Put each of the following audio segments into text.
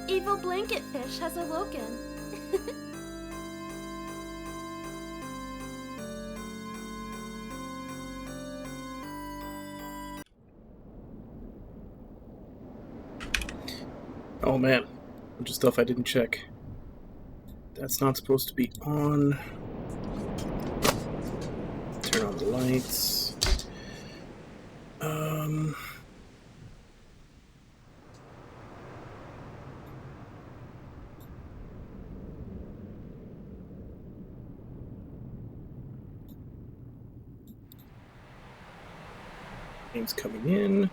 evil blanket fish has awoken. Oh man, bunch of stuff I didn't check. That's not supposed to be on. Turn on the lights. Name's coming in.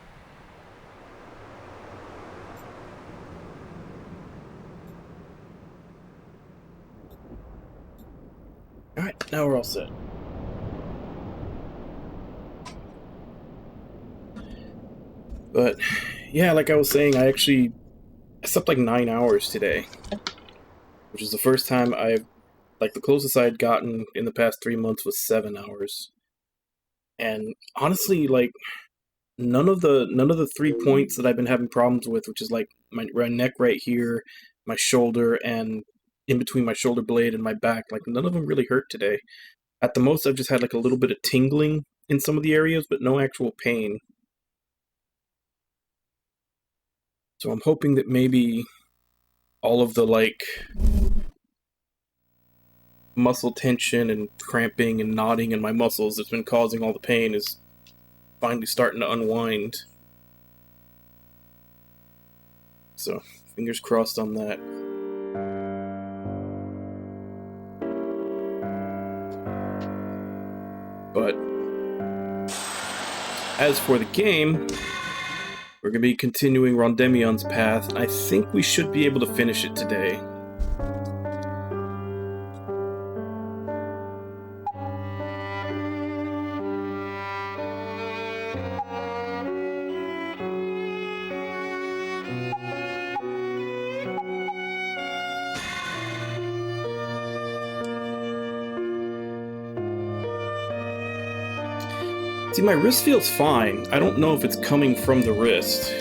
Alright, now we're all set. But, yeah, like I was saying, I slept like 9 hours today. Which is the first time like the closest I had gotten in the past 3 months was 7 hours. And honestly, like, none of the 3 points that I've been having problems with, which is like my neck right here, my shoulder, and in between my shoulder blade and my back, like none of them really hurt today. At the most, I've just had like a little bit of tingling in some of the areas, but no actual pain. So I'm hoping that maybe all of the like muscle tension and cramping and knotting in my muscles that's been causing all the pain is finally starting to unwind. So, fingers crossed on that. But as for the game, we're going to be continuing Rondemion's path. I think we should be able to finish it today. See, my wrist feels fine. I don't know if it's coming from the wrist.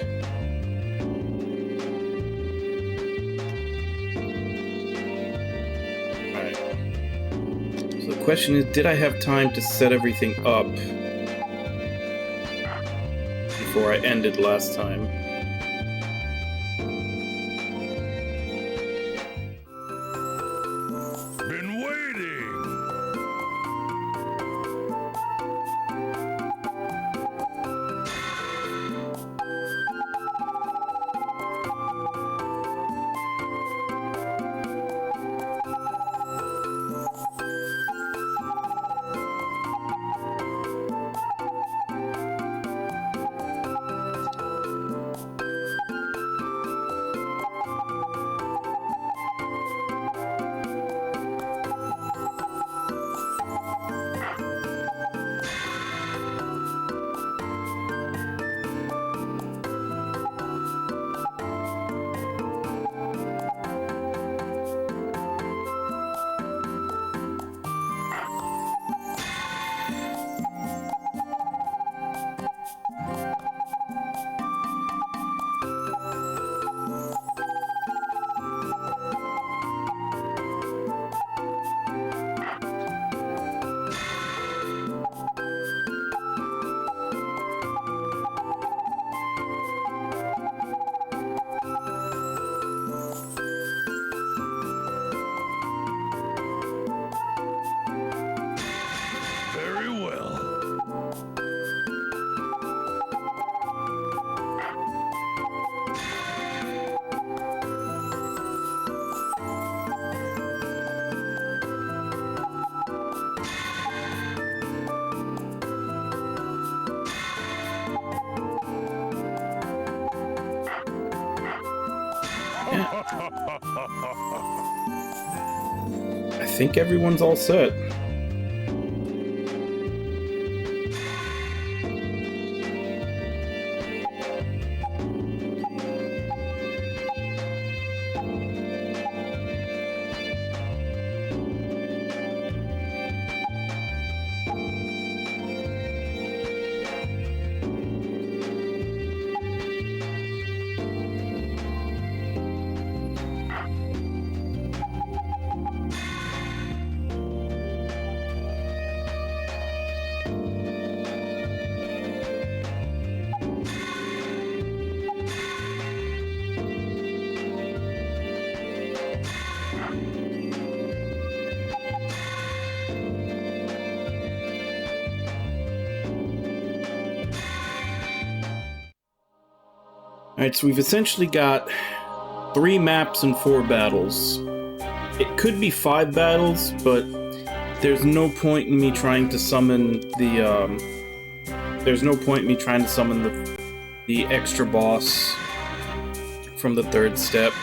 Alright. So the question is, did I have time to set everything up before I ended last time? Been waiting! Very well. I think everyone's all set. Alright, so we've essentially got 3 maps and 4 battles. It could be 5 battles, but there's no point in me trying to summon the extra boss from the 3rd step,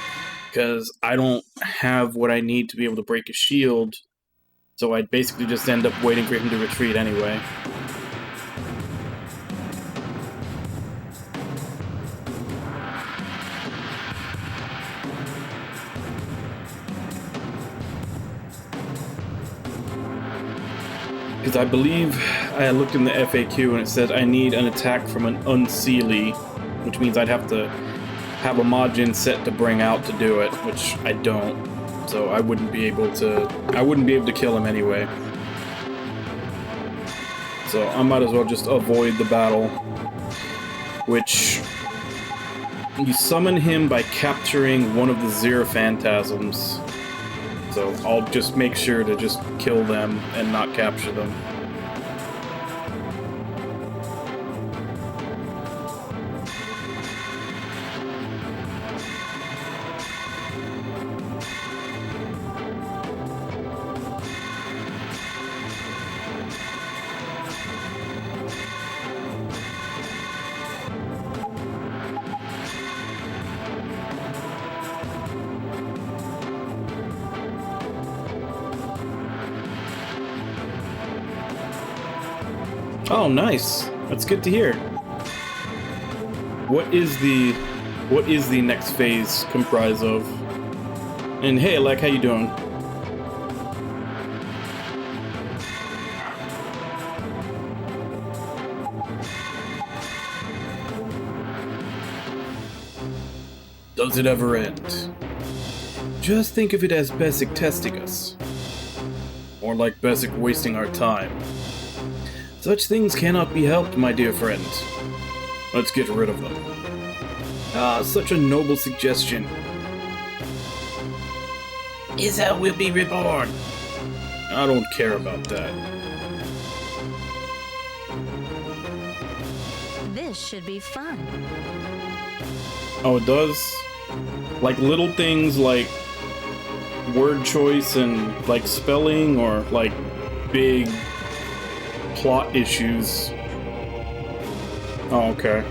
because I don't have what I need to be able to break a shield, so I'd basically just end up waiting for him to retreat anyway. Because I believe I looked in the FAQ and it said I need an attack from an unseelie, which means I'd have to have a Majin set to bring out to do it, which I don't. So I wouldn't be able to kill him anyway. So I might as well just avoid the battle, which you summon him by capturing one of the Zero Phantasms. So I'll just make sure to just kill them and not capture them. Oh, nice. That's good to hear. What is the next phase comprise of? And hey, Alec, how you doing? Does it ever end? Just think of it as Basic testing us. Or like Basic wasting our time. Such things cannot be helped, my dear friend. Let's get rid of them. Ah, such a noble suggestion. Izel will be reborn. I don't care about that. This should be fun. Oh, it does? Like little things like word choice and like spelling, or like big plot issues. Oh, okay.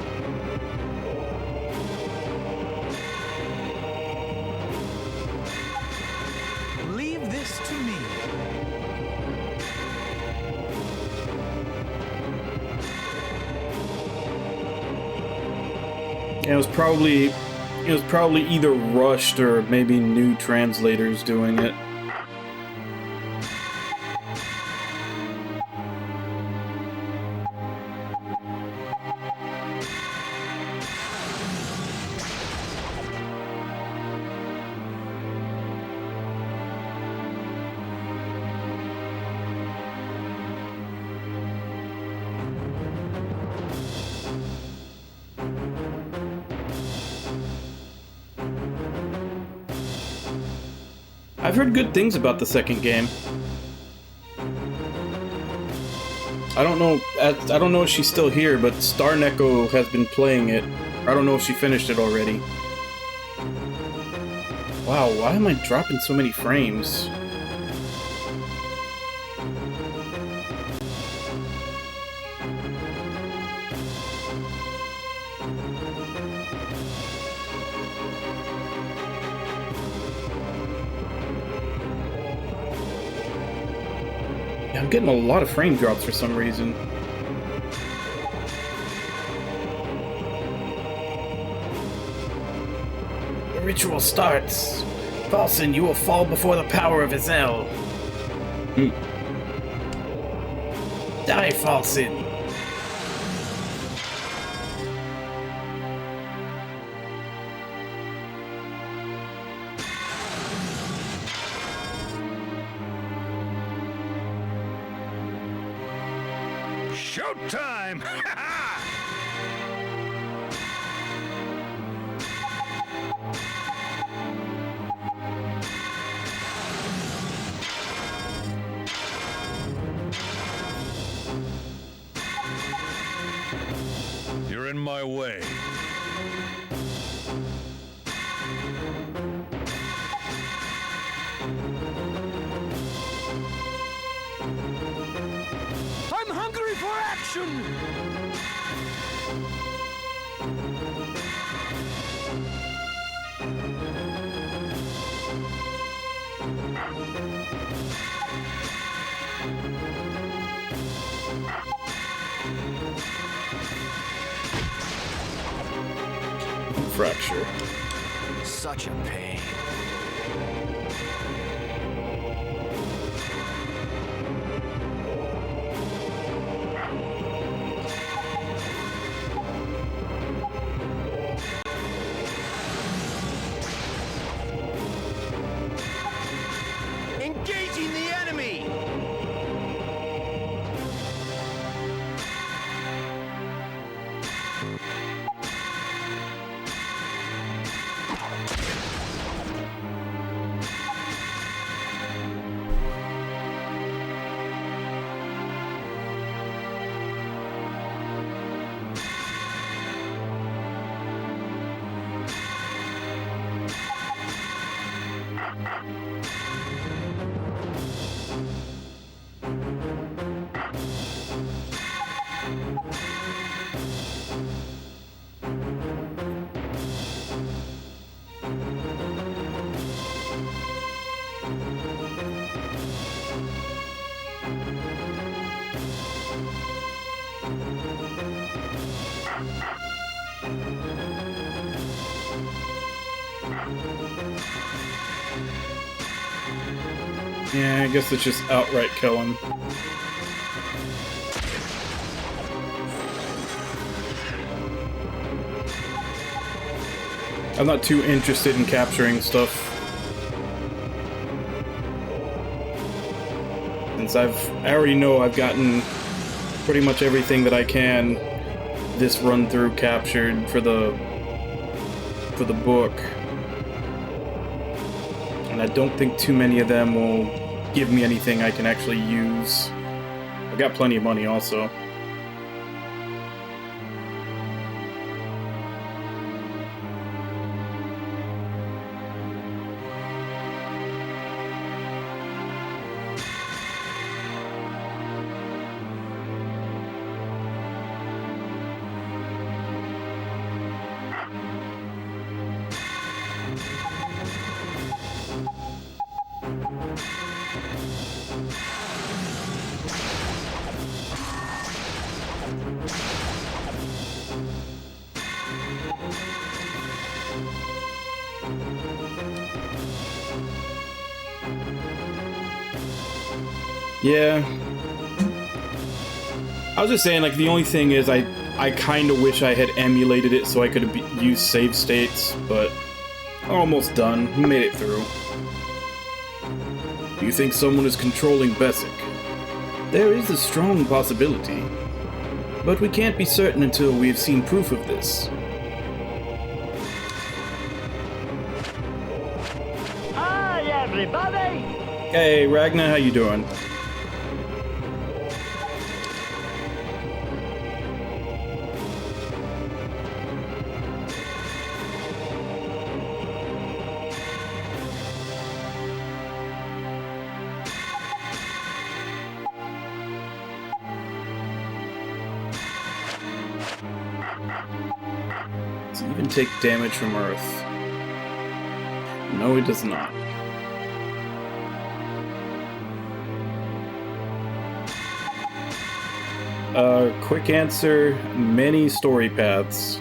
Leave this to me. Yeah, it was probably either rushed or maybe new translators doing it. I've heard good things about the second game. I don't know if she's still here, but Star Neko has been playing it. I don't know if she finished it already. Wow, why am I dropping so many frames? I'm getting a lot of frame drops for some reason. The ritual starts. Paulson, you will fall before the power of Izel. Die, Paulson. Showtime! You're in my way. hungry for action! Fracture. Such a pain. Engaging the enemy! Yeah, I guess it's just outright kill him. I'm not too interested in capturing stuff, since I already know I've gotten pretty much everything that I can this run through captured for the book, and I don't think too many of them will give me anything I can actually use. I've got plenty of money also. Yeah. I was just saying, like, the only thing is I kind of wish I had emulated it so I could have used save states, but almost done. We made it through. Do you think someone is controlling Bessic? There is a strong possibility, but we can't be certain until we have seen proof of this. Hi, everybody! Hey, Ragnar, how you doing? Does it even take damage from Earth? No, it does not. Quick answer, many story paths.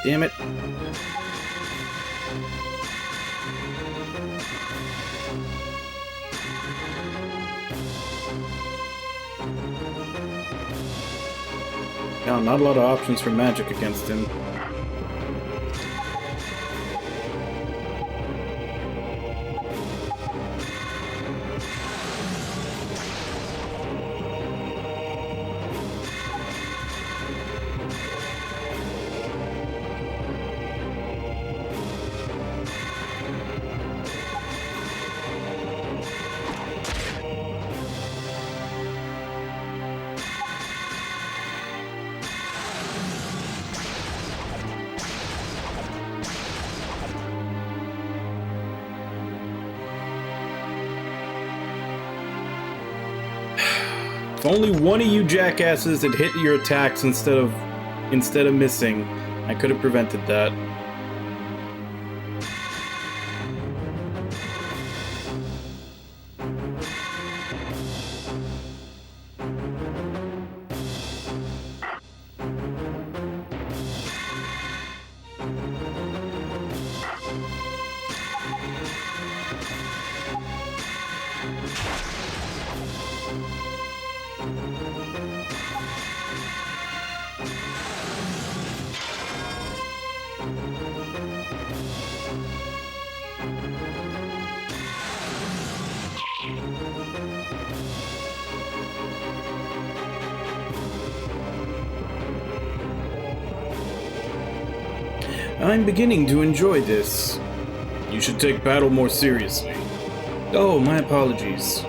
Damn it. Yeah, not a lot of options for magic against him. only one of you jackasses had hit your attacks instead of missing, I could have prevented that. I'm beginning to enjoy this. You should take battle more seriously. Oh, my apologies.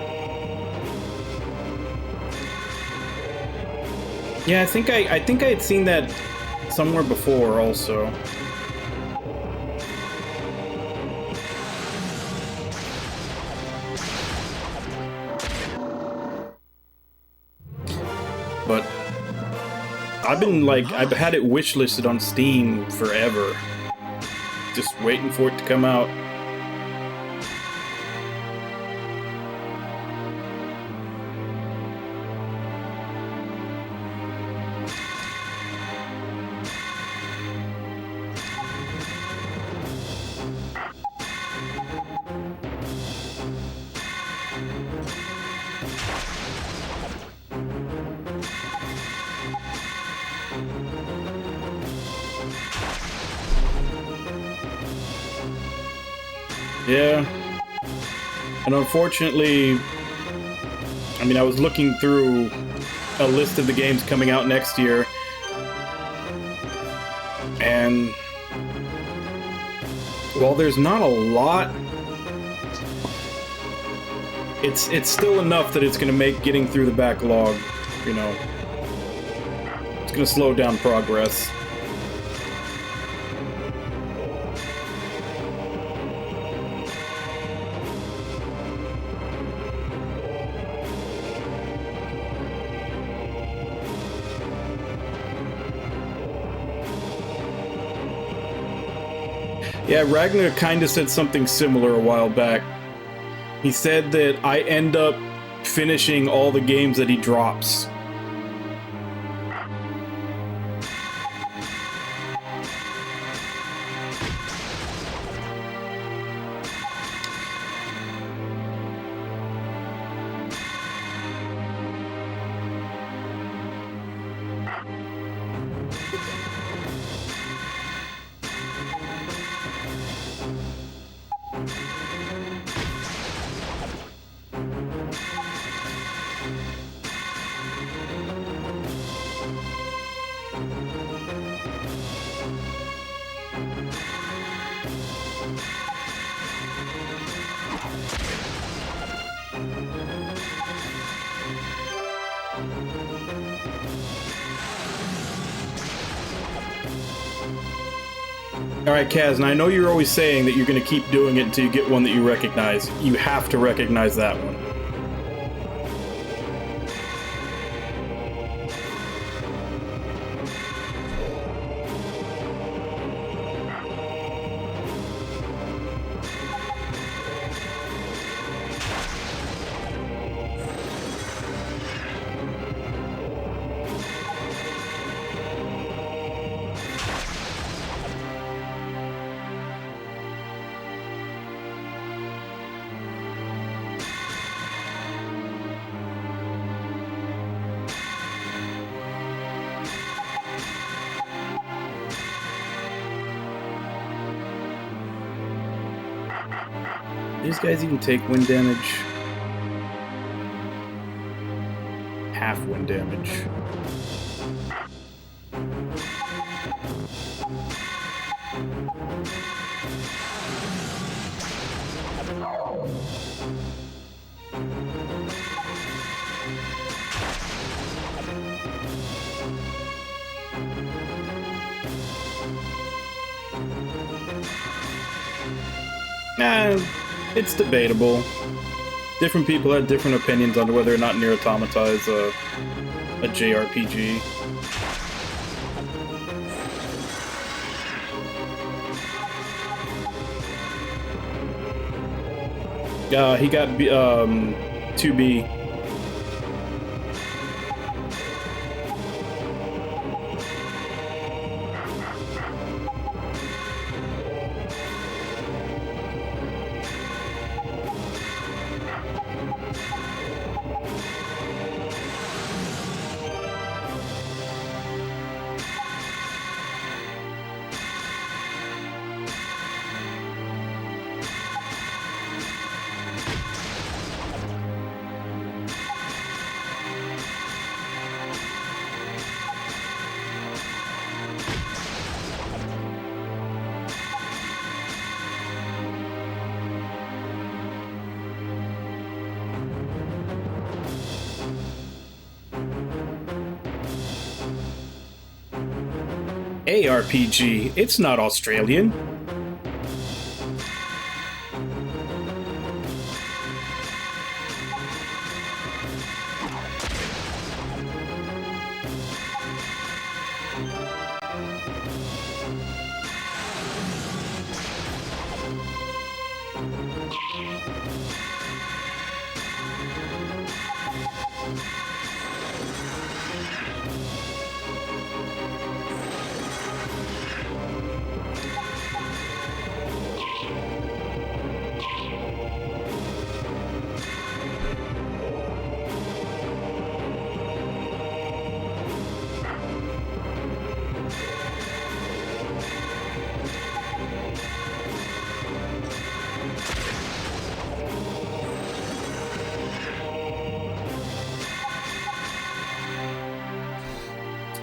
Yeah, I think I had seen that somewhere before also. But I've had it wishlisted on Steam forever. Just waiting for it to come out. Yeah. And unfortunately, I mean, I was looking through a list of the games coming out next year, and while there's not a lot, it's still enough that it's going to make getting through the backlog, you know, it's going to slow down progress. Yeah, Ragnar kinda said something similar a while back. He said that I end up finishing all the games that he drops. Alright, Kaz, and I know you're always saying that you're going to keep doing it until you get one that you recognize. You have to recognize that one. These guys even take wind damage? Half wind damage. Nah, it's debatable. different people had different opinions on whether or not Nier Automata is a JRPG. He got 2B. ARPG, it's not Australian.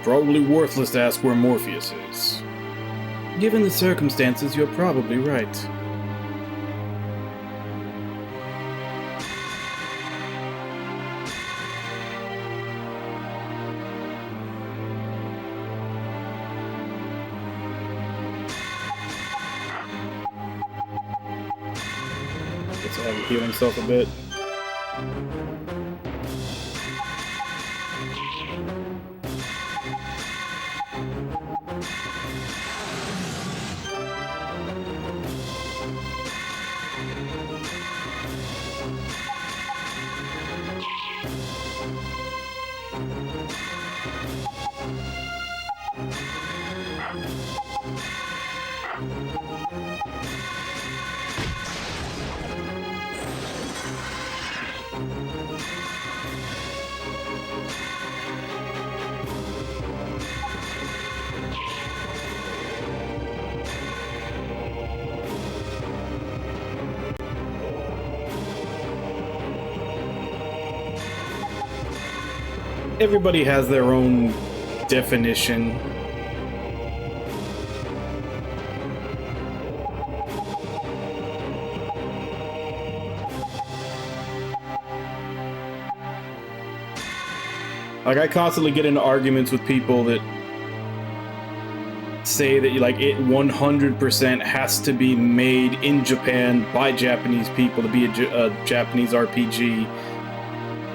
Probably worthless to ask where Morpheus is. Given the circumstances, you're probably right. Gets to have him heal himself a bit. Everybody has their own definition. Like, I constantly get into arguments with people that say that like it 100% has to be made in Japan by Japanese people to be a Japanese RPG.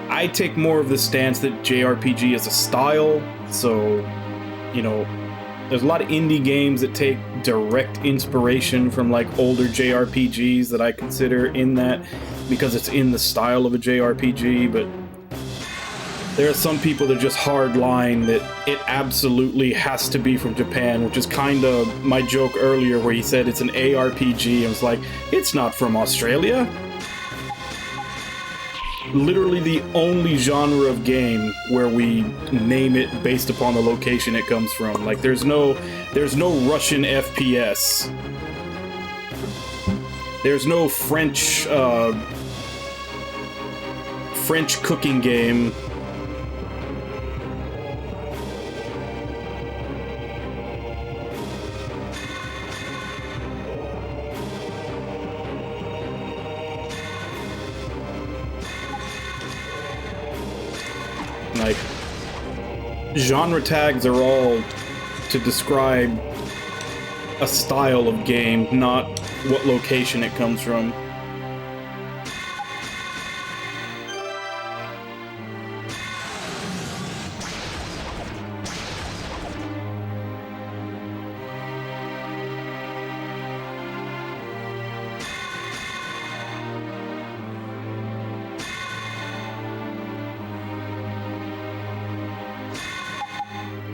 I take more of the stance that JRPG is a style, so, you know, there's a lot of indie games that take direct inspiration from, like, older JRPGs that I consider in that, because it's in the style of a JRPG, but there are some people that just hardline that it absolutely has to be from Japan, which is kind of my joke earlier where he said it's an ARPG, and it's like, it's not from Australia. Literally the only genre of game where we name it based upon the location it comes from. Like, there's no Russian FPS. There's no French cooking game. Like, genre tags are all to describe a style of game, not what location it comes from.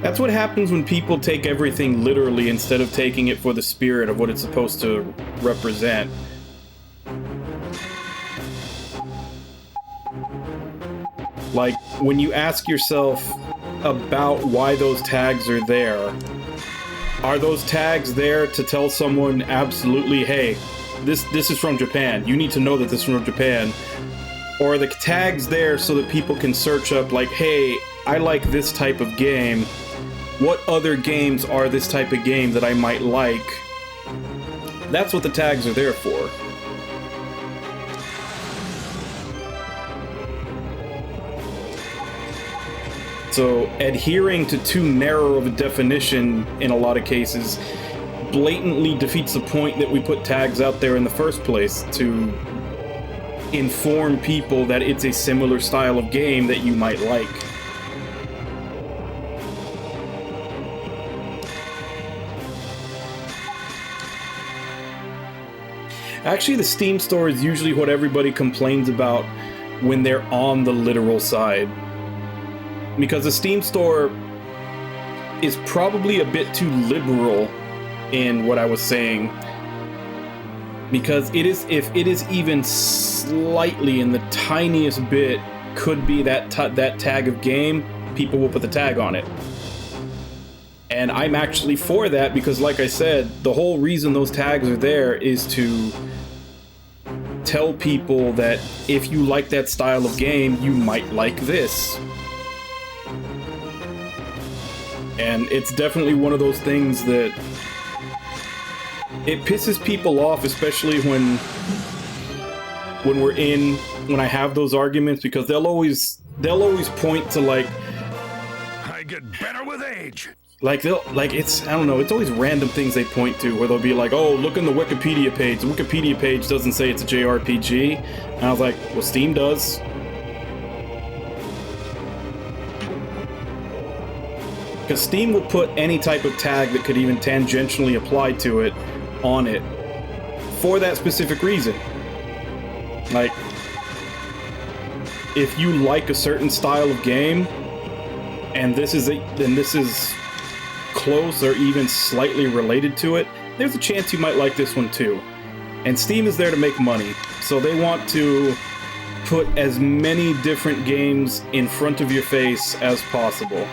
That's what happens when people take everything literally instead of taking it for the spirit of what it's supposed to represent. Like, when you ask yourself about why those tags are those tags there to tell someone absolutely, hey, this is from Japan, you need to know that this is from Japan? Or are the tags there so that people can search up, like, hey, I like this type of game, what other games are this type of game that I might like? That's what the tags are there for. So adhering to too narrow of a definition in a lot of cases blatantly defeats the point that we put tags out there in the first place, to inform people that it's a similar style of game that you might like. Actually, the Steam store is usually what everybody complains about when they're on the literal side. Because the Steam store is probably a bit too liberal in what I was saying. Because it is, if it is even slightly in the tiniest bit could be that tag of game, people will put the tag on it. And I'm actually for that because, like I said, the whole reason those tags are there is to tell people that if you like that style of game, you might like this. And it's definitely one of those things that it pisses people off, especially when I have those arguments, because they'll always point to, like, I get better with age. Like, it's, I don't know, it's always random things they point to, where they'll be like, oh, look in the Wikipedia page. The Wikipedia page doesn't say it's a JRPG. And I was like, well, Steam does. Because Steam will put any type of tag that could even tangentially apply to it on it for that specific reason. Like, if you like a certain style of game, and this is close or even slightly related to it, there's a chance you might like this one too. And Steam is there to make money, so they want to put as many different games in front of your face as possible.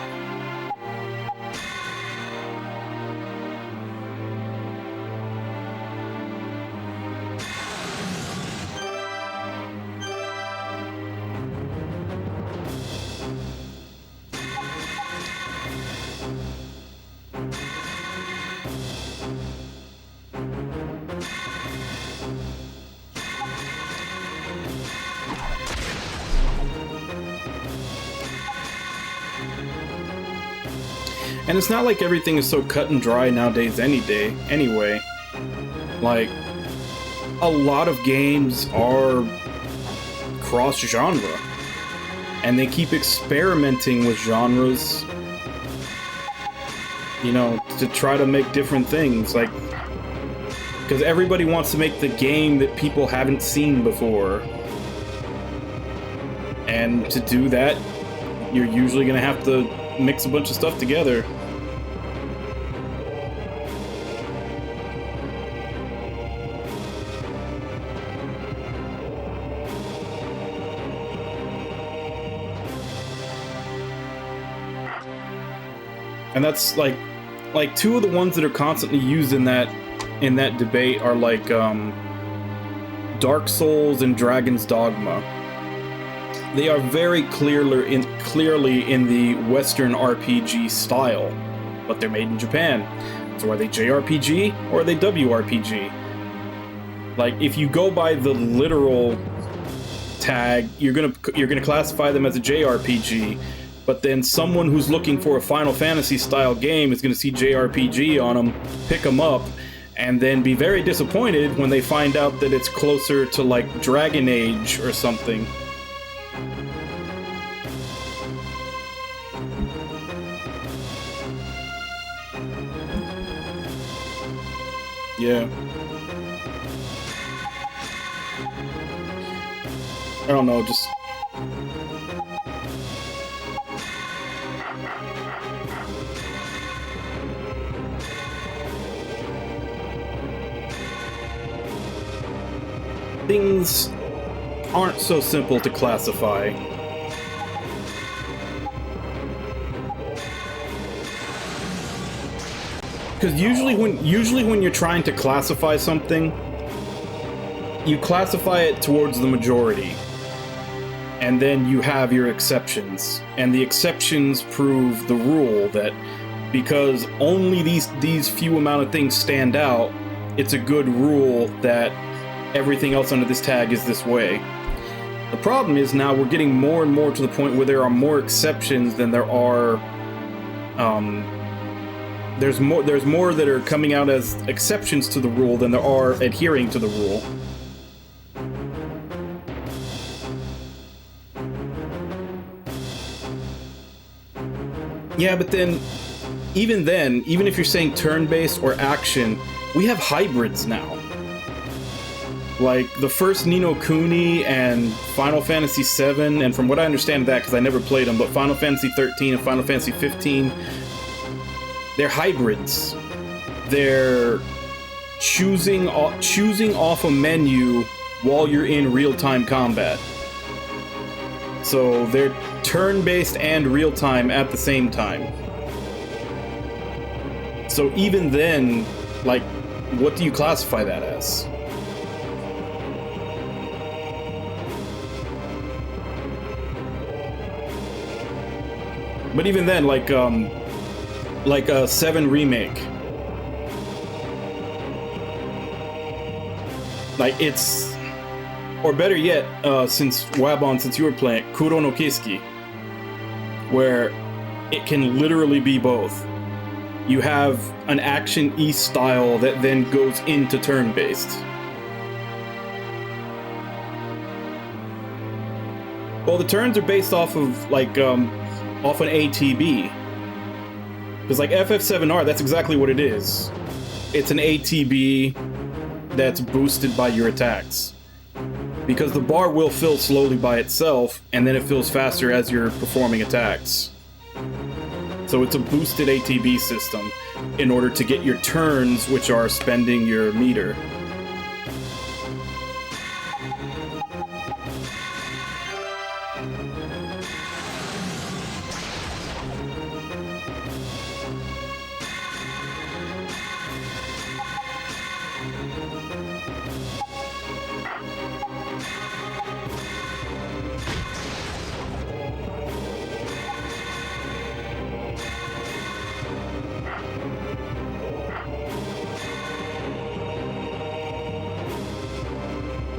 And it's not like everything is so cut and dry nowadays anyway. Like, a lot of games are cross-genre. And they keep experimenting with genres, you know, to try to make different things. Like, because everybody wants to make the game that people haven't seen before. And to do that, you're usually going to have to mix a bunch of stuff together. And that's like two of the ones that are constantly used in that debate are like Dark Souls and Dragon's Dogma. They are very clearly in the Western RPG style, but they're made in Japan. So are they JRPG or are they WRPG? Like, if you go by the literal tag, you're gonna classify them as a JRPG. But then someone who's looking for a Final Fantasy style game is going to see JRPG on them, pick them up, and then be very disappointed when they find out that it's closer to like Dragon Age or something. Yeah. I don't know, just... things aren't so simple to classify. Because usually when you're trying to classify something, you classify it towards the majority, and then you have your exceptions, and the exceptions prove the rule that because only these few amount of things stand out, it's a good rule that everything else under this tag is this way. The problem is now we're getting more and more to the point where there are more exceptions than there are. There's more that are coming out as exceptions to the rule than there are adhering to the rule. Yeah, but then, even if you're saying turn-based or action, we have hybrids now. Like, the first Ni no Kuni and Final Fantasy VII, and from what I understand of that, because I never played them, but Final Fantasy XIII and Final Fantasy XV, they're hybrids. They're choosing off a menu while you're in real-time combat. So they're turn-based and real-time at the same time. So even then, like, what do you classify that as? But even then, like a 7 remake. Like, it's... Or better yet, since you were playing, Kuro no Kiski, where it can literally be both. You have an action-y style that then goes into turn-based. Well, the turns are based off of, like, off an ATB. Because, like, FF7R, that's exactly what it is. It's an ATB that's boosted by your attacks. Because the bar will fill slowly by itself, and then it fills faster as you're performing attacks. So it's a boosted ATB system in order to get your turns, which are spending your meter.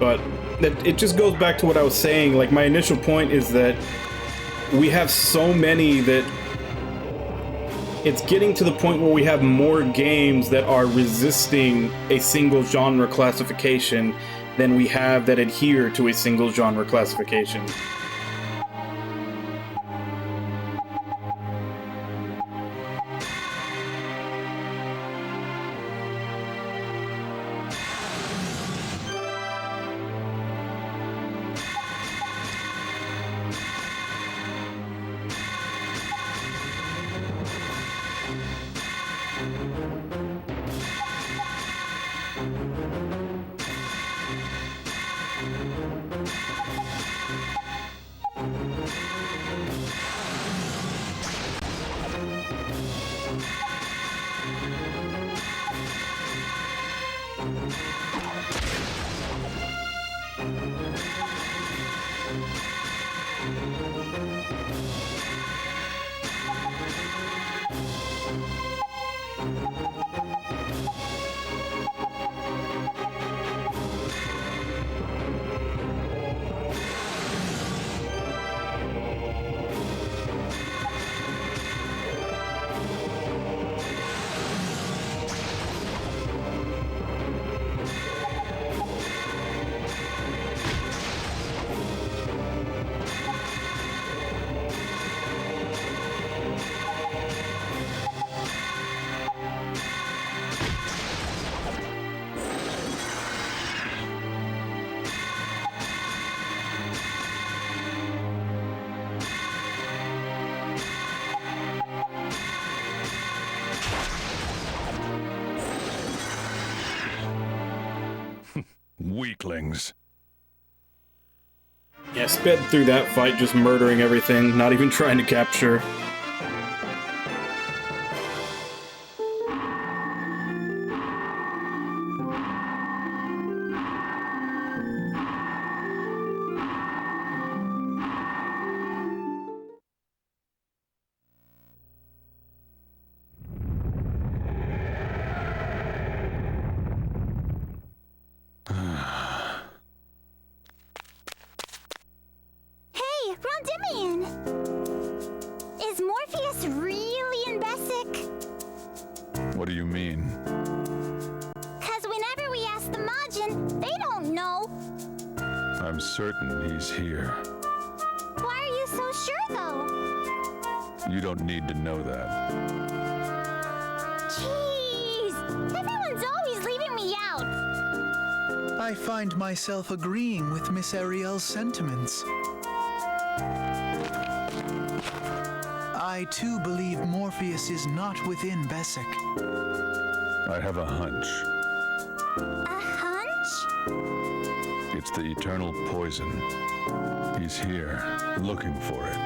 But it just goes back to what I was saying. Like, my initial point is that we have so many that it's getting to the point where we have more games that are resisting a single genre classification than we have that adhere to a single genre classification. Weaklings. Yeah, sped through that fight, just murdering everything, not even trying to capture. Hey, Rondemion! Is Morpheus really in Bessic? What do you mean? Cause whenever we ask the Majin, they don't know. I'm certain he's here. Why are you so sure, though? You don't need to know that. Jeez! Everyone's always leaving me out. I find myself agreeing with Miss Ariel's sentiments. I too believe Morpheus is not within Bessic. I have a hunch. A hunch? It's the eternal poison. He's here, looking for it.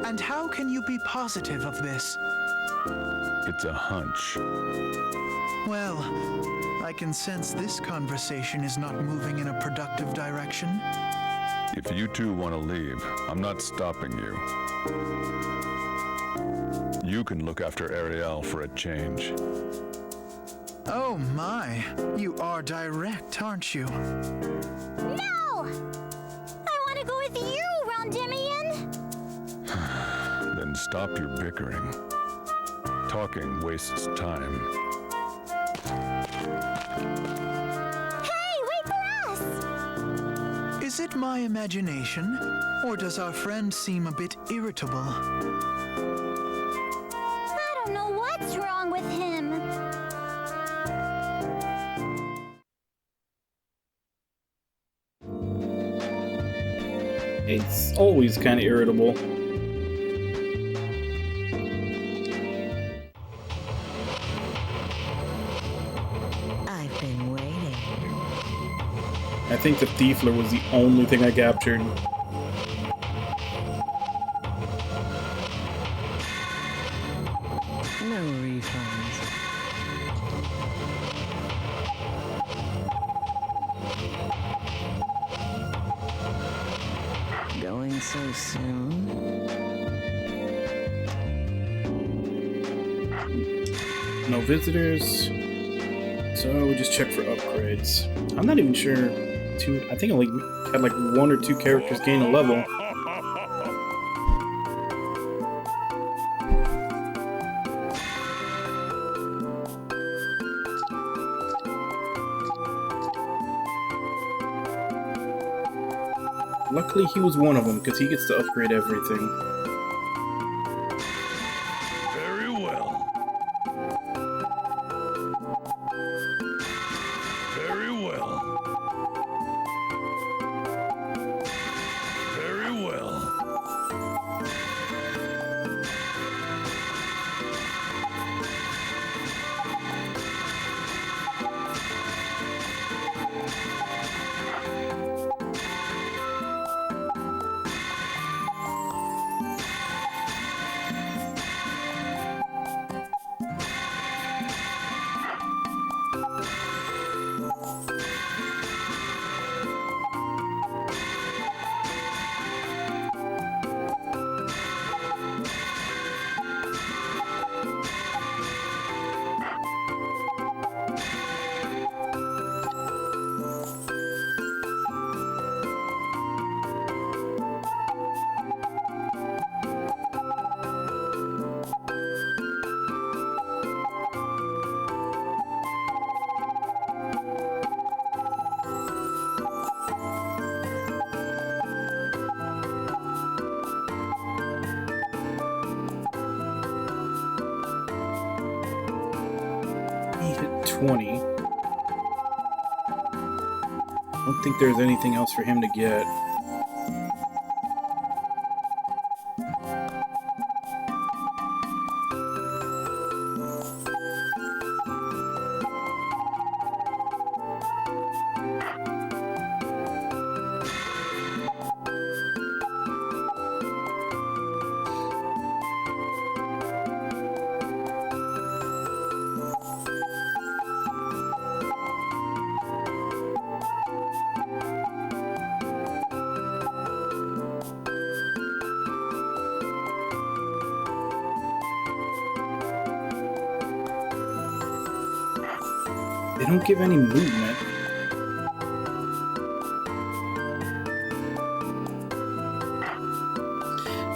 And how can you be positive of this? It's a hunch. Well, I can sense this conversation is not moving in a productive direction. If you two want to leave, I'm not stopping you. You can look after Ariel for a change. Oh my, you are direct, aren't you? No! I want to go with you, Rondemion! Then stop your bickering. Talking wastes time. Hey, wait for us! Is it my imagination, or does our friend seem a bit irritable? I don't know what's wrong with him. It's always kind of irritable. I've been waiting. I think the Thiefler was the only thing I captured. No refunds. Going so soon? No visitors. So we just check for upgrades. I'm not even sure. I think I only had like 1 or 2 characters gain a level. Luckily he was one of them, because he gets to upgrade everything. Very well. Very well. Very well. He hit 20. I don't think there's anything else for him to get. They don't give any movement.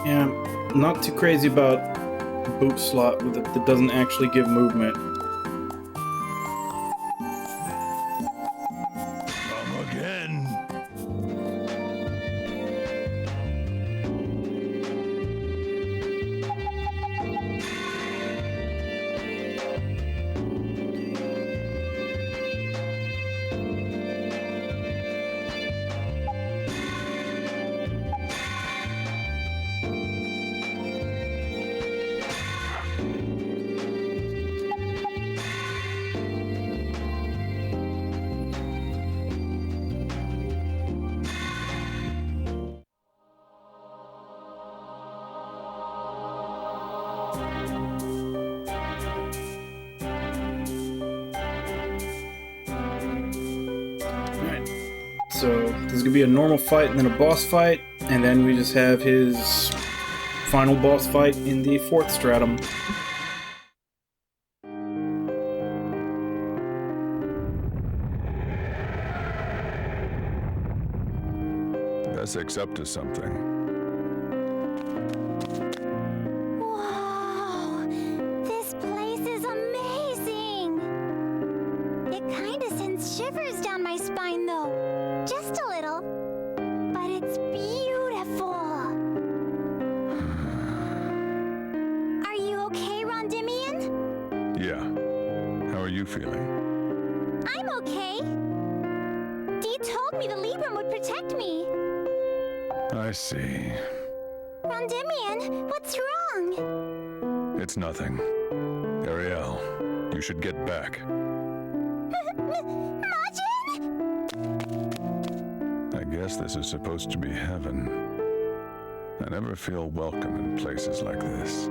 Yeah, I'm not too crazy about boot slot that doesn't actually give movement. Come again. So there's gonna be a normal fight and then a boss fight, and then we just have his final boss fight in the 4th stratum. Essex up to something. Whoa! This place is amazing! It kinda sends shivers down my spine, though. Just a little. But it's beautiful. Are you okay, Rondemion? Yeah. How are you feeling? I'm okay. Dee told me the Libram would protect me. I see. Rondemion, what's wrong? It's nothing. Ariel, you should get back. Majin? I guess this is supposed to be heaven. I never feel welcome in places like this.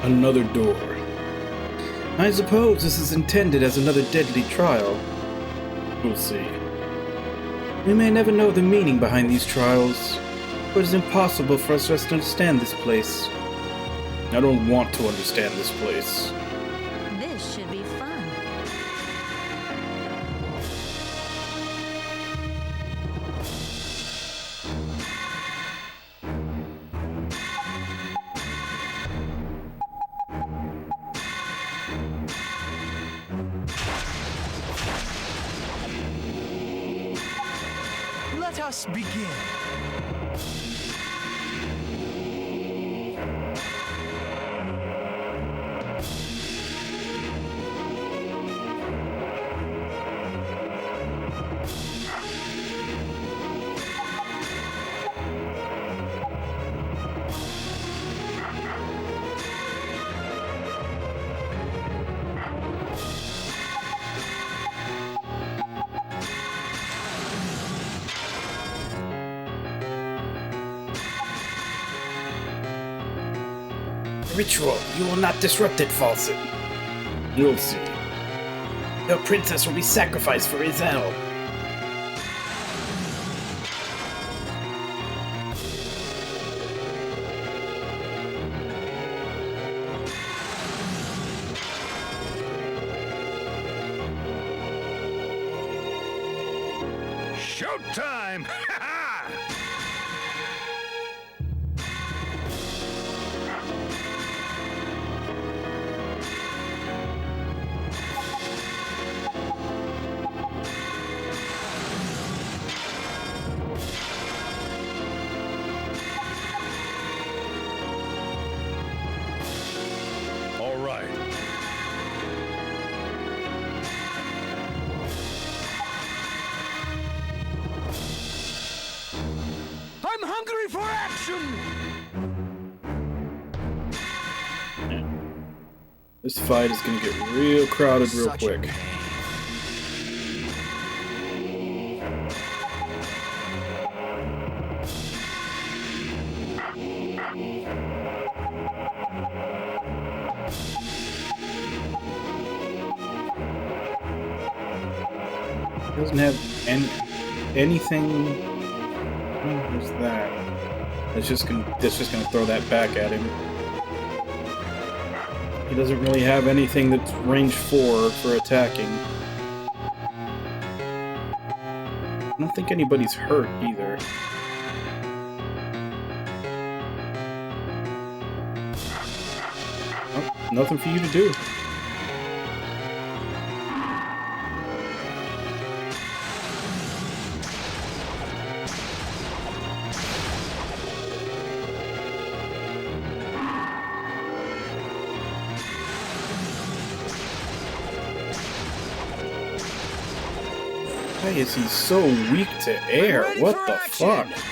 Another door. I suppose this is intended as another deadly trial. We'll see. We may never know the meaning behind these trials, but it's impossible for us to understand this place. I don't want to understand this place. This should be fun. Let us begin. Ritual, you will not disrupt it, Falsen. You'll see. The princess will be sacrificed for Izel. About time! All right. I'm hungry for action! This fight is gonna get real crowded real Such a quick. pain. He doesn't have anything. What was that? That's just gonna throw that back at him. He doesn't really have anything that's range 4 for attacking. I don't think anybody's hurt either. Oh, nothing for you to do. Why is he so weak to air? Ready What for the action! fuck?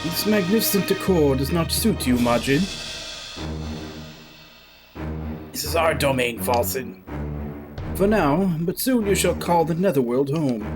This magnificent decor does not suit you, Majin. This is our domain, Falsen. For now, but soon you shall call the Netherworld home.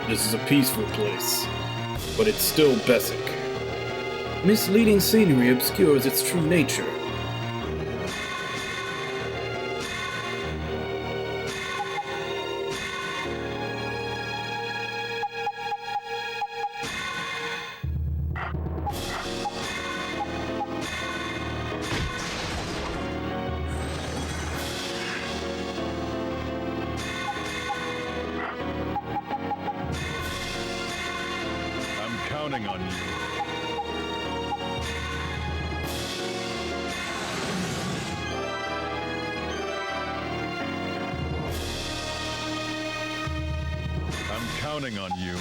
This is a peaceful place, but it's still Bessic. Misleading scenery obscures its true nature. I'm counting on you. I'm counting on you.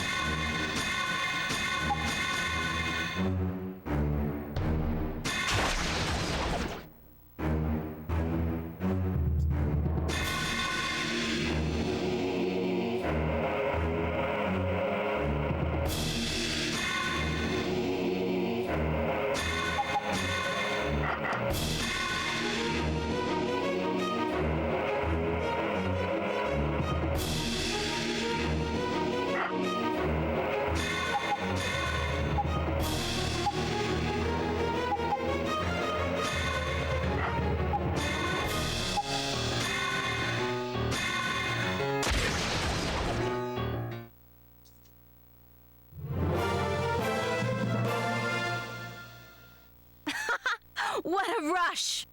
What a rush!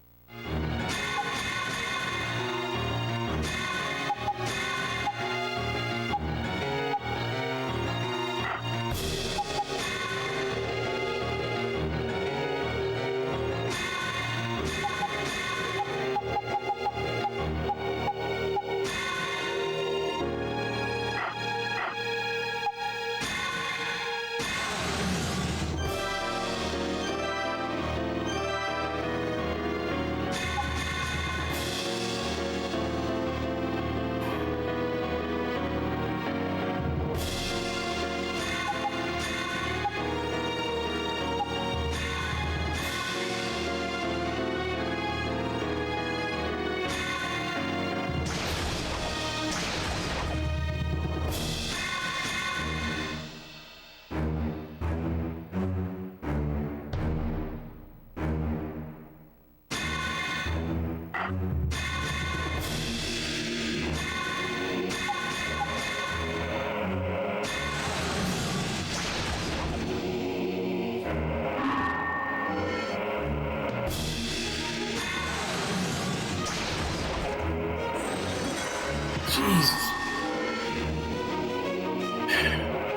Jesus.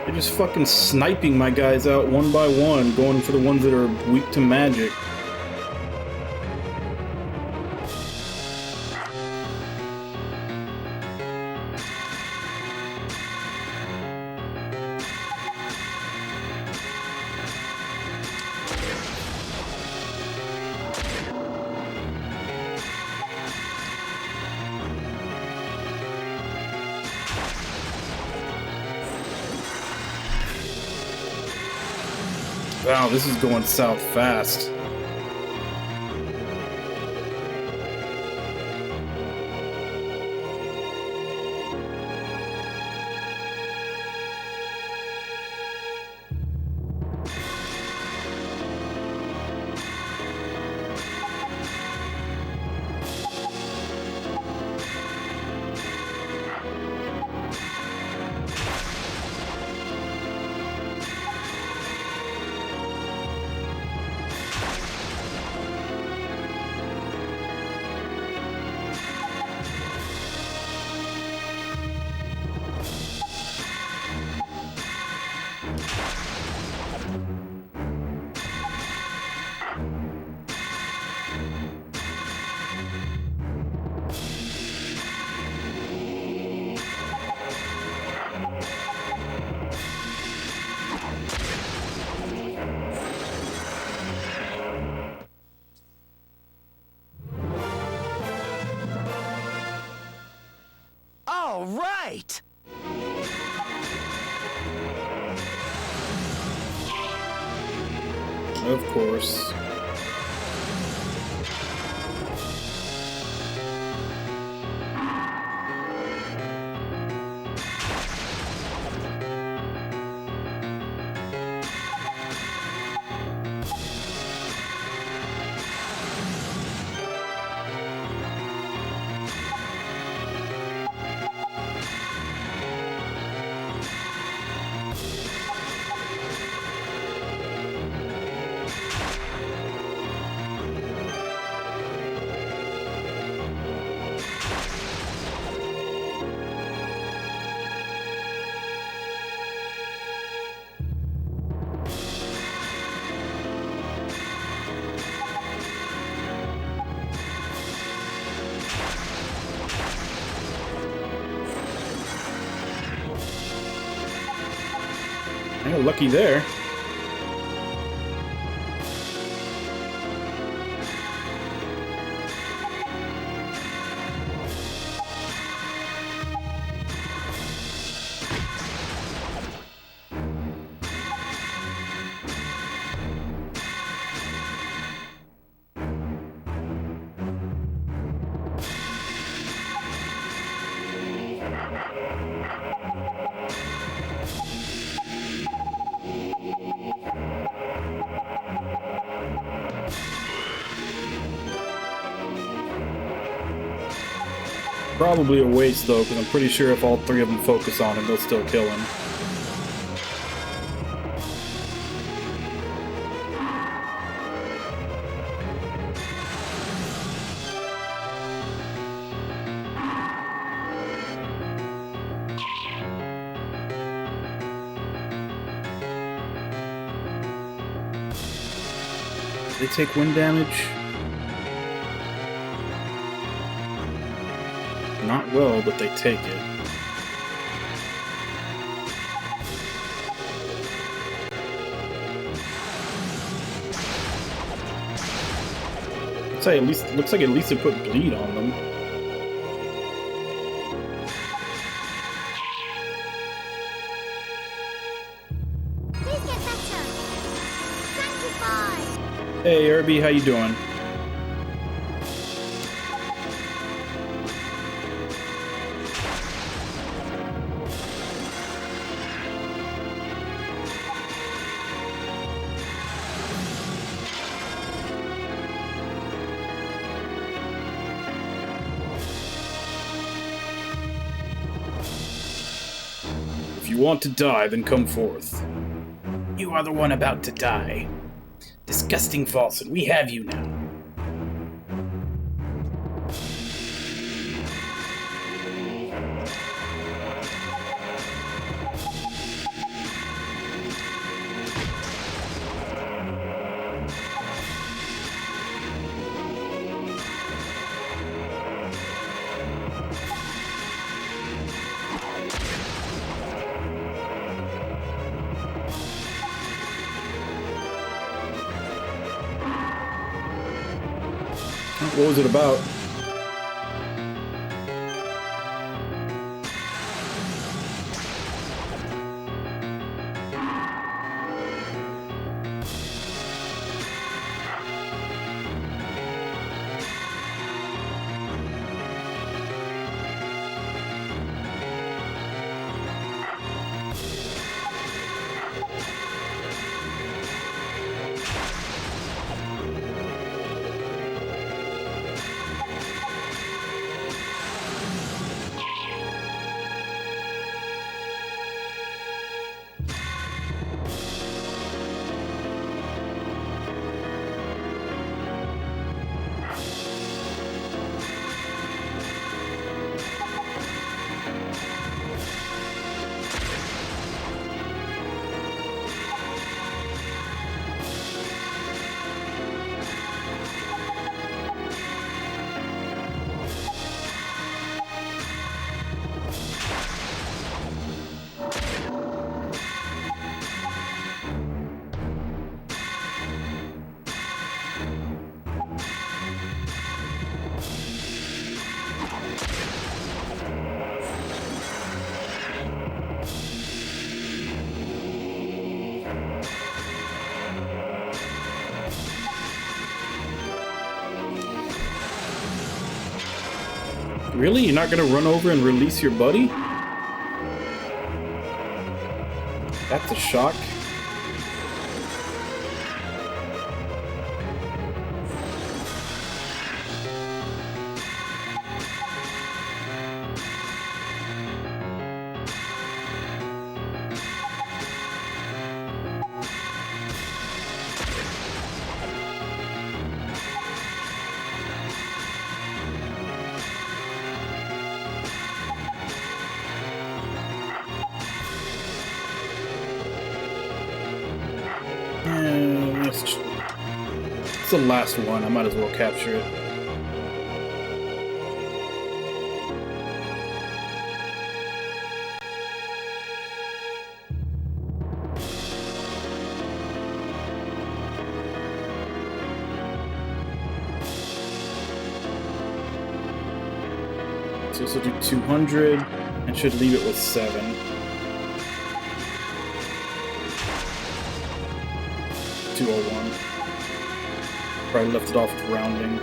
They're just fucking sniping my guys out one by one, going for the ones that are weak to magic. Wow, this is going south fast. All right! Of course. Yeah, lucky there. Probably a waste though, because I'm pretty sure if all three of them focus on him, they'll still kill him. They take wind damage? Not well, but they take it. At least looks like at least it put bleed on them. Please get better. Sanctify. Hey, Irby, how you doing? If you want to die, then come forth. You are the one about to die. Disgusting falsehood, we have you now. What was it about? Really? You're not gonna run over and release your buddy? That's a shock. It's the last one. I might as well capture it. So this will do 200 and should leave it with 7. $201. Probably left it off with rounding.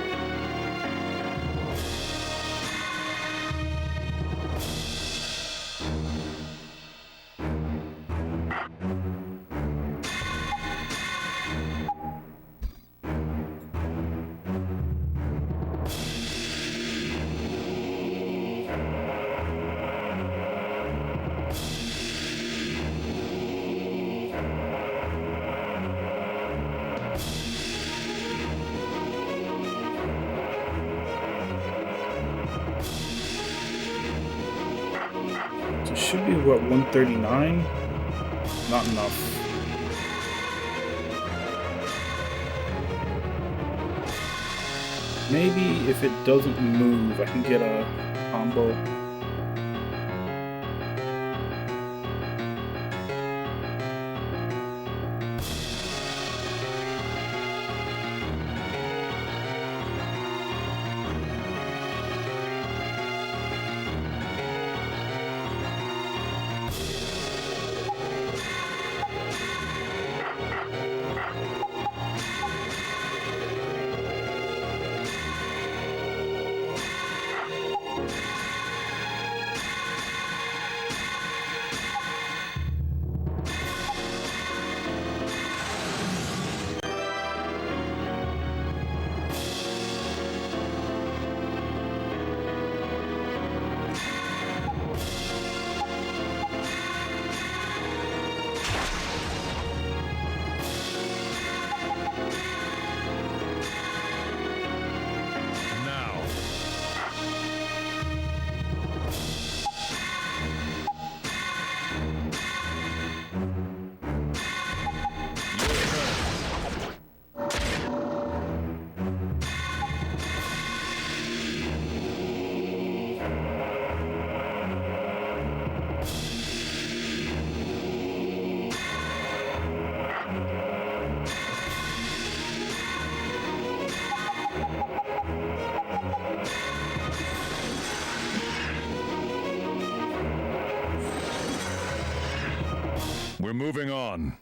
So it should be what, 139? Not enough. Maybe if it doesn't move, I can get a combo. We're moving on.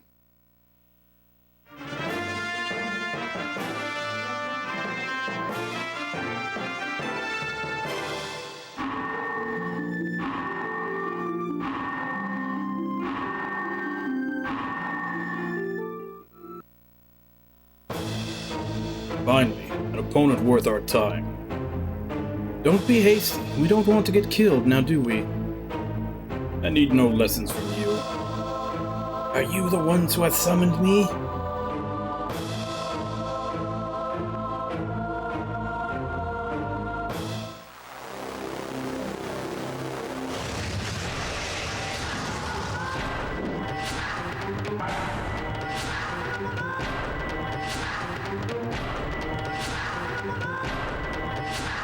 Finally, an opponent worth our time. Don't be hasty. We don't want to get killed, now do we? I need no lessons from you. Are you the ones who have summoned me?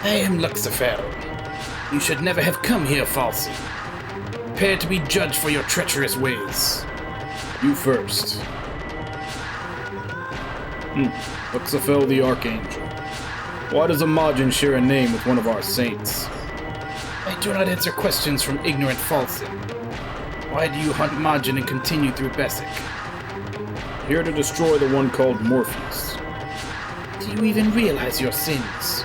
I am Lucifer. You should never have come here, Falsy. Prepare to be judged for your treacherous ways. You first. Lucifer the Archangel. Why does a Majin share a name with one of our saints? I do not answer questions from ignorant Falsen. Why do you hunt Majin and continue through Bessic? Here to destroy the one called Morpheus. Do you even realize your sins?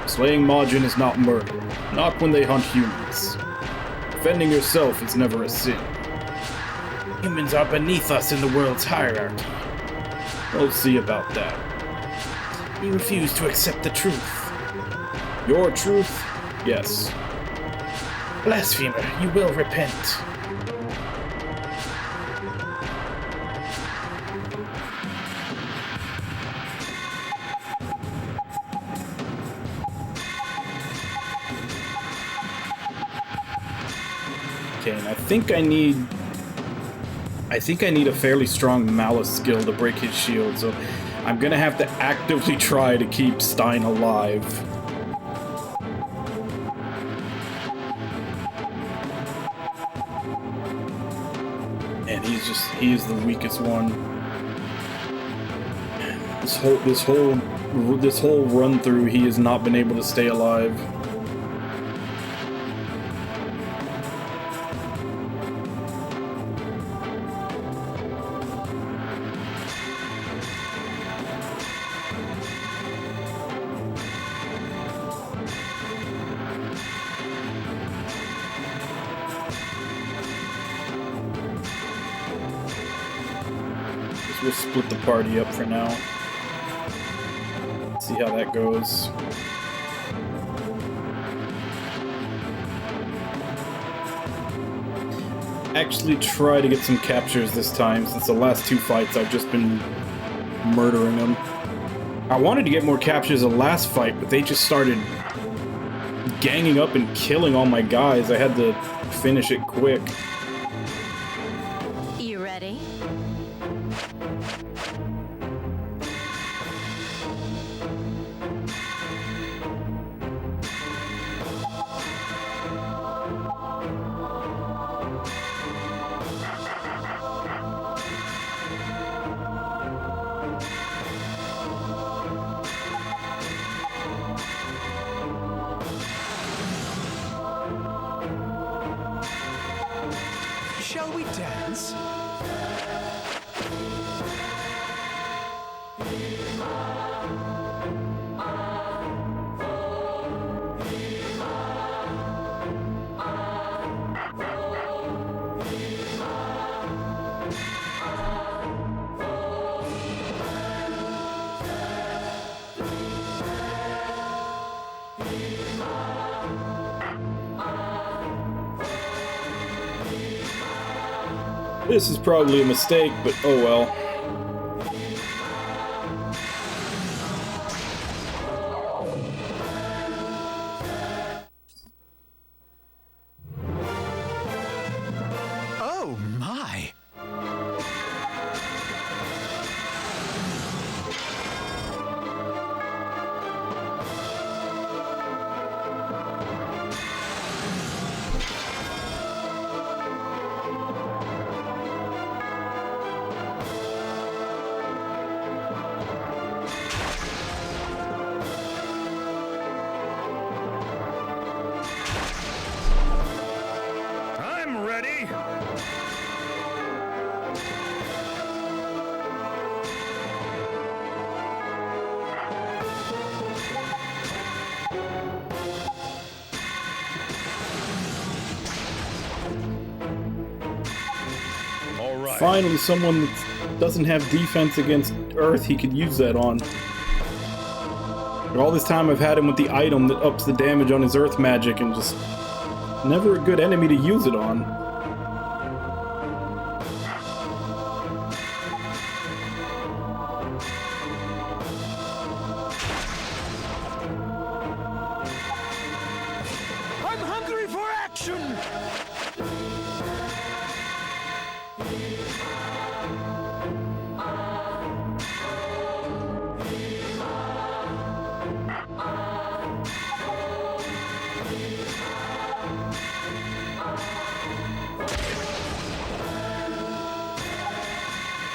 Slaying Majin is not murder, not when they hunt humans. Defending yourself is never a sin. Humans are beneath us in the world's hierarchy. We'll see about that. You refuse to accept the truth. Your truth? Yes. Blasphemer, you will repent. Okay, and I think I need a fairly strong malice skill to break his shield, so I'm gonna have to actively try to keep Stein alive. And he's the weakest one. This whole run through, he has not been able to stay alive. We'll split the party up for now. See how that goes. Actually try to get some captures this time, since the last two fights I've just been murdering them. I wanted to get more captures the last fight, but they just started ganging up and killing all my guys. I had to finish it quick. You ready? Shall we dance? This is probably a mistake, but oh well. Oh my! Finally, someone that doesn't have defense against Earth he could use that on. But all this time I've had him with the item that ups the damage on his Earth magic and just never a good enemy to use it on. I'm hungry for action!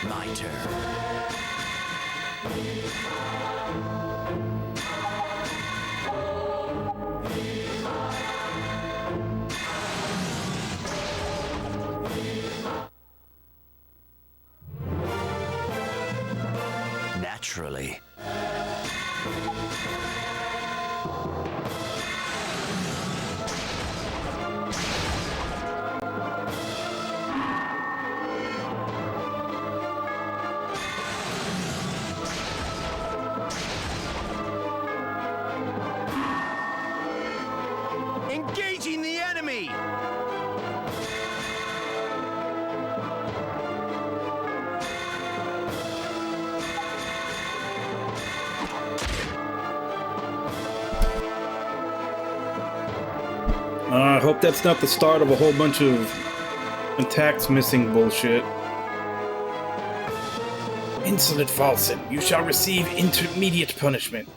My turn. Naturally. Engaging the enemy! I hope that's not the start of a whole bunch of attacks missing bullshit. Insolent Falsen, you shall receive intermediate punishment.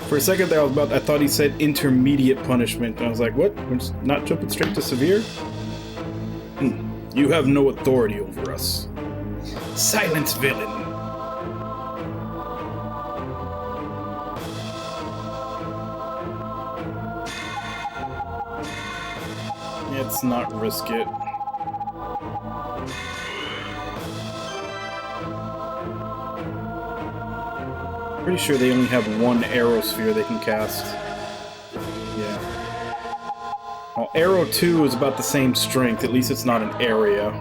For a second there, I thought he said intermediate punishment, and I was like, what? We're just not jumping straight to severe? You have no authority over us. Silence, villain. Let's not risk it. Pretty sure they only have one arrow sphere they can cast. Yeah. Well, arrow 2 is about the same strength, at least it's not an area.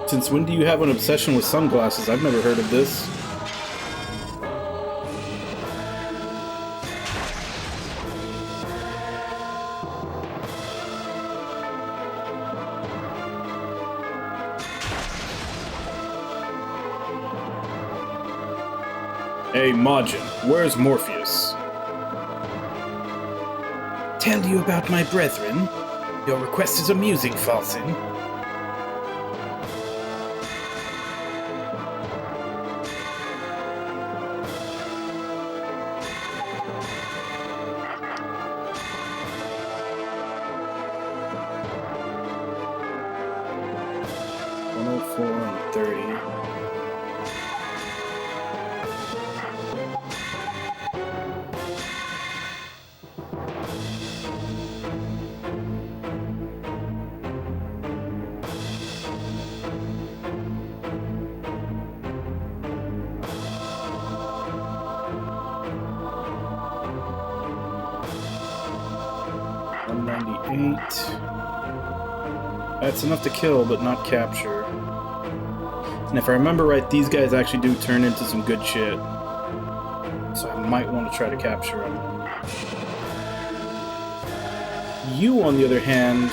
Since when do you have an obsession with sunglasses? I've never heard of this. Hey, Majin, where's Morpheus? Tell you about my brethren? Your request is amusing, Falsen. That's enough to kill, but not capture. And if I remember right, these guys actually do turn into some good shit. So I might want to try to capture them. You, on the other hand,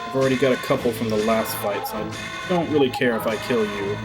I've already got a couple from the last fight, so I don't really care if I kill you.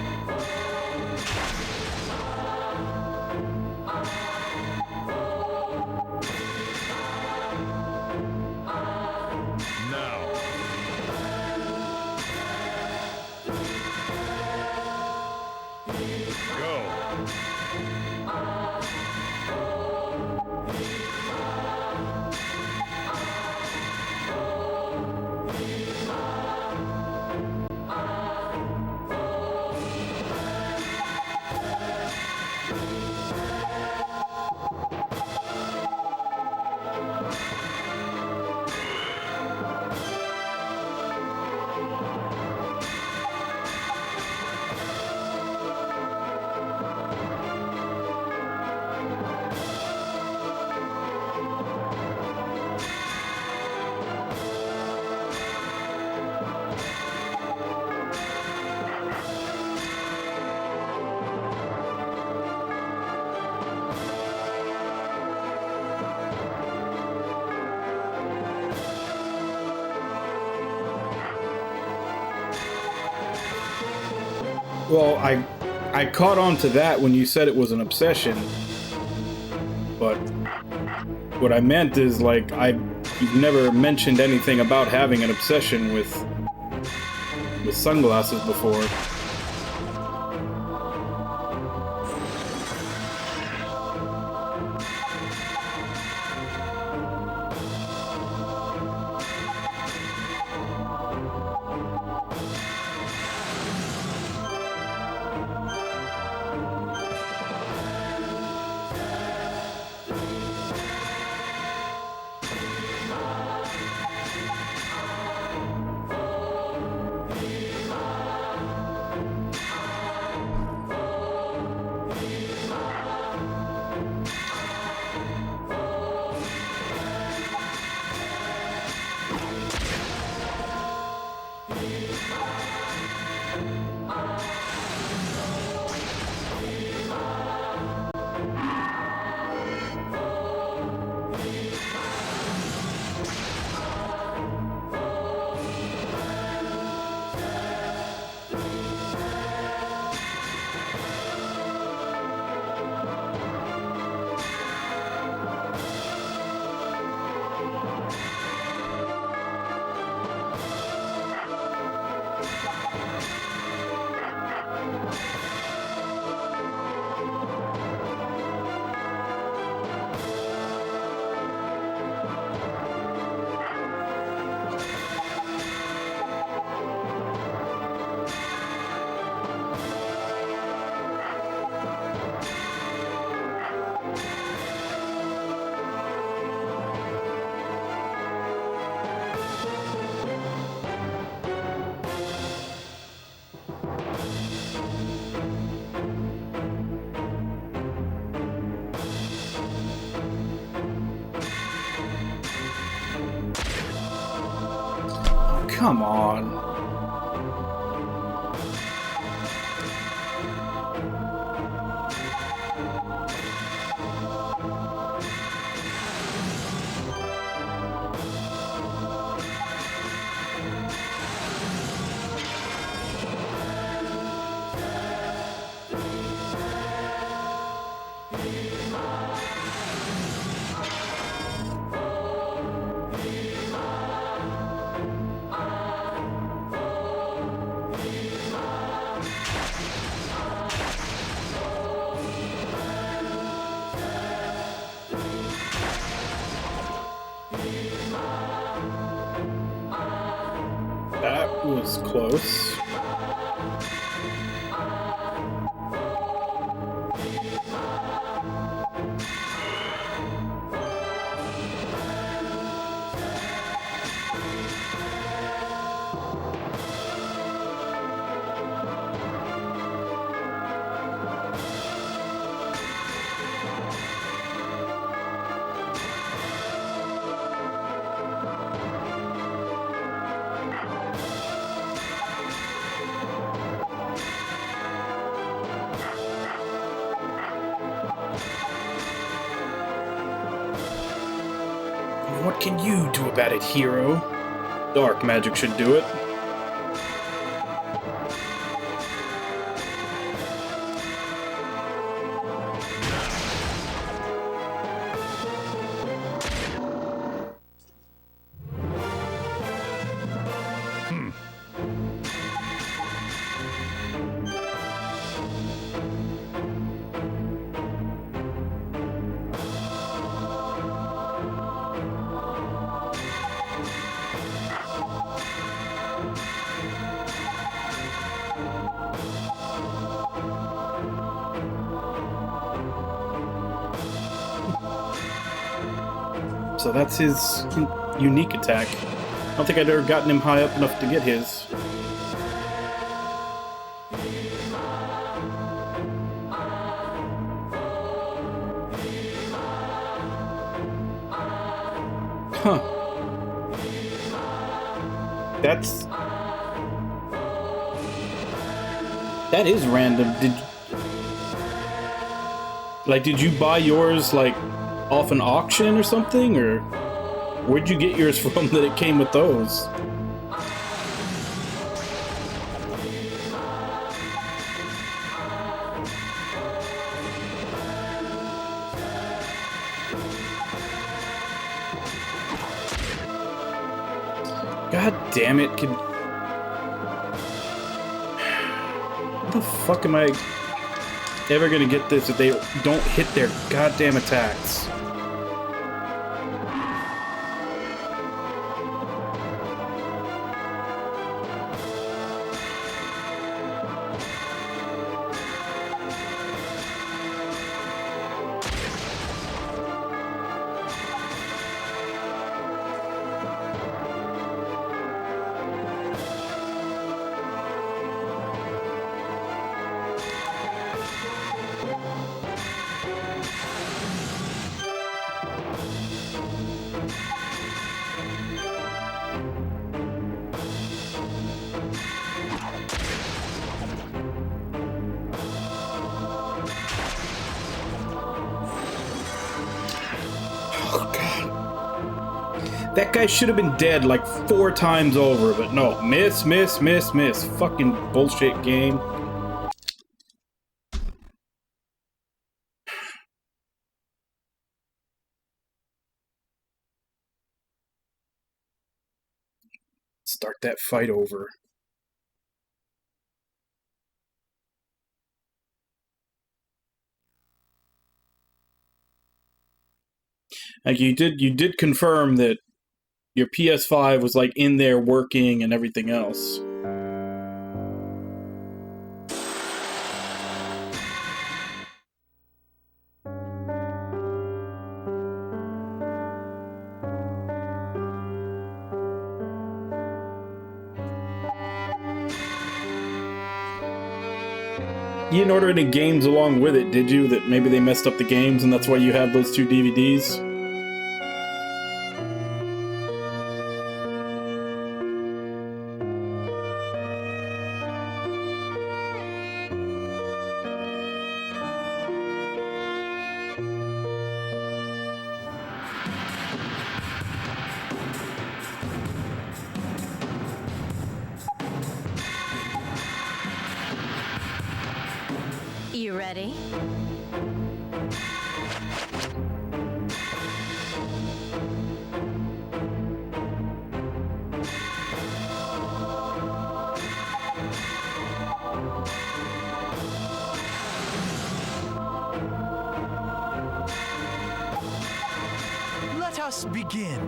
Well, I caught on to that when you said it was an obsession, but what I meant is, like, you've never mentioned anything about having an obsession with sunglasses before. Come on. That was close. What can you do about it, hero? Dark magic should do it. So that's his unique attack. I don't think I'd ever gotten him high up enough to get his. Huh. That is random. Did you buy yours, like, off an auction or something, or where'd you get yours from that it came with those? God damn it, kid. How the fuck am I ever gonna get this if they don't hit their goddamn attacks? That guy should have been dead like 4 times over, but no. Miss, miss, miss, miss. Fucking bullshit game. Start that fight over. Like you did confirm that your PS5 was like in there working and everything else. You didn't order any games along with it, did you? That maybe they messed up the games and that's why you have those 2 DVDs? You ready? Let us begin.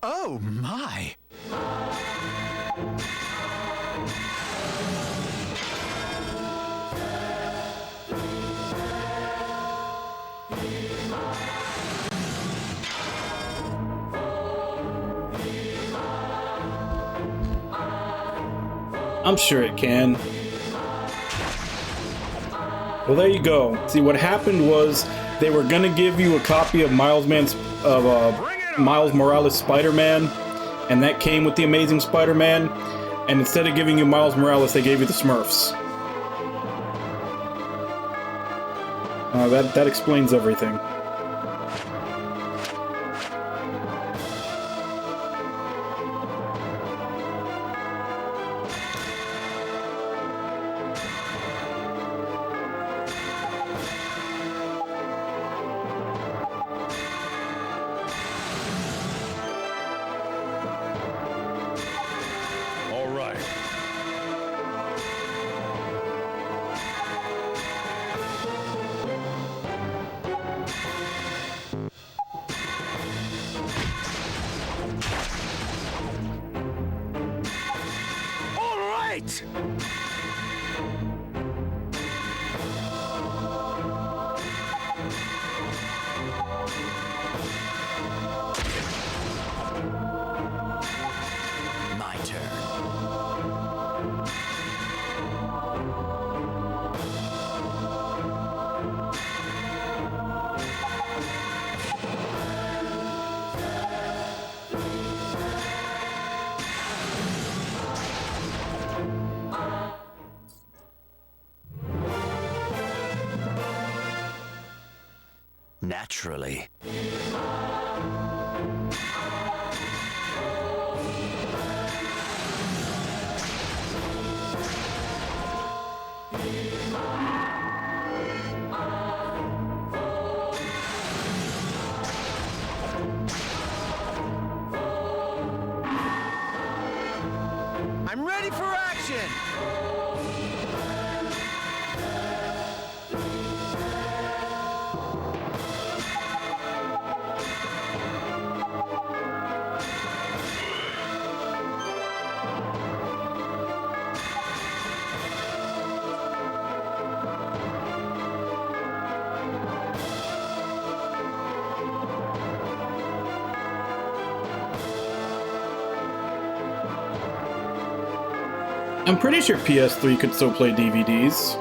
Oh my! I'm sure it can. Well, there you go. See, what happened was they were gonna give you a copy of Miles Morales Spider-Man, and that came with the Amazing Spider-Man. And instead of giving you Miles Morales, they gave you the Smurfs. That explains everything. All right. All right! My turn. Naturally. I'm ready for action! I'm pretty sure PS3 could still play DVDs.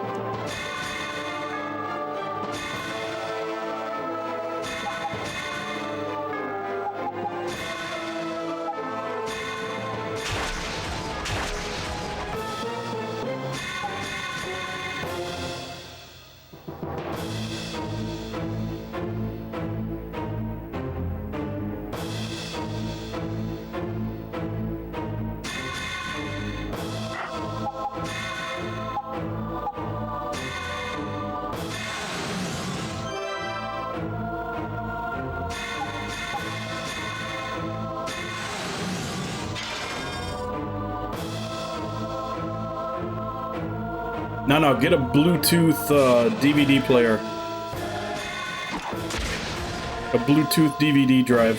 No, get a Bluetooth DVD player. A Bluetooth DVD drive.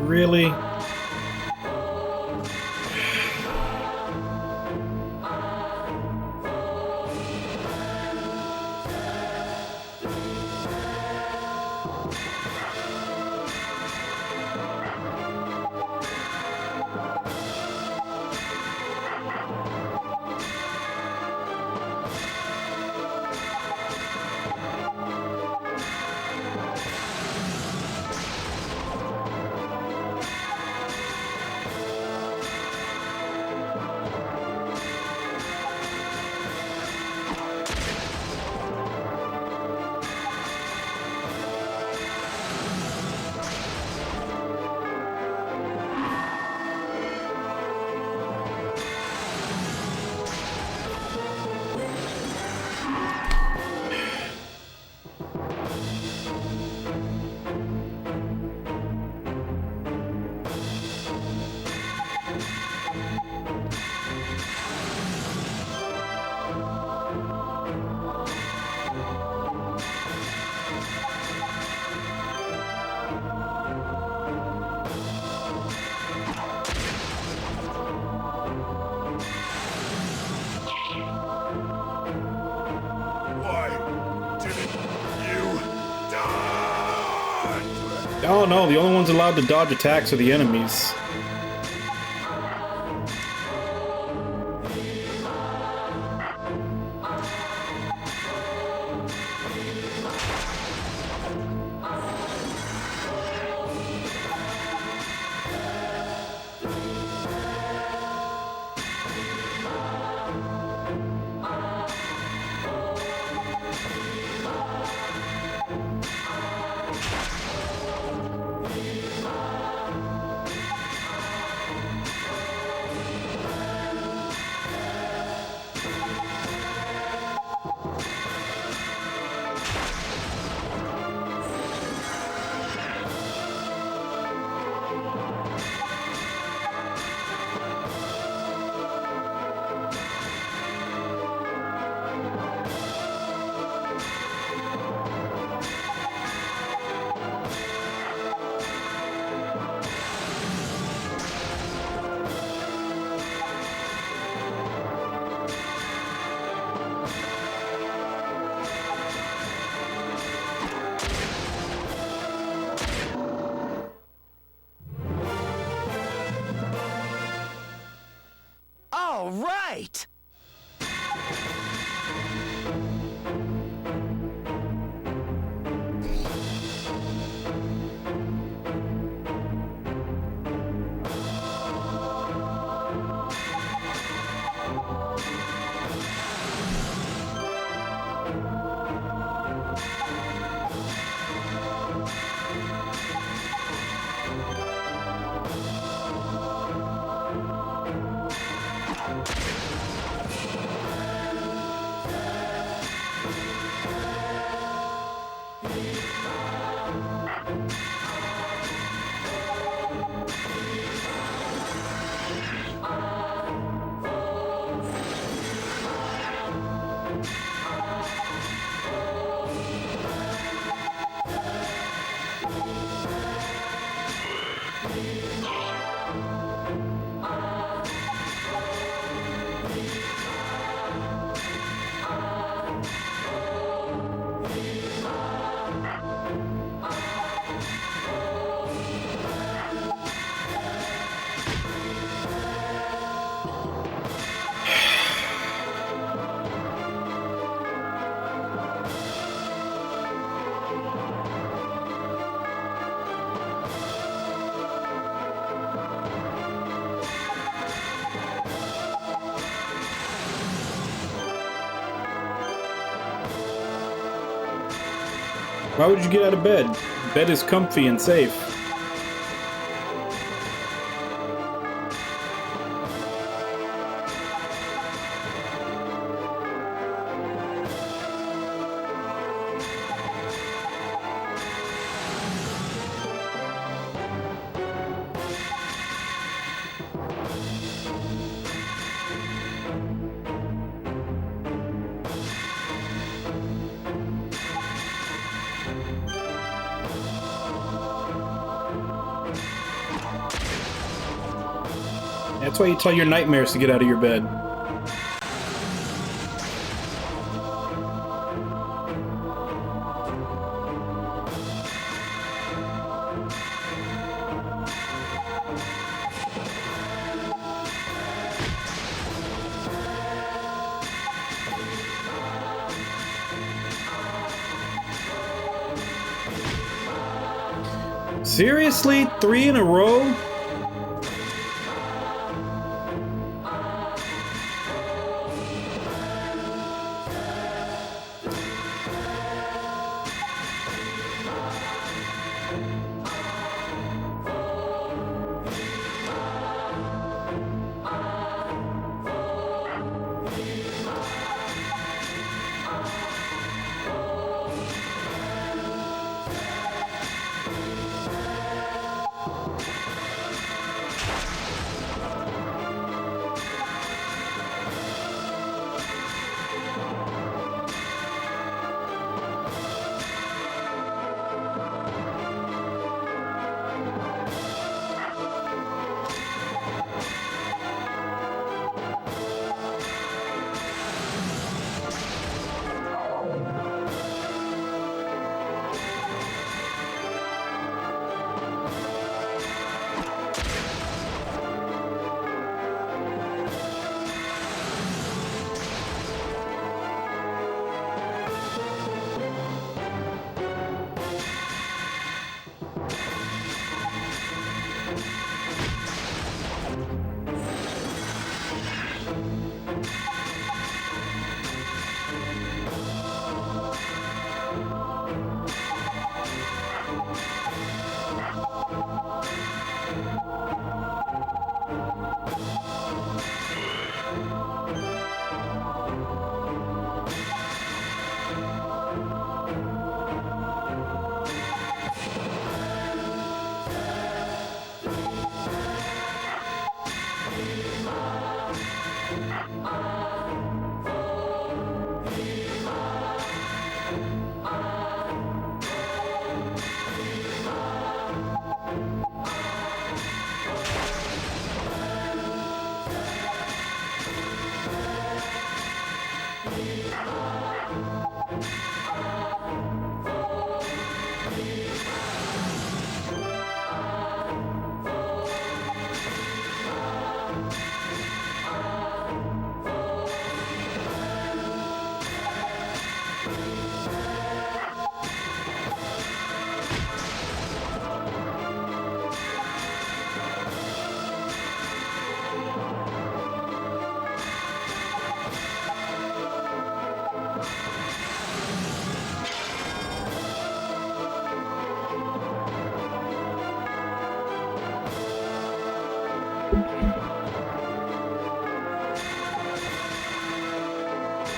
Really? Oh no, the only ones allowed to dodge attacks are the enemies. All right! Why would you get out of bed? Bed is comfy and safe. That's why you tell your nightmares to get out of your bed. Seriously? 3 in a row?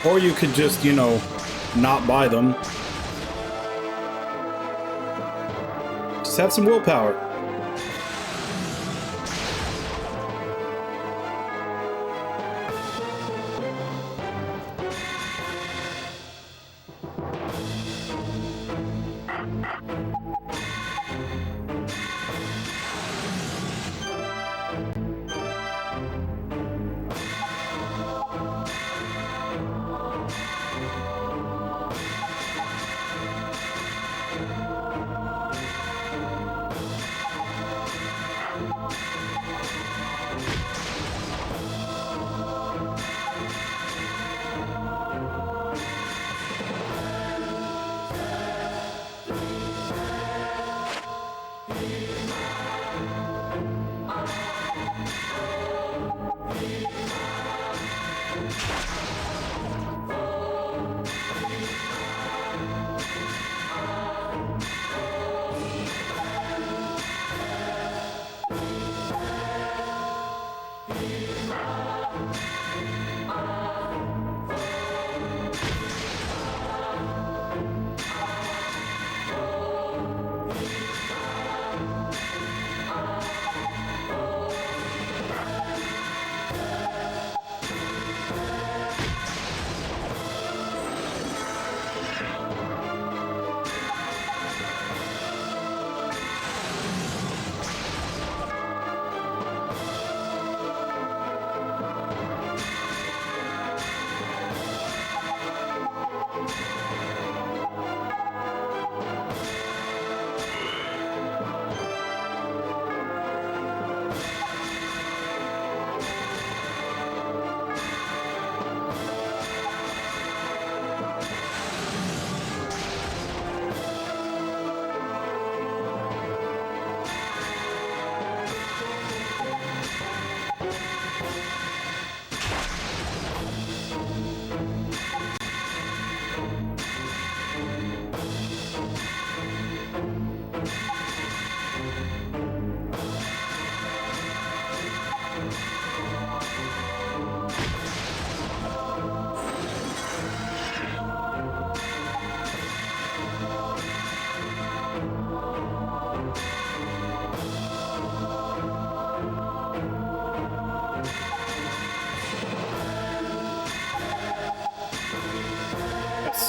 Or you could just, you know, not buy them. Just have some willpower.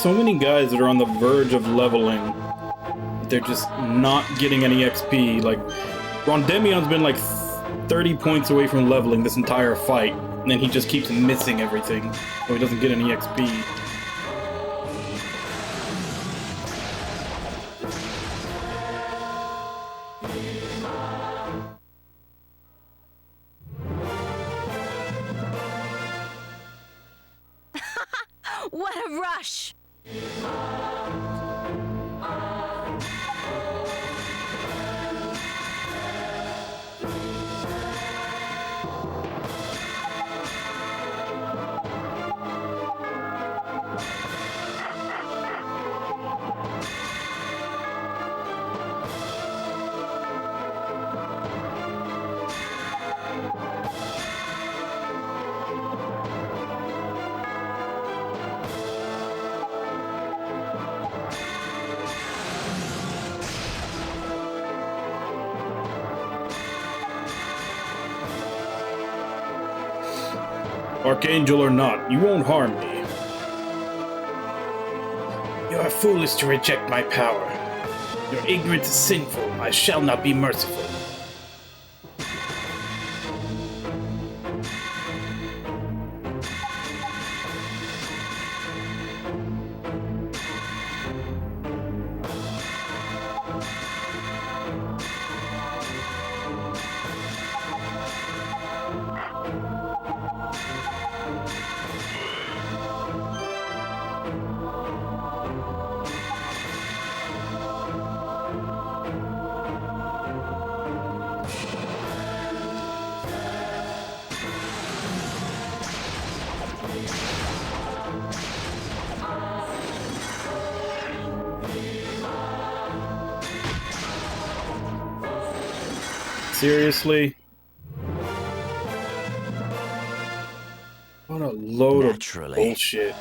so many guys that are on the verge of leveling, but they're just not getting any XP. Like, Rondemion's been like 30 points away from leveling this entire fight, and then he just keeps missing everything, so he doesn't get any XP. What a rush! Archangel or not, you won't harm me. You are foolish to reject my power. Your ignorance is sinful. I shall not be merciful. Seriously? What a load Naturally. of bullshit.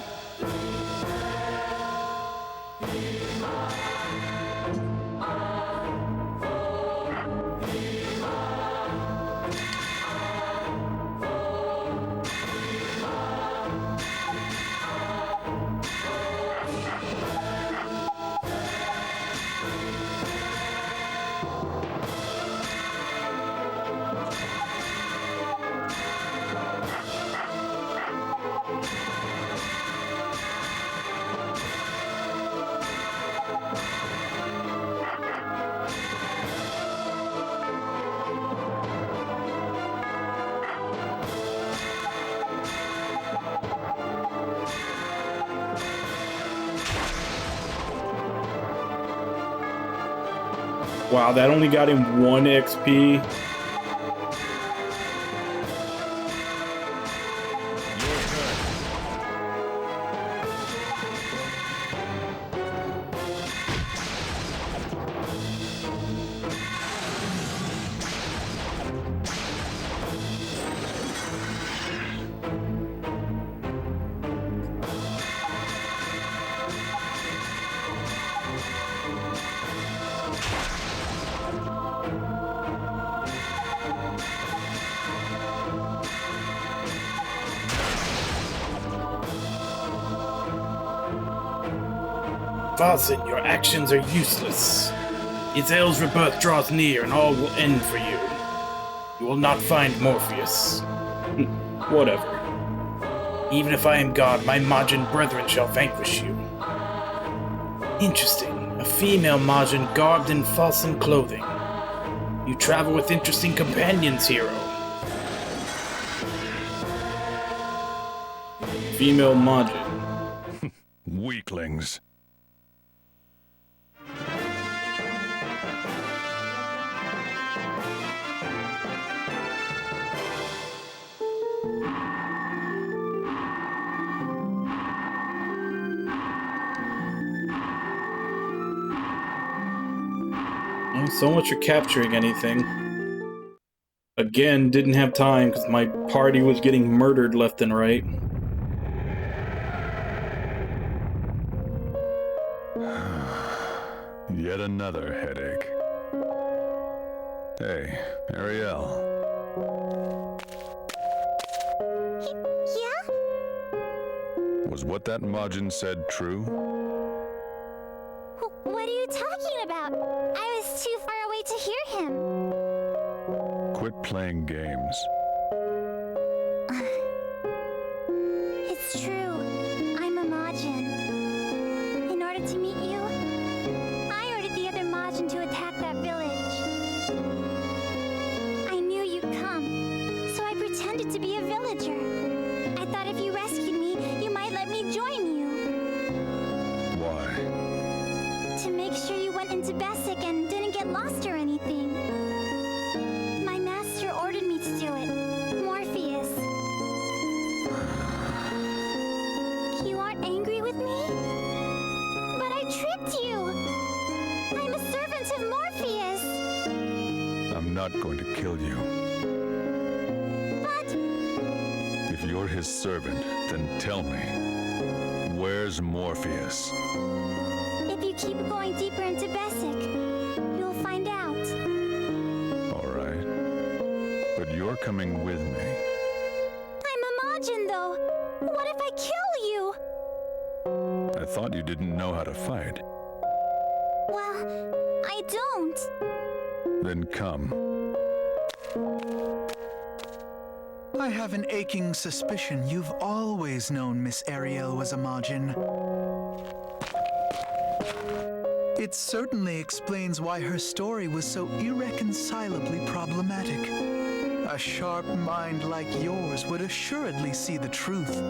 Wow, that only got him 1 XP. Duphaston, your actions are useless. Izel's rebirth draws near, and all will end for you. You will not find Morpheus. Whatever. Even if I am God, my Majin brethren shall vanquish you. Interesting. A female Majin garbed in Falsen clothing. You travel with interesting companions, hero. Female Majin. Weaklings. So much for capturing anything. Again, didn't have time because my party was getting murdered left and right. Yet another headache. Hey, Ariel. Yeah? Was what that Majin said true? What are you talking about? I was too far away to hear him. Quit playing games. It's true. I'm a Majin. In order to meet you, I ordered the other Majin to attack that village. I knew you'd come, so I pretended to be a villager. I thought if you rescued me, you might let me join you. Why? To make sure you went into Basic and didn't get lost or anything. My master ordered me to do it. Morpheus. You aren't angry with me? But I tricked you! I'm a servant of Morpheus! I'm not going to kill you. But If you're his servant, then tell me, where's Morpheus? if you keep going deeper into Basic, you'll find out. All right. But you're coming with me. I'm a Majin, though. What if I kill you? I thought you didn't know how to fight. Well, I don't. Then come. I have an aching suspicion you've always known Miss Ariel was a Majin. It certainly explains why her story was so irreconcilably problematic. A sharp mind like yours would assuredly see the truth.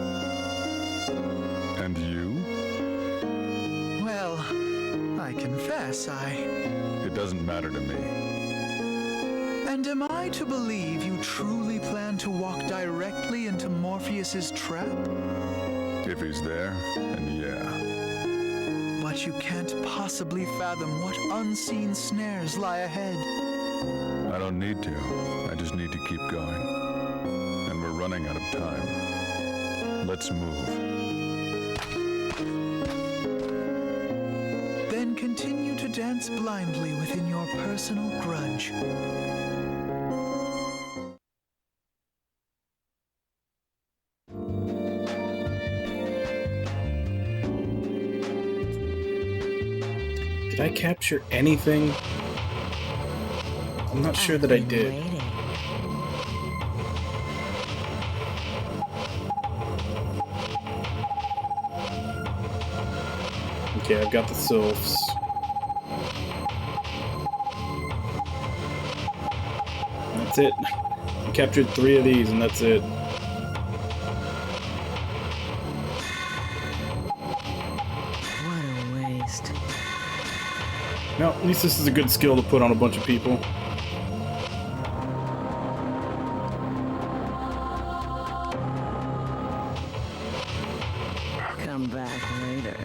And you? Well, I confess It doesn't matter to me. And am I to believe you truly plan to walk directly into Morpheus's trap? If he's there, then yeah. But you can't possibly fathom what unseen snares lie ahead. I don't need to. I just need to keep going. And we're running out of time. Let's move. Then continue to dance blindly within your personal grudge. Did I capture anything? I'm not sure that I did. Okay, I've got the sylphs. That's it. I captured 3 of these and that's it. What a waste. No, at least this is a good skill to put on a bunch of people. Come back later.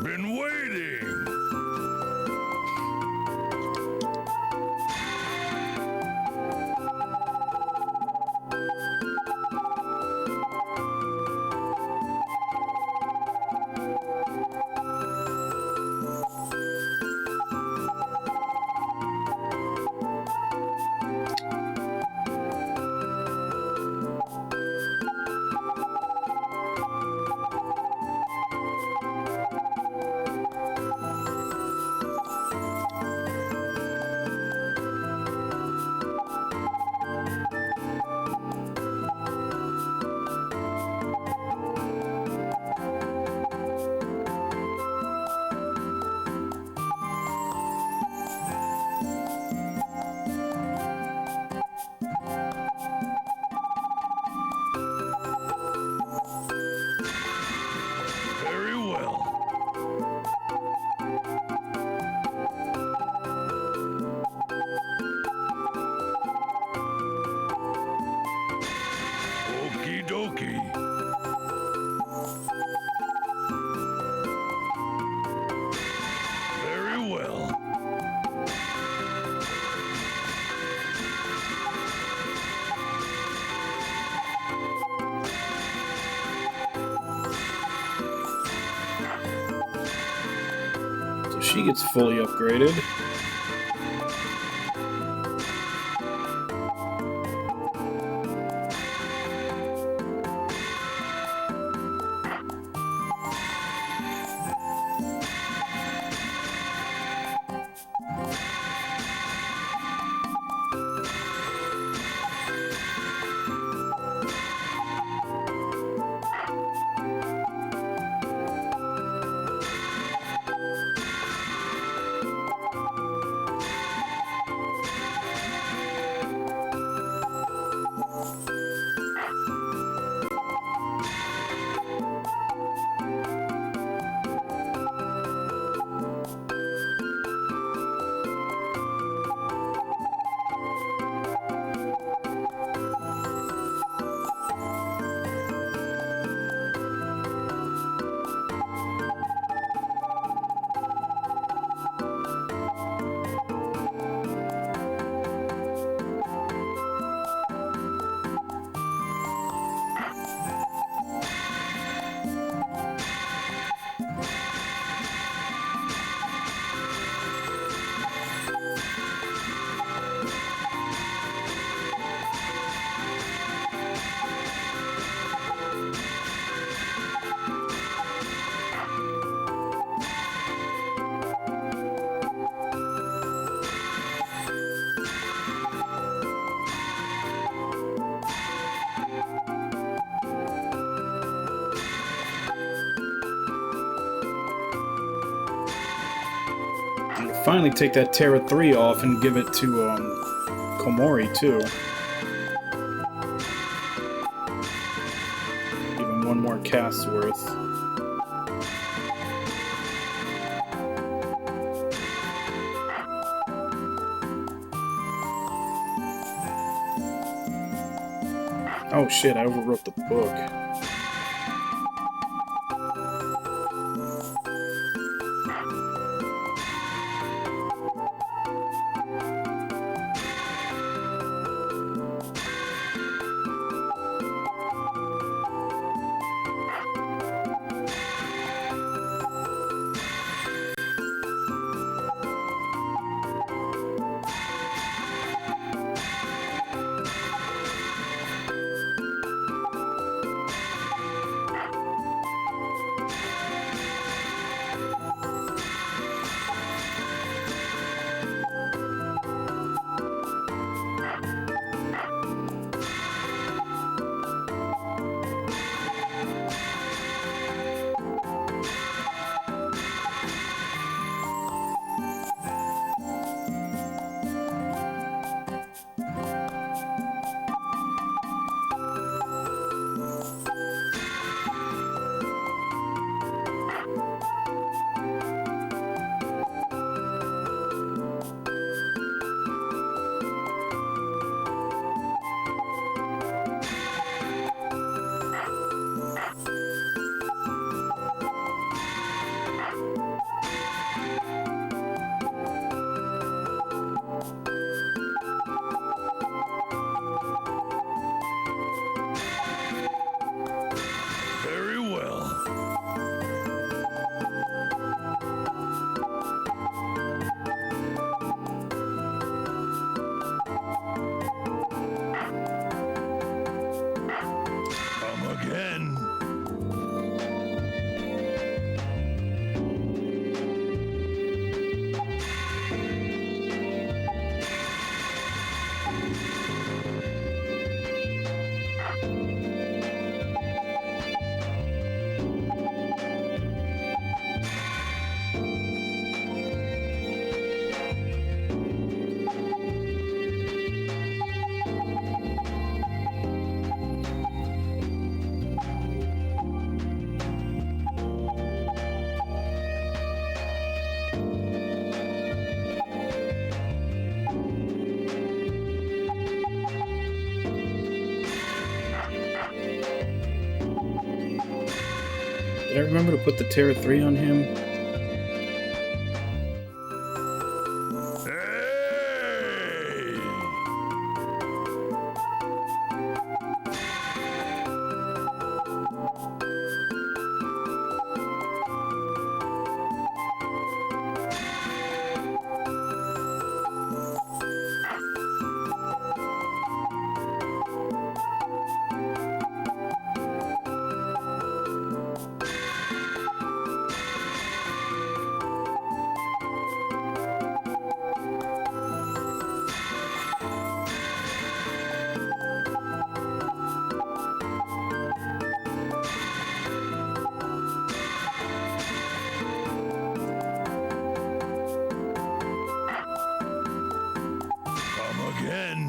Been waiting! Very well. Okie dokie. Very well. So she gets fully upgraded. finally take that Terra 3 off and give it to Komori too. Give him one more cast worth. Oh shit, I overwrote the book. Very well. Come again. Did I remember to put the Terra 3 on him? Hey! Come again.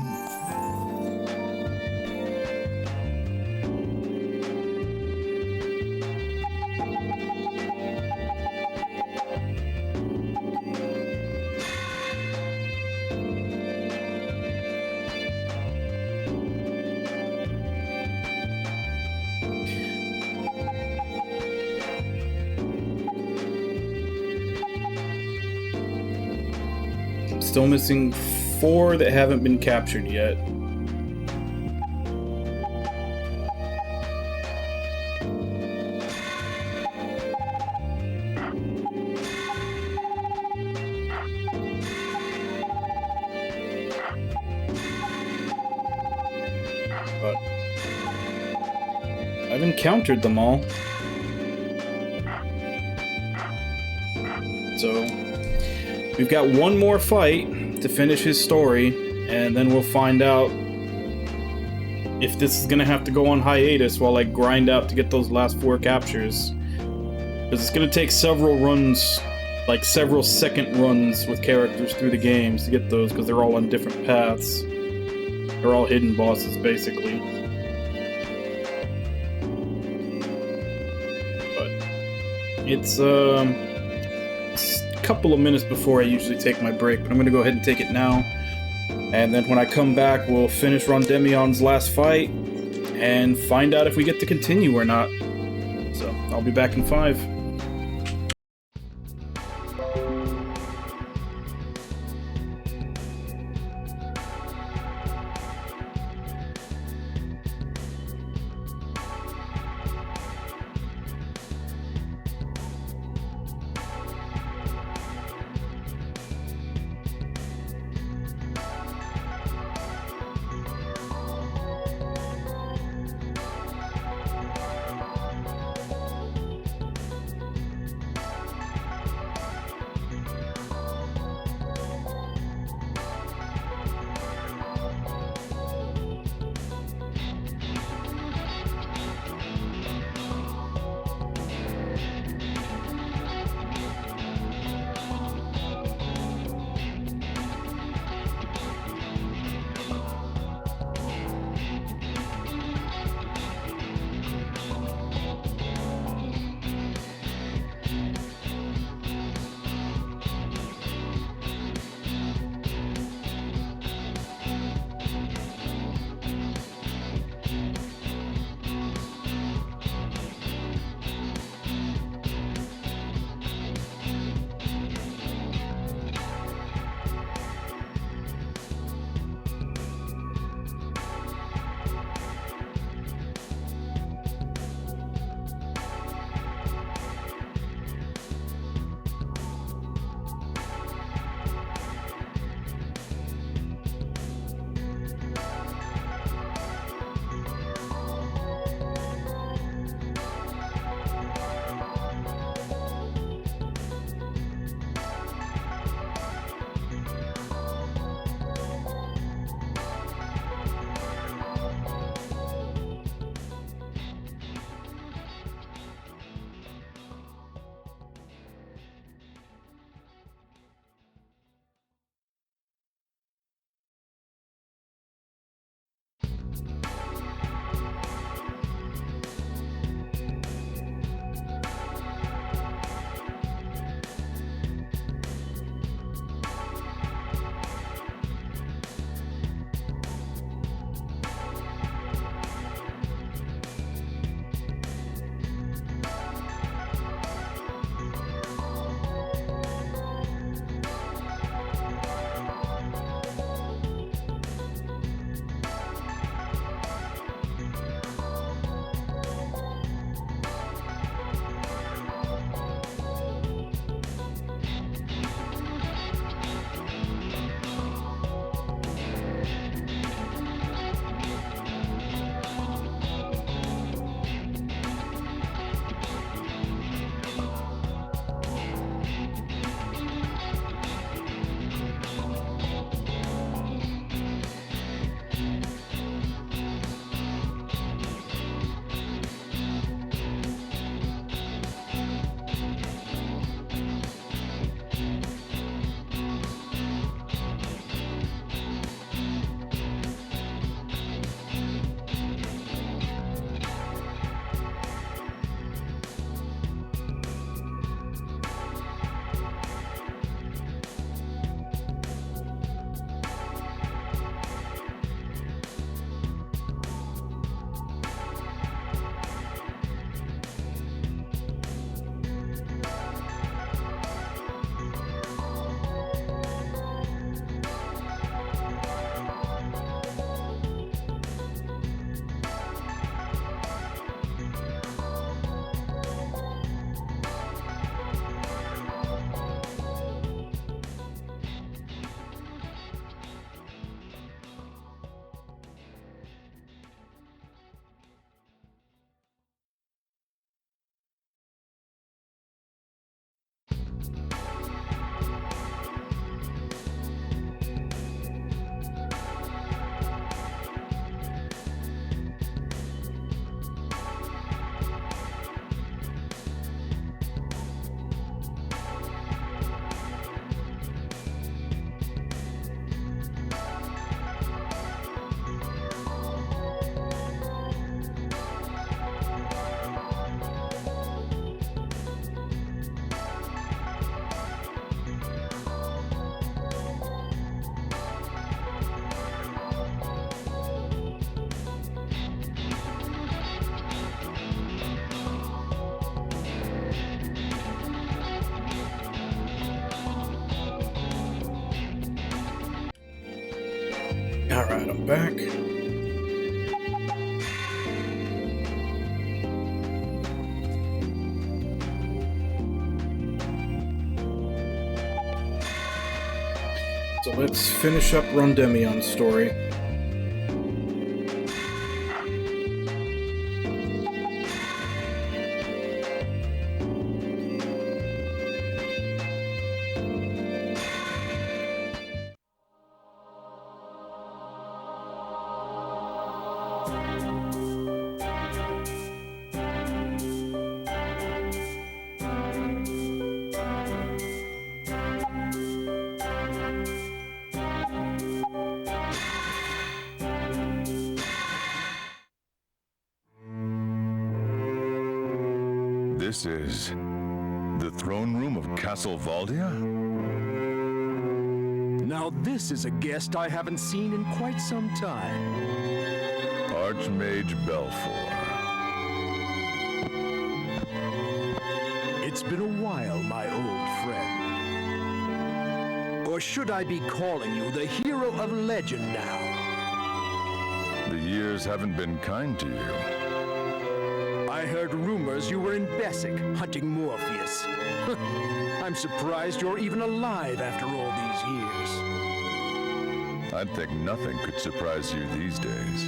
Still missing 4 that haven't been captured yet. But I've encountered them all. So we've got one more fight to finish his story, and then we'll find out if this is gonna have to go on hiatus while I grind out to get those last 4 captures. Because it's gonna take several runs like several second runs with characters through the games to get those, because they're all on different paths. They're all hidden bosses, basically. But it's a couple of minutes before I usually take my break, but I'm going to go ahead and take it now. And then when I come back, we'll finish Rondemion's last fight and find out if we get to continue or not. So, I'll be back in 5. Alright, I'm back. So let's finish up Rondemion's story. This is the throne room of Castle Valdia? Now this is a guest I haven't seen in quite some time. Archmage Belfour. It's been a while, my old friend. Or should I be calling you the hero of legend now? The years haven't been kind to you. I heard rumors you were in Bessic, hunting Morpheus. I'm surprised you're even alive after all these years. I'd think nothing could surprise you these days.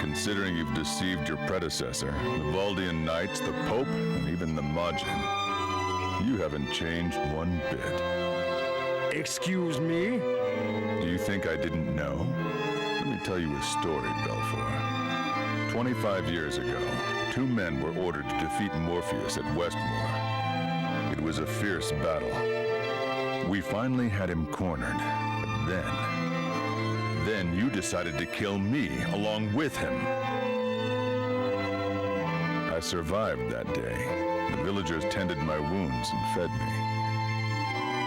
Considering you've deceived your predecessor, the Valdian Knights, the Pope, and even the Majin, you haven't changed one bit. Excuse me? Do you think I didn't know? Let me tell you a story, Belfour. 25 years ago, 2 men were ordered to defeat Morpheus at Westmore. It was a fierce battle. We finally had him cornered, but then you decided to kill me along with him. I survived that day. The villagers tended my wounds and fed me.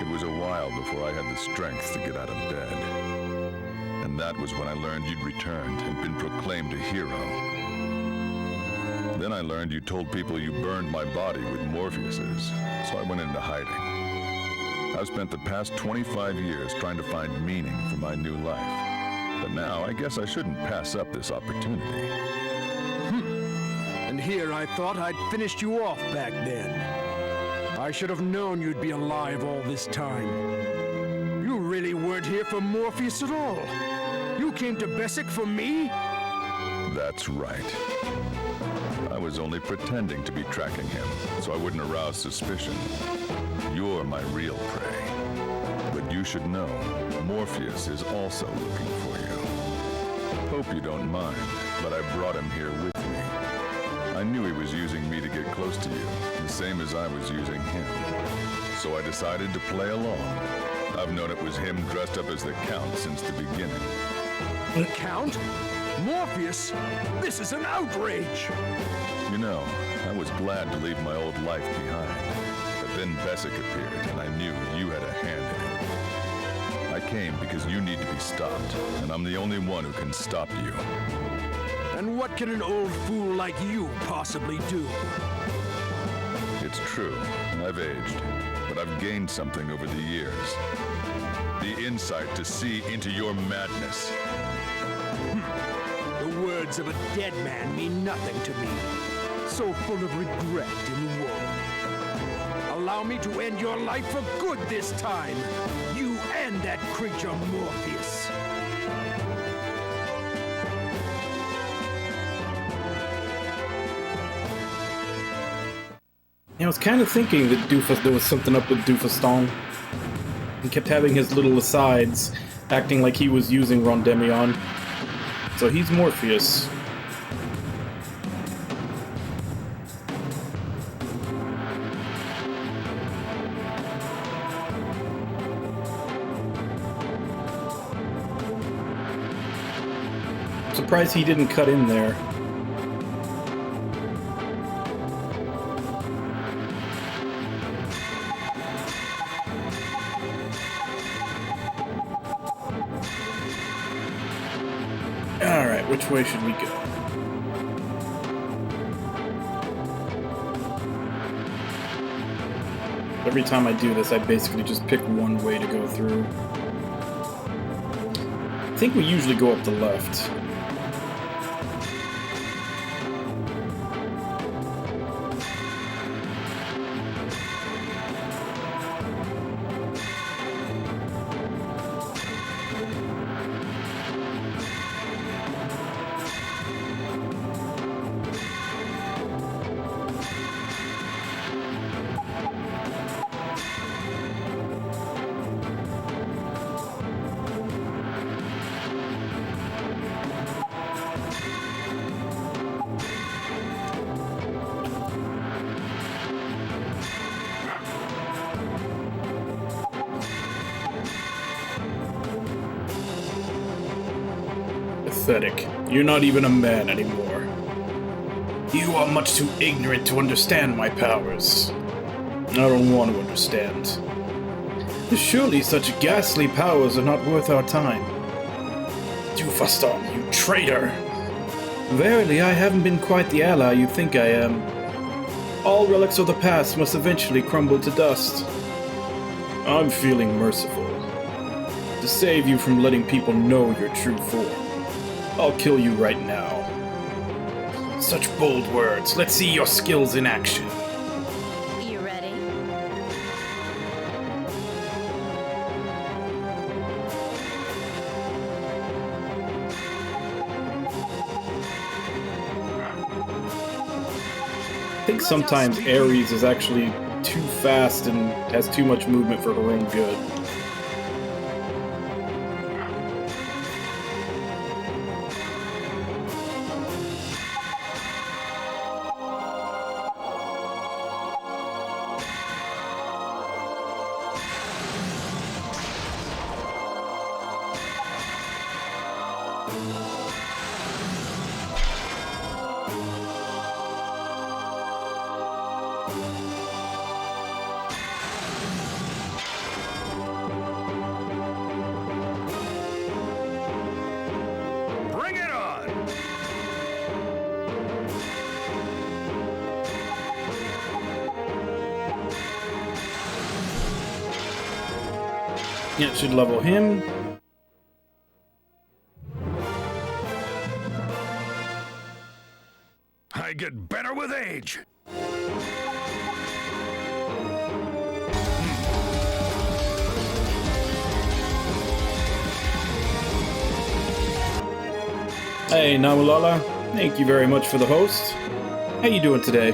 It was a while before I had the strength to get out of bed. And that was when I learned you'd returned and been proclaimed a hero. Then I learned you told people you burned my body with Morpheus's, so I went into hiding. I've spent the past 25 years trying to find meaning for my new life. But now I guess I shouldn't pass up this opportunity. And here I thought I'd finished you off back then. I should have known you'd be alive all this time. You really weren't here for Morpheus at all. You came to Bessic for me? That's right. I was only pretending to be tracking him, so I wouldn't arouse suspicion. You're my real prey. But you should know, Morpheus is also looking for you. Hope you don't mind, but I brought him here with me. I knew he was using me to get close to you, the same as I was using him. So I decided to play along. I've known it was him dressed up as the Count since the beginning. The Count? Morpheus? This is an outrage! You know, I was glad to leave my old life behind. But then Bessic appeared, and I knew you had a hand in it. I came because you need to be stopped, and I'm the only one who can stop you. And what can an old fool like you possibly do? It's true, I've aged, but I've gained something over the years. The insight to see into your madness. The words of a dead man mean nothing to me. So full of regret and woe. Allow me to end your life for good this time. You and that creature Morpheus. I was kind of thinking that there was something up with Duphaston. He kept having his little asides, acting like he was using Rondemion. So he's Morpheus. Surprised he didn't cut in there. Alright, which way should we go? Every time I do this, I basically just pick one way to go through. I think we usually go up the left. Pathetic. You're not even a man anymore. You are much too ignorant to understand my powers. I don't want to understand. Surely such ghastly powers are not worth our time. Duphaston, you traitor! Verily, I haven't been quite the ally you think I am. All relics of the past must eventually crumble to dust. I'm feeling merciful. To save you from letting people know your true form, I'll kill you right now. Such bold words. Let's see your skills in action. You ready? I think sometimes Ares is actually too fast and has too much movement for her own good. Bring it on! Yeah, it should level him. I get better with age. Hey, Namulala. Thank you very much for the host. How you doing today?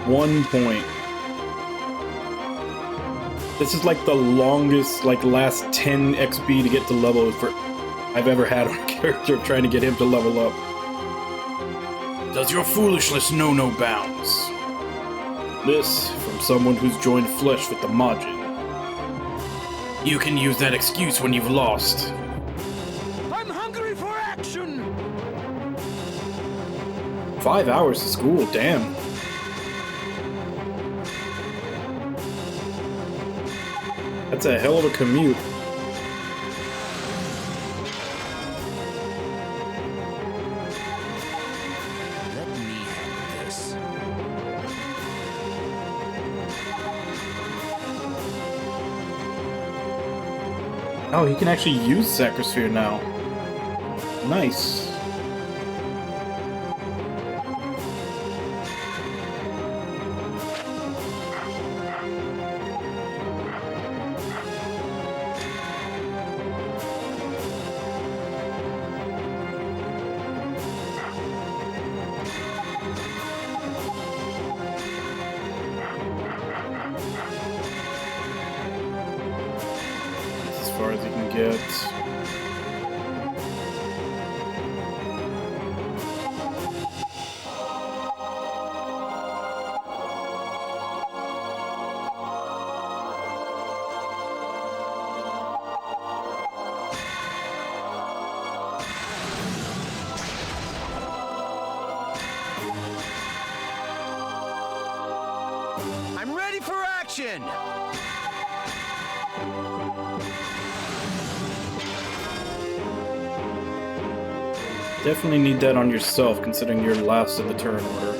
One point. This is like the longest, like last 10 XP to get to level for I've ever had on a character trying to get him to level up. Does your foolishness know no bounds? This from someone who's joined flesh with the Majin. You can use that excuse when you've lost. I'm hungry for action! 5 hours to school, damn. That's a hell of a commute. Let me handle this. Oh, he can actually use Sacrosphere now. Nice. As far as he can get. I'm ready for action! Definitely need that on yourself, considering you're last in the turn order.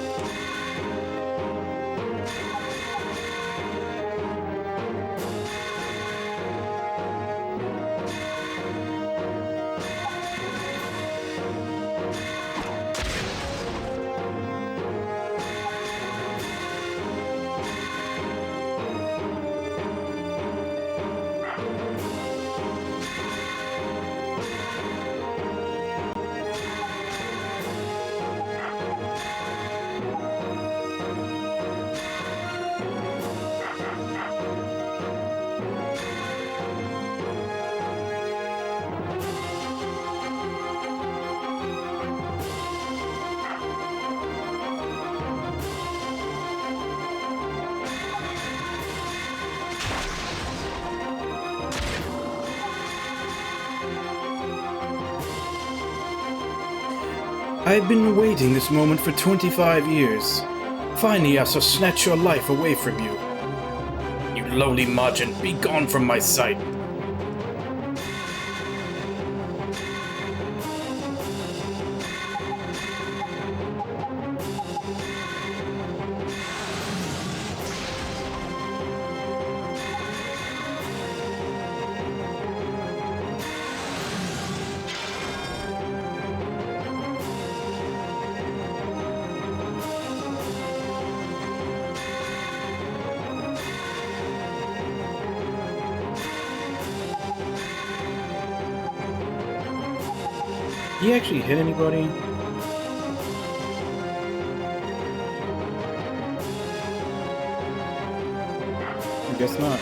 I've been awaiting this moment for 25 years. Finally, I shall snatch your life away from you. You lowly margin, be gone from my sight. Did he actually hit anybody? I guess not.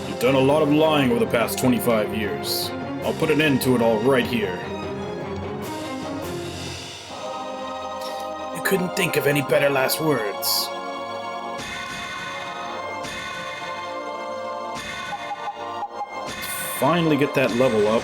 You've done a lot of lying over the past 25 years. I'll put an end to it all right here. Couldn't think of any better last words. Finally get that level up.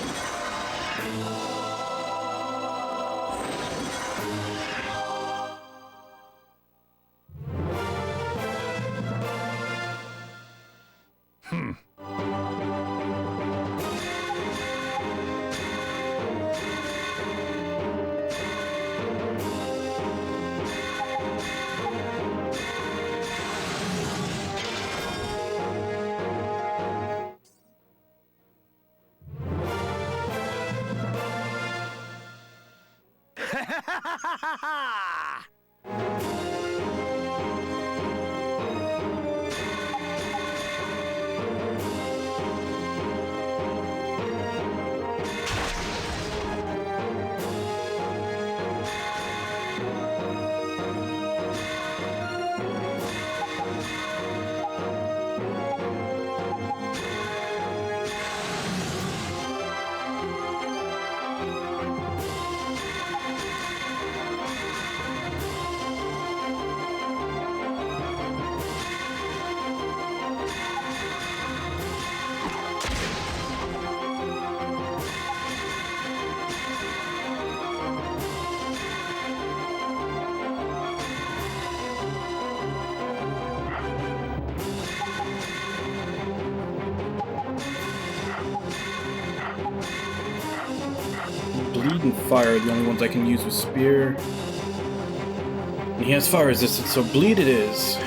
Bleed and fire are the only ones I can use with spear. And he has fire resistance, so bleed it is.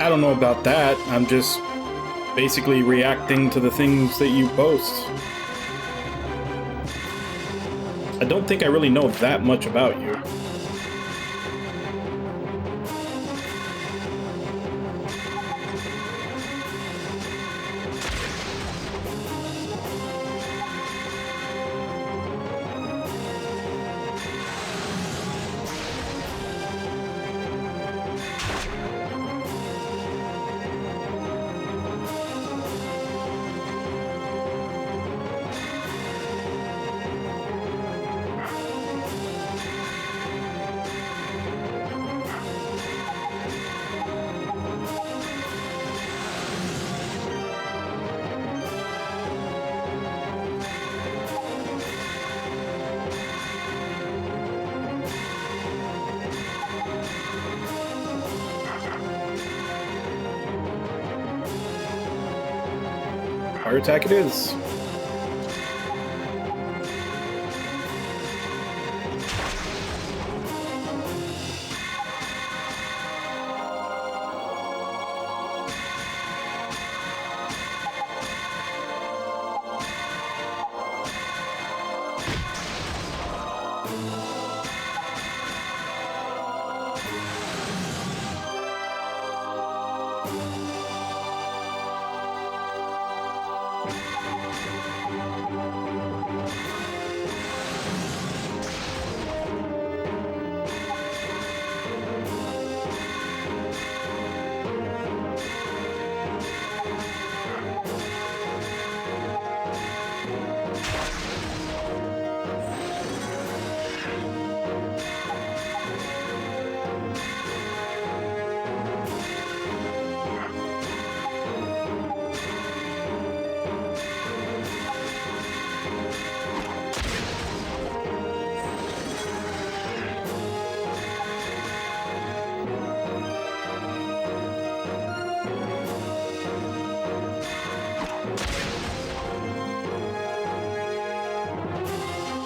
I don't know about that. I'm just basically reacting to the things that you post. I don't think I really know that much about you. Fire attack it is.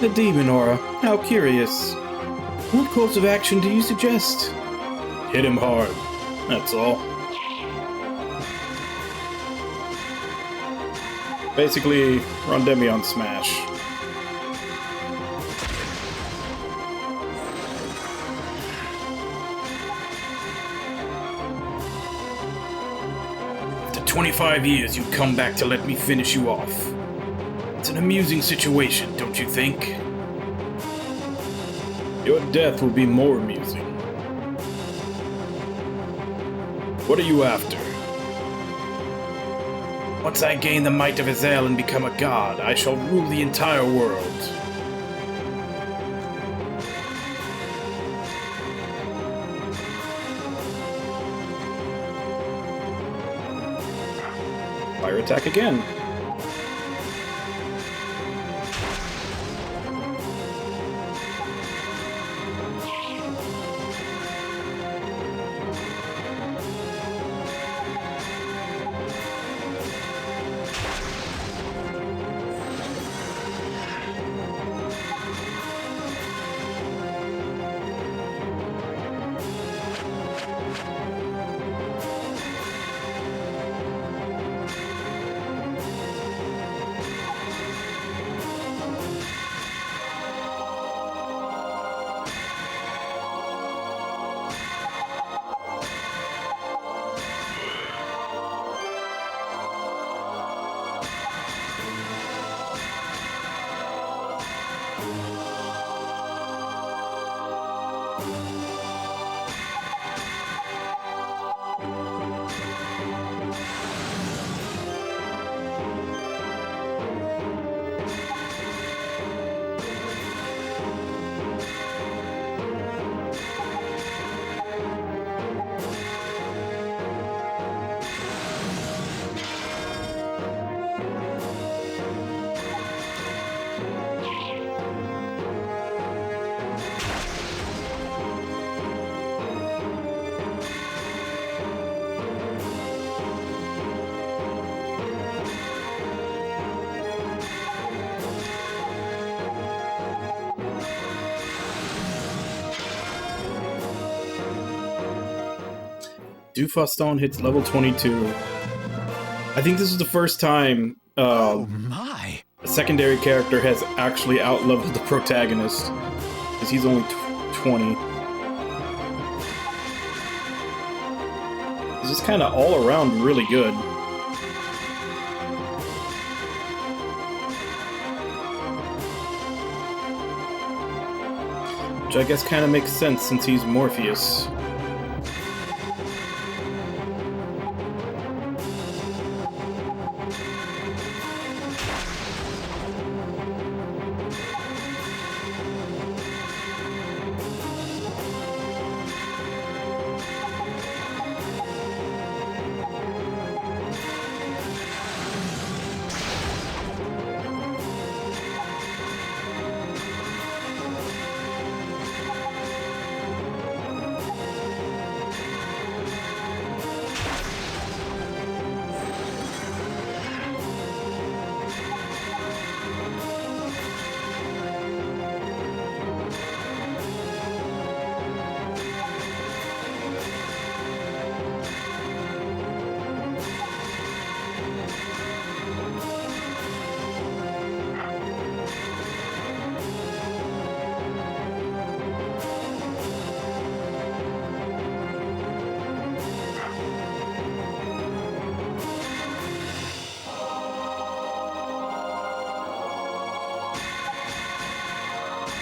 The demon aura. How curious. What course of action do you suggest? Hit him hard. That's all. Basically, Rondemion smash. After 25 years, you come back to let me finish you off. It's an amusing situation, don't you think? Your death will be more amusing. What are you after? Once I gain the might of Azael and become a god, I shall rule the entire world. Fire attack again. Duphaston hits level 22. I think this is the first time Oh my! a secondary character has actually outleveled the protagonist, because he's only 20. This is kind of all around really good. Which I guess kind of makes sense since he's Morpheus.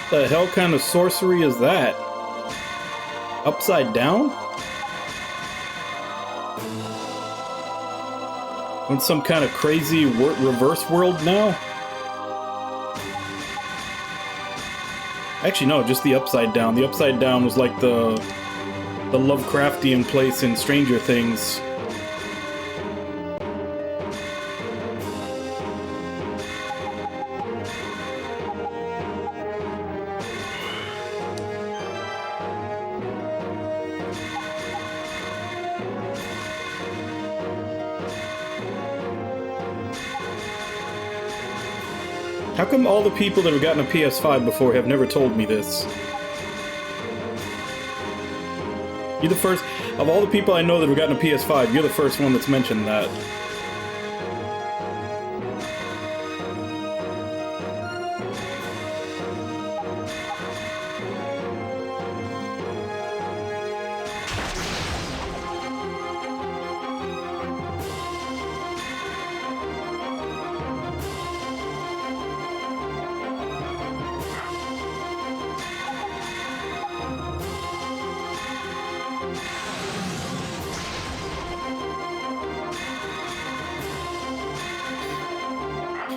The hell kind of sorcery is that? Upside down? In some kind of crazy reverse world now? Actually, no, just the upside down. The upside down was like the Lovecraftian place in Stranger Things. How come all the people that have gotten a PS5 before have never told me this? You're the first, of all the people I know that have gotten a PS5, you're the first one that's mentioned that.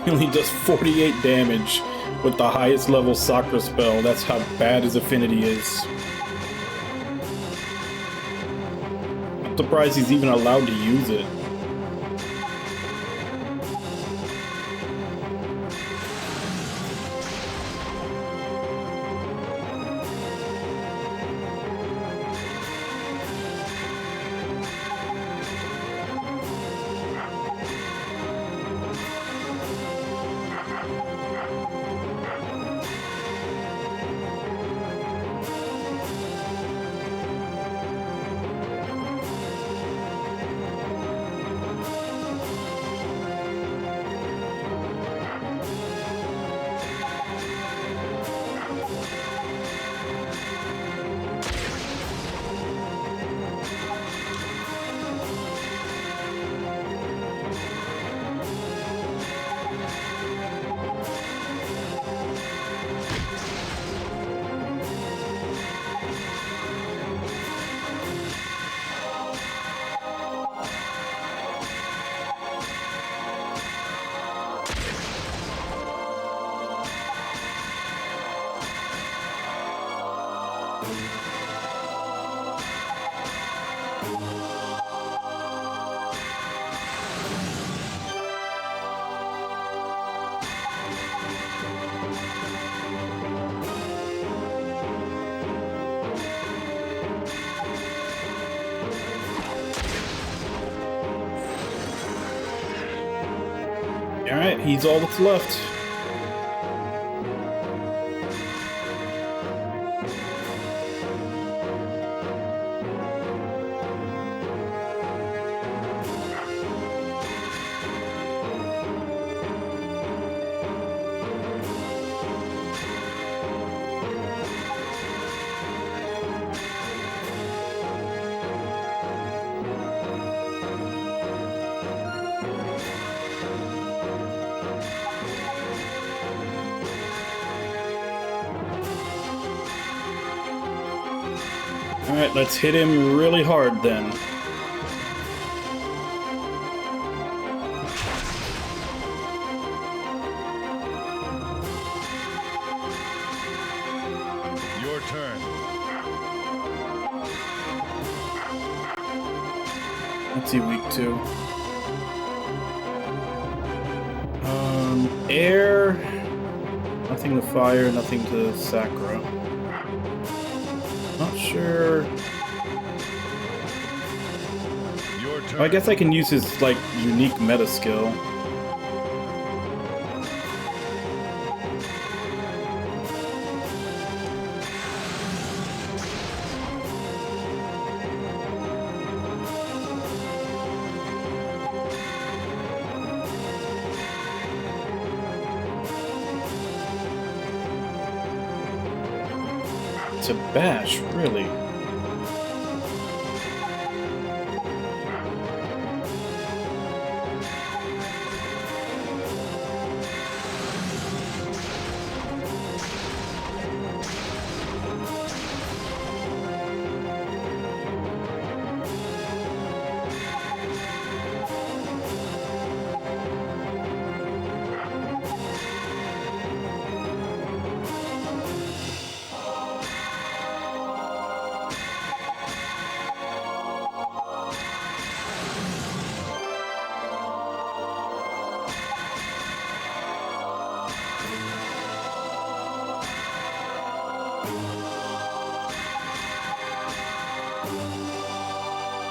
He only does 48 damage with the highest level soccer spell. That's how bad his affinity is. I'm surprised he's even allowed to use it. Alright, he's all that's left. Alright, let's hit him really hard then. Your turn. What's he weak to? Air. Nothing to fire, nothing to Sakura. Not sure. Your turn. I guess I can use his, like, unique meta skill. To bash, really?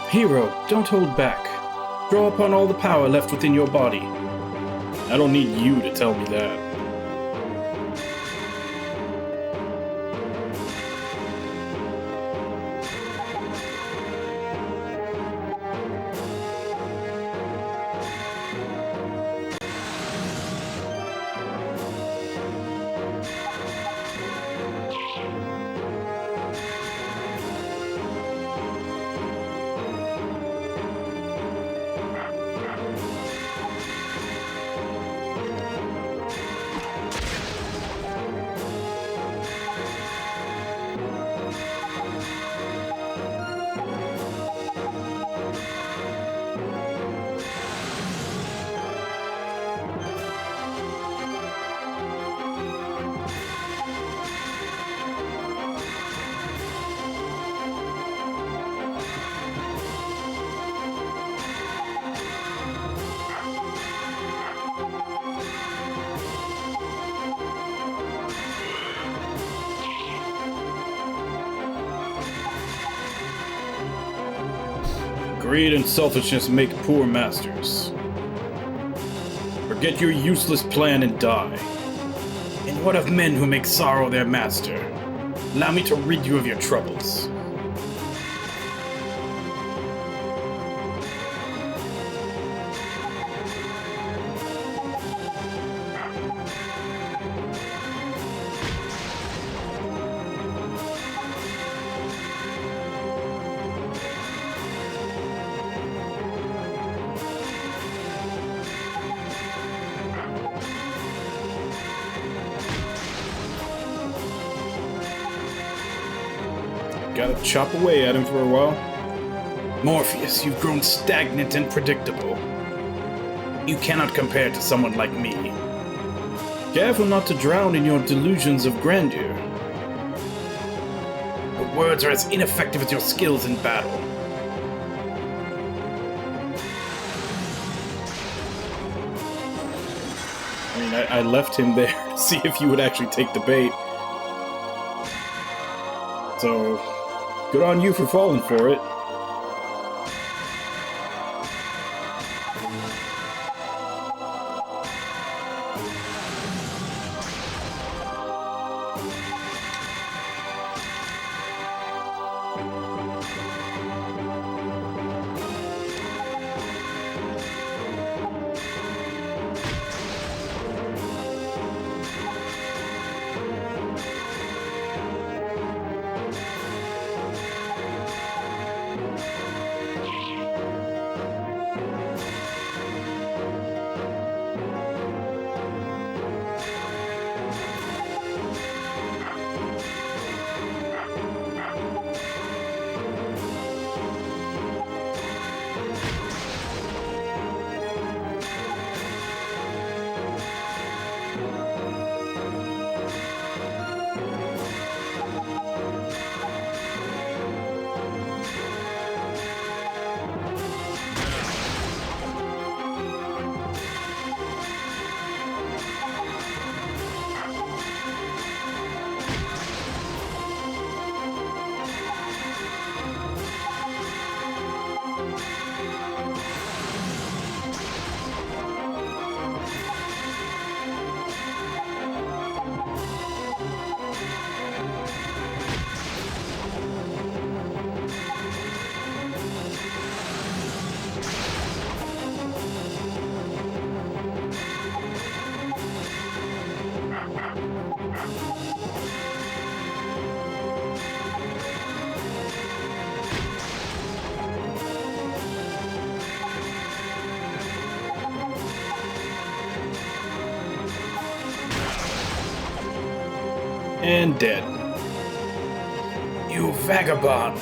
Hero, don't hold back. Draw upon all the power left within your body. I don't need you to tell me that. Greed and selfishness make poor masters. Forget your useless plan and die. And what of men who make sorrow their master? Allow me to rid you of your troubles. Gotta chop away at him for a while. Morpheus, you've grown stagnant and predictable. You cannot compare to someone like me. Careful not to drown in your delusions of grandeur. Your words are as ineffective as your skills in battle. I mean, I left him there to see if you would actually take the bait. So, good on you for falling for it. And dead. You vagabond!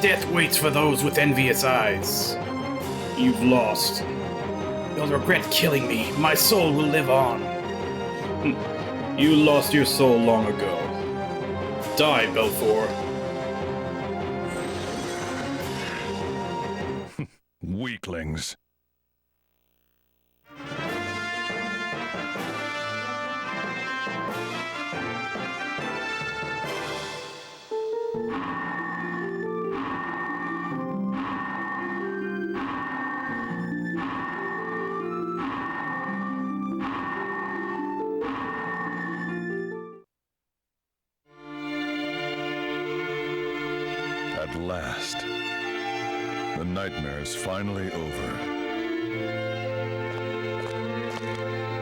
Death waits for those with envious eyes. You've lost. You'll regret killing me. My soul will live on. You lost your soul long ago. Die, Belfour. Weaklings. At last, the nightmare is finally over.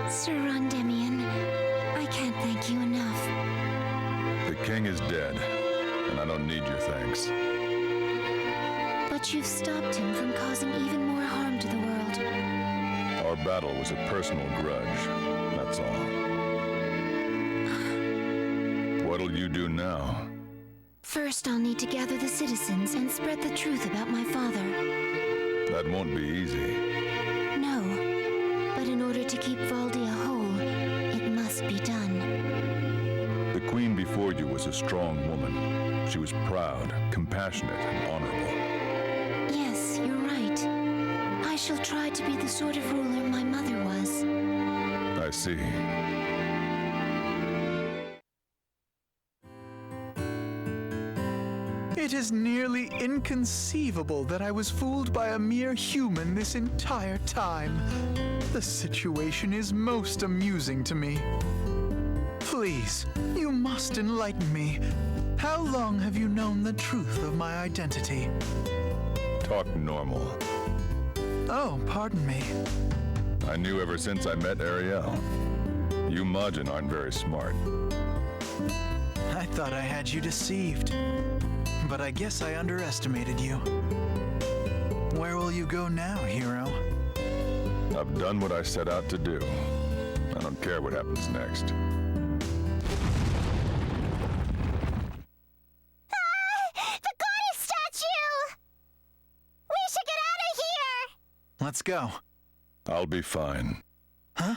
Sir Rondemion, I can't thank you enough. The king is dead, and I don't need your thanks. But you've stopped him from causing even more harm to the world. Our battle was a personal grudge, that's all. What'll you do now? First, I'll need to gather the citizens and spread the truth about my father. That won't be easy. No, but in order to keep Valdia whole, it must be done. The queen before you was a strong woman. She was proud, compassionate, and honorable. Yes, you're right. I shall try to be the sort of ruler my mother was. I see. It is nearly inconceivable that I was fooled by a mere human this entire time. The situation is most amusing to me. Please, you must enlighten me. How long have you known the truth of my identity? Talk normal. Oh, pardon me. I knew ever since I met Ariel. You Majin aren't very smart. I thought I had you deceived. But I guess I underestimated you. Where will you go now, hero? I've done what I set out to do. I don't care what happens next. The goddess statue! We should get out of here! Let's go. I'll be fine. Huh?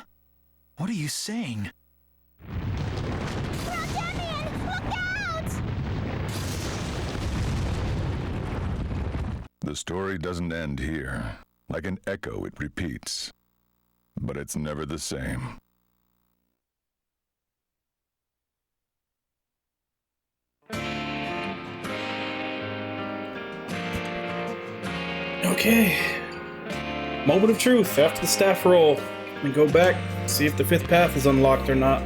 What are you saying? Rondemion, look out! The story doesn't end here. Like an echo, it repeats. But it's never the same. Okay. Moment of truth after the staff roll. And go back, see if the fifth path is unlocked or not.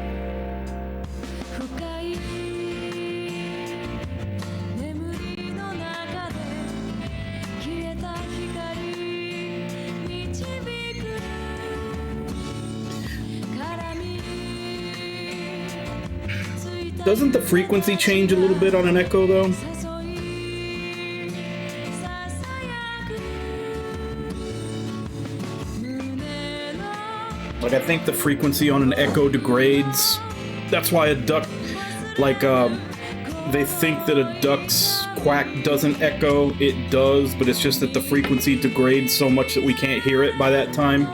Doesn't the frequency change a little bit on an echo, though? Like, I think the frequency on an echo degrades. That's why a duck, like, they think that a duck's quack doesn't echo. It does, but it's just that the frequency degrades so much that we can't hear it by that time.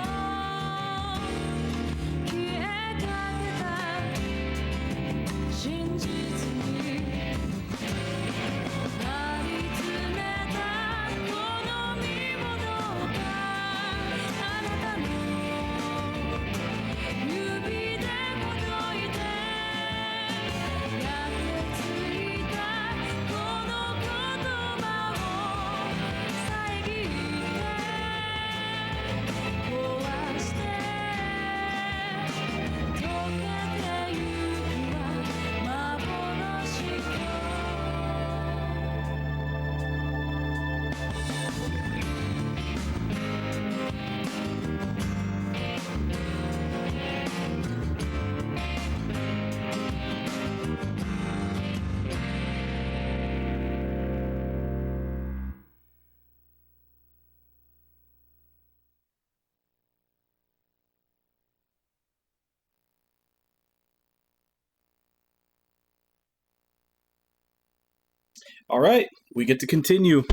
Alright, we get to continue.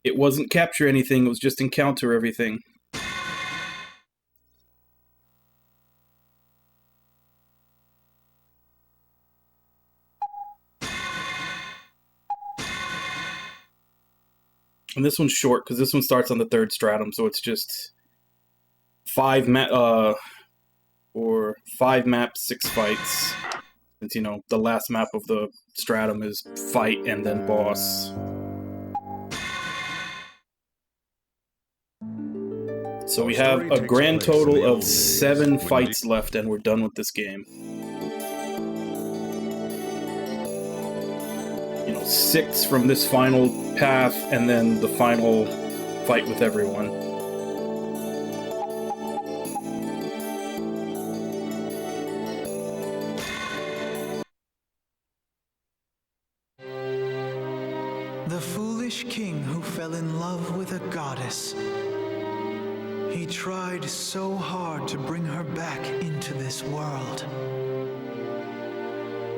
It wasn't capture anything, it was just encounter everything. And this one's short, because this one starts on the 3rd stratum, so it's just 5 maps, 6 fights. Since, you know, the last map of the stratum is fight and then boss. So we have a grand total of 7 fights left, and we're done with this game. You know, 6 from this final path, and then the final fight with everyone. The foolish king who fell in love with a goddess. He tried so hard to bring her back into this world.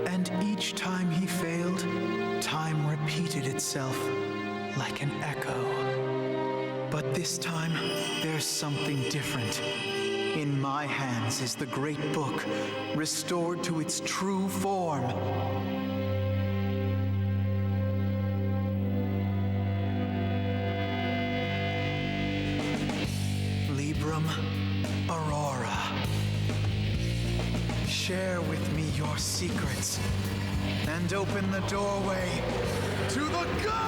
And each time he failed, time repeated itself like an echo. But this time, there's something different. In my hands is the great book, restored to its true form. Librum Aurora. Share with me your secrets and open the doorway to the gods!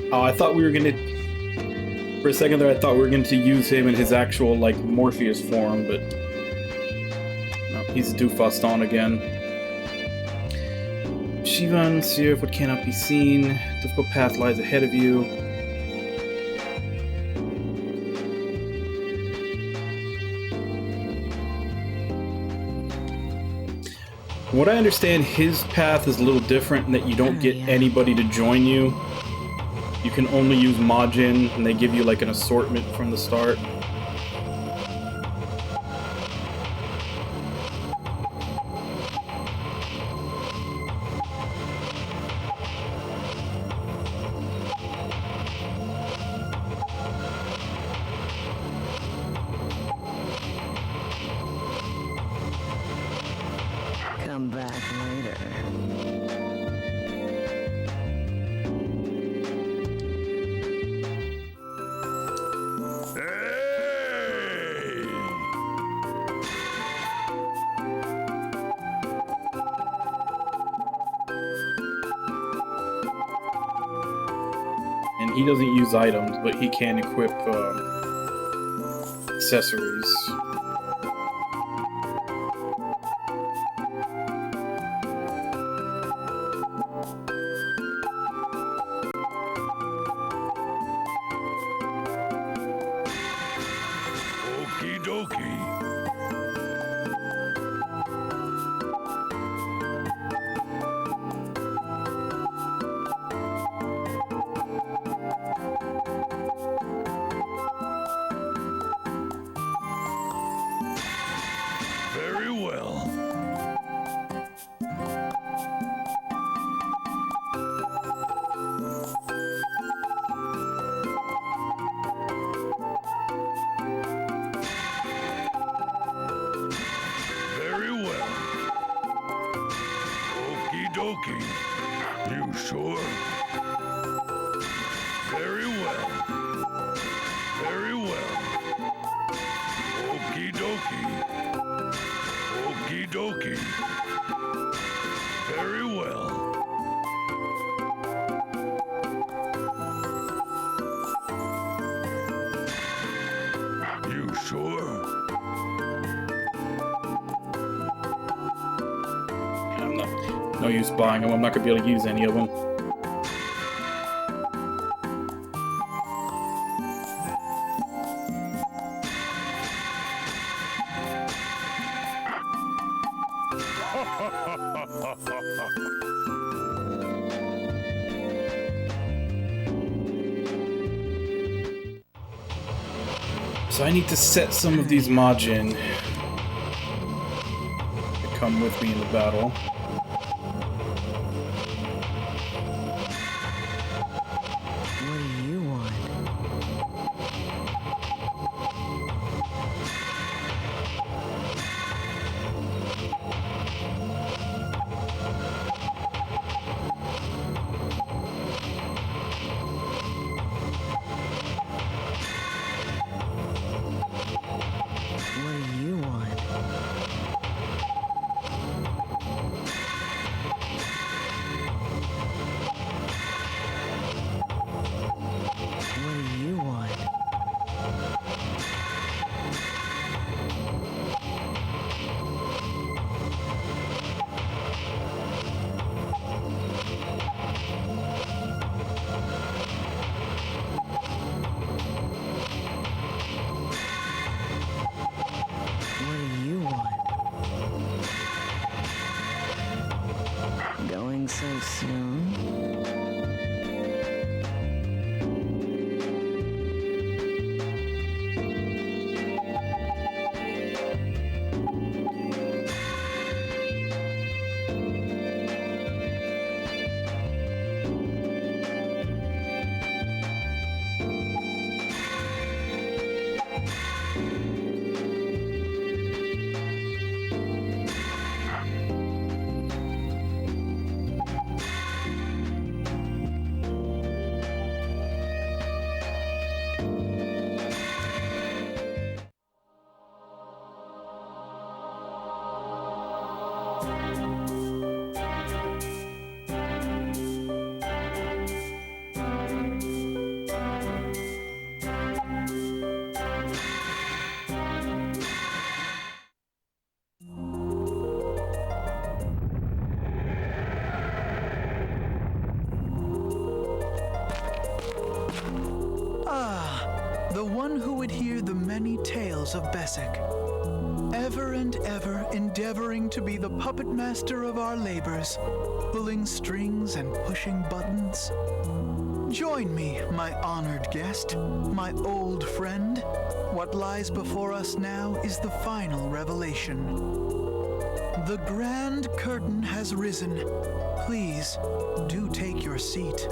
Oh, I thought we were gonna... For a second there, I thought we were going to use him in his actual, like, Morpheus form, but... No, he's Duphaston again. Shivan, seer of what cannot be seen. Difficult path lies ahead of you. From what I understand, his path is a little different in that you don't get anybody to join you. You can only use Majin, and they give you like an assortment from the start. Come back later. And he doesn't use items, but he can equip accessories. Okie dokie. Very well. Very well. Okie dokie. You sure? Very well. Very well. Okie dokie. Okie dokie. Very well. You sure? No use buying them. I'm not gonna be able to use any of them. So I need to set some of these Majin to come with me in the battle. What do you want? What do you want? What do you want? What do you want? Going so soon? Ah, the one who would hear the many tales of Besek. Ever and ever endeavoring to be the puppet master of our labors, pulling strings and pushing buttons. Join me, my honored guest, my old friend. What lies before us now is the final revelation. The grand curtain has risen. Please, do take your seat.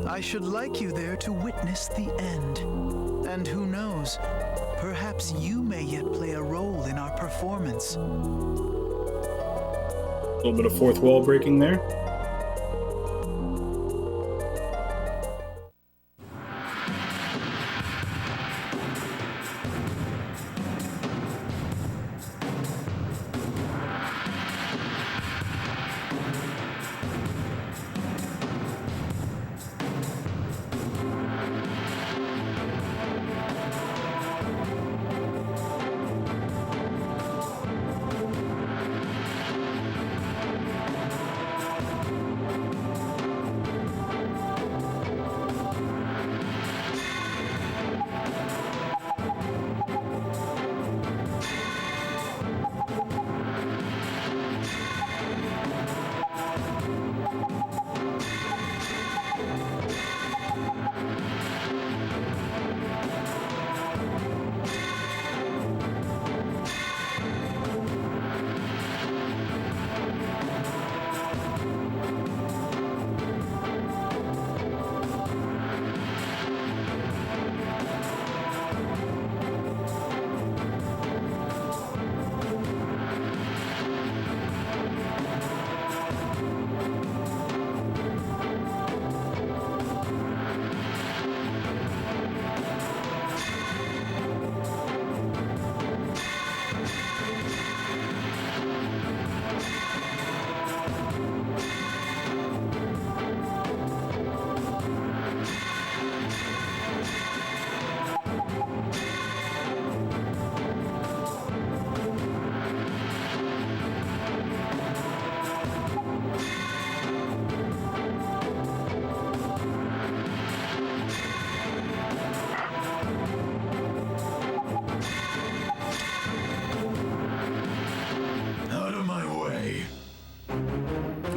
I should like you there to witness the end. And who knows, perhaps you may yet play a role in our performance. A little bit of fourth wall breaking there.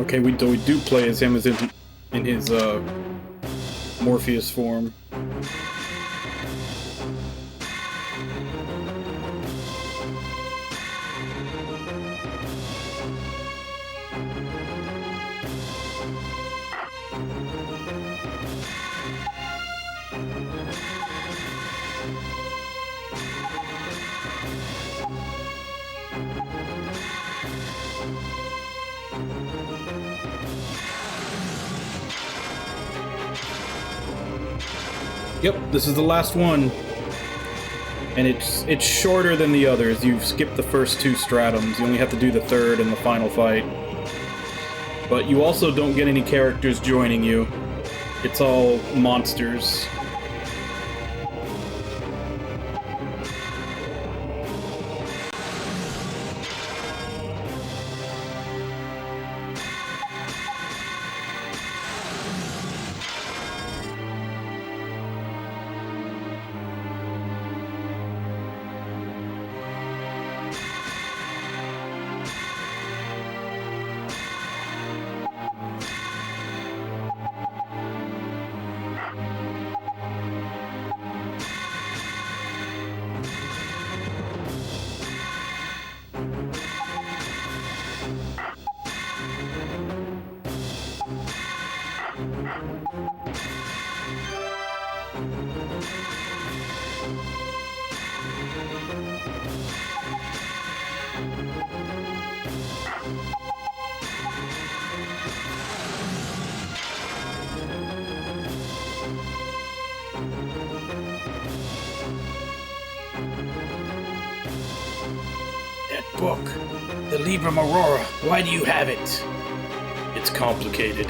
Okay, we do play as him as in his Morpheus form. Yep, this is the last one. And it's shorter than the others. You've skipped the first 2 stratums. You only have to do the third and the final fight. But you also don't get any characters joining you. It's all monsters. Book. The Libram Aurora. Why do you have it? It's complicated.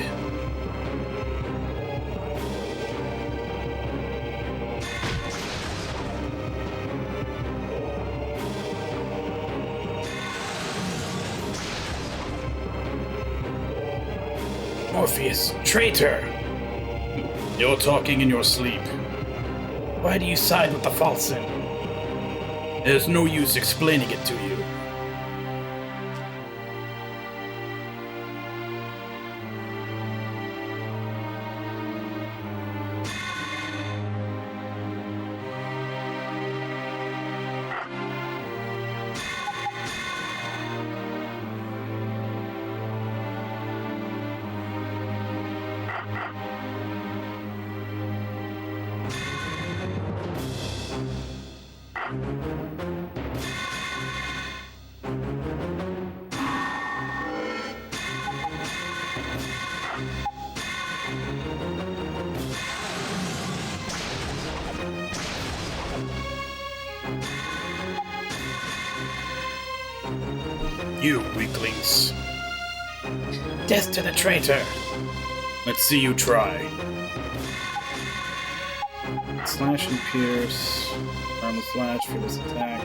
Morpheus, traitor! You're talking in your sleep. Why do you side with the Falsen? There's no use explaining it to you. You weaklings. Death to the traitor. Let's see you try. Slash and pierce. Arm the slash for this attack.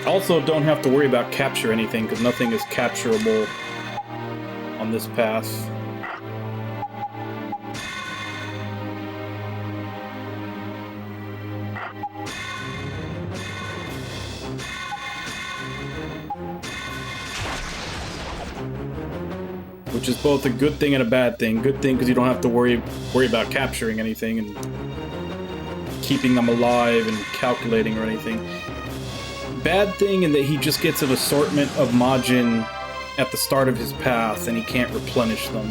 Also, don't have to worry about capture anything, because nothing is capturable on this path. Which is both a good thing and a bad thing. Good thing because you don't have to worry about capturing anything and keeping them alive and calculating or anything. Bad thing in that he just gets an assortment of Majin at the start of his path and he can't replenish them.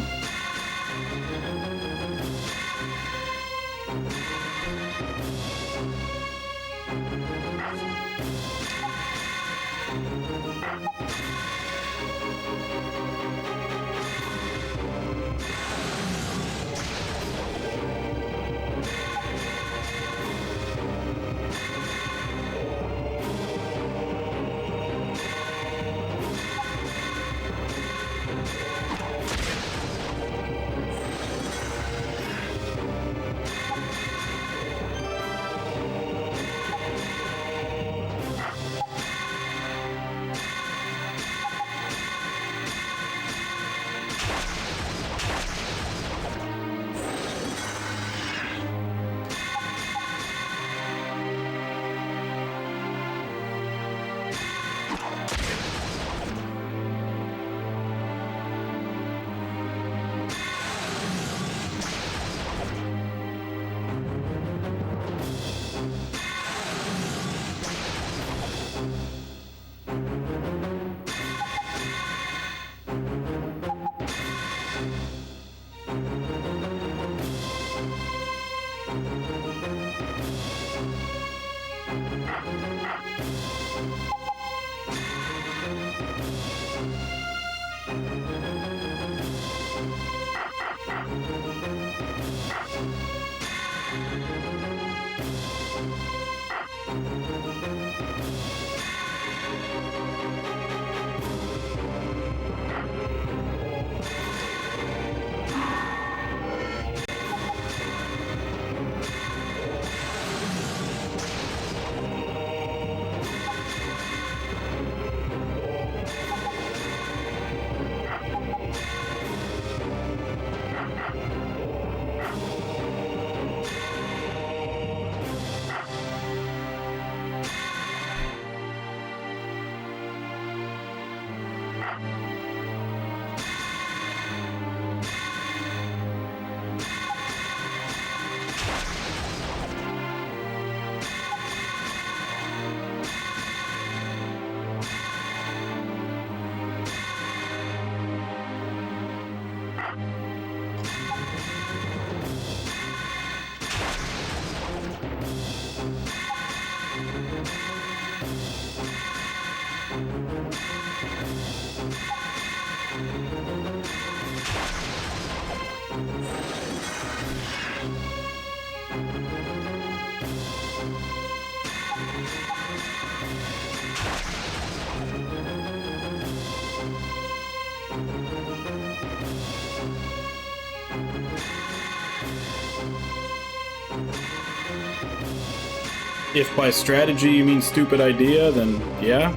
If by strategy you mean stupid idea, then yeah.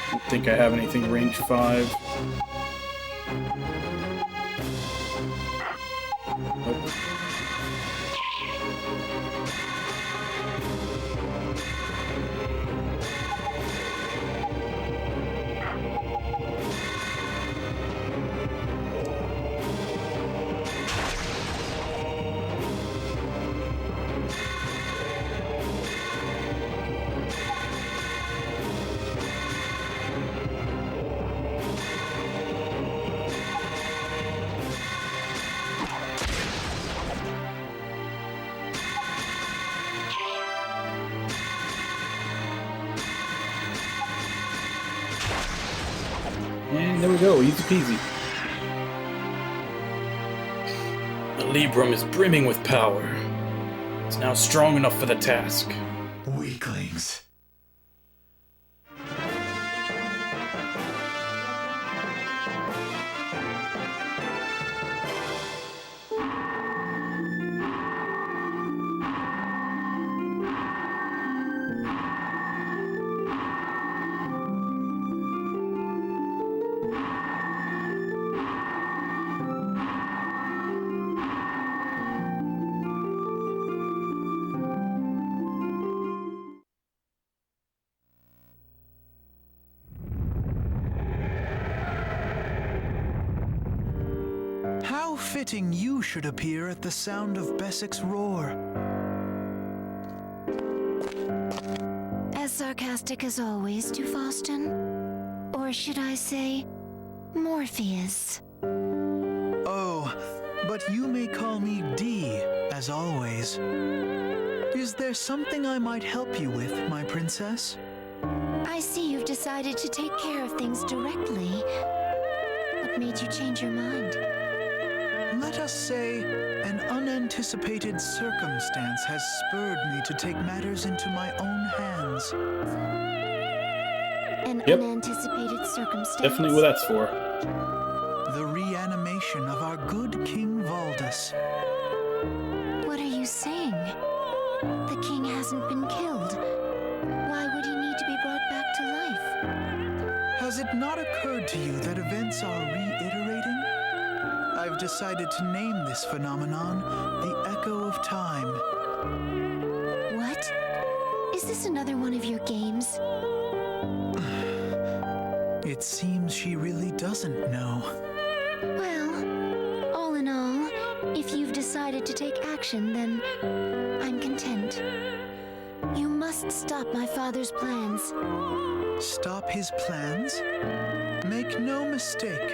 Don't think I have anything range 5. Nope. And there we go, easy peasy. The Librum is brimming with power. It's now strong enough for the task. Weaklings. How fitting you should appear at the sound of Bessik's roar. As sarcastic as always, Duphaston? Or should I say, Morpheus? Oh, but you may call me D, as always. Is there something I might help you with, my princess? I see you've decided to take care of things directly. What made you change your mind? Let us say, an unanticipated circumstance has spurred me to take matters into my own hands. An Yep. unanticipated circumstance? Definitely what that's for. The reanimation of our good King Valdus. What are you saying? The king hasn't been killed. Why would he need to be brought back to life? Has it not occurred to you that events are reiterating? I've decided to name this phenomenon the Echo of Time. What? Is this another one of your games? It seems she really doesn't know. Well, all in all, if you've decided to take action, then I'm content. You must stop my father's plans. Stop his plans? Make no mistake,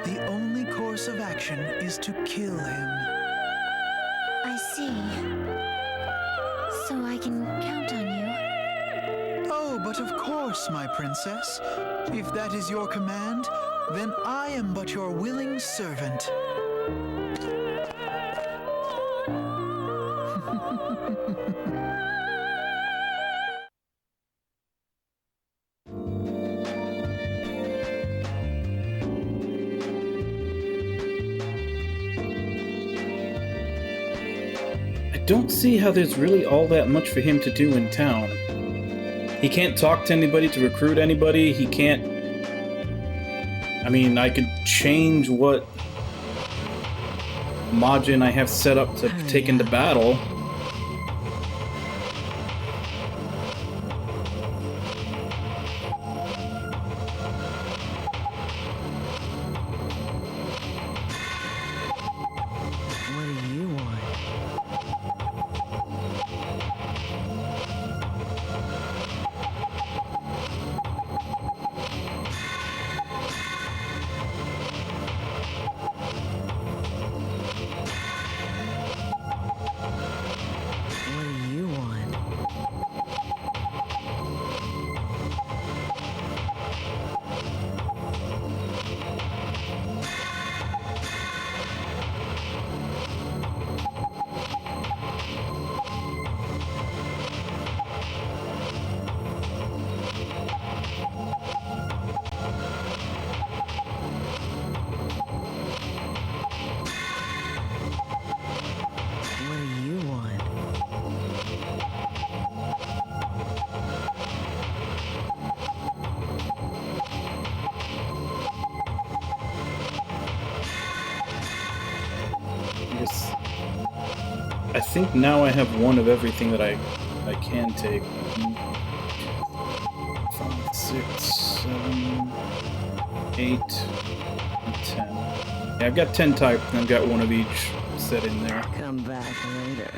the only course of action is to kill him. I see. So I can count on you? Oh, but of course, my princess. If that is your command, then I am but your willing servant. I don't see how there's really all that much for him to do in town. He can't talk to anybody to recruit anybody. He can't... I mean, I could change what Majin I have set up to take into battle. What do you want? What do you want? What do you want? I think now I have one of everything that I can take. 5, 6, 7, 8, and 10. Yeah, I've got 10 types, and I've got one of each set in there. Come back later.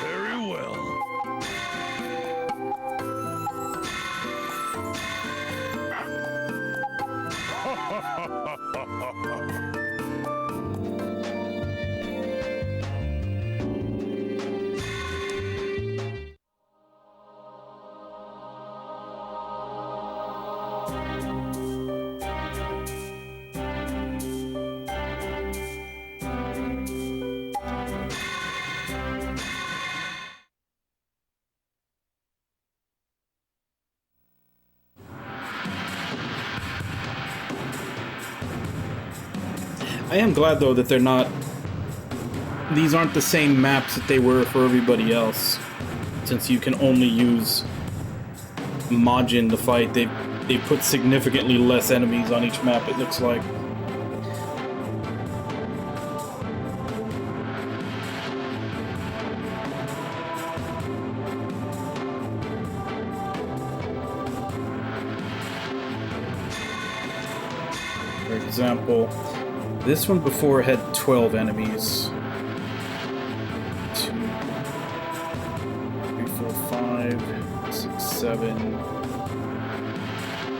Very well. I am glad, though, that they're not... These aren't the same maps that they were for everybody else. Since you can only use Majin to fight, they put significantly less enemies on each map, it looks like. For example, this one before had 12 enemies. 2, 3, 4, 5, 6, 7.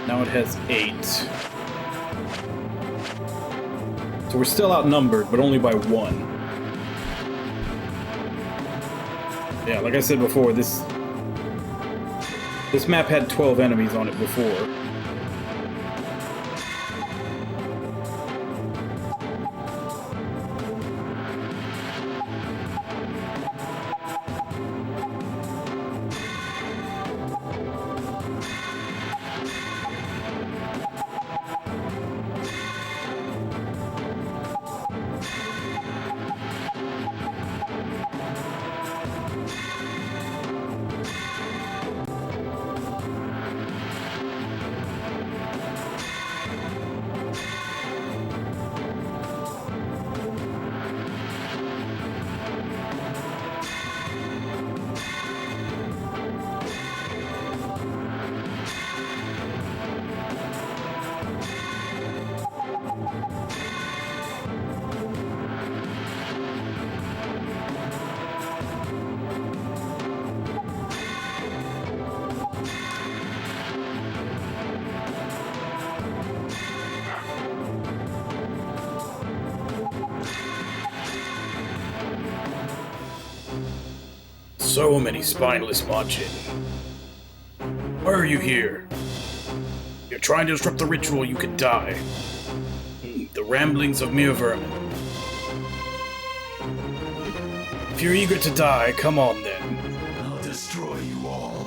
Now it has 8. So we're still outnumbered, but only by 1. Yeah, like I said before, this map had 12 enemies on it before. So many spineless Machin. Why are you here? You're trying to disrupt the ritual, you could die. The ramblings of mere vermin. If you're eager to die, come on then. I'll destroy you all.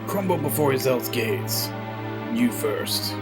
Crumble before his elf's gaze. You first.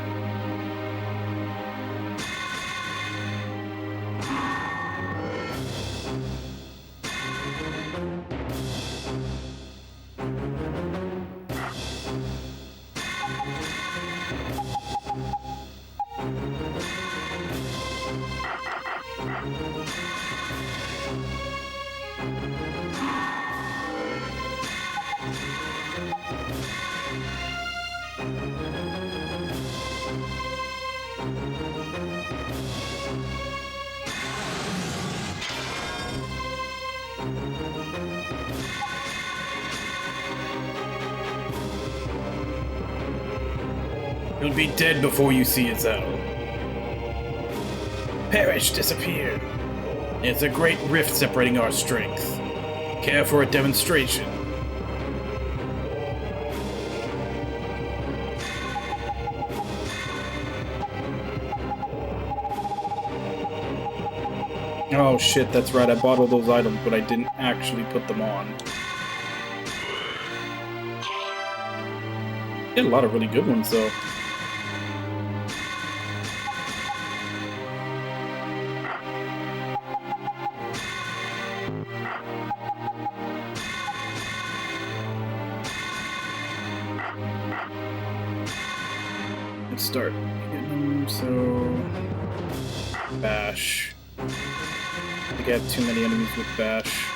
You'll be dead before you see its owl. Perish, disappear. It's a great rift separating our strength. Care for a demonstration? Oh shit, that's right, I bought all those items, but I didn't actually put them on. Get a lot of really good ones, though. Let's start getting them, so... Bash. I think I have too many enemies with Bash.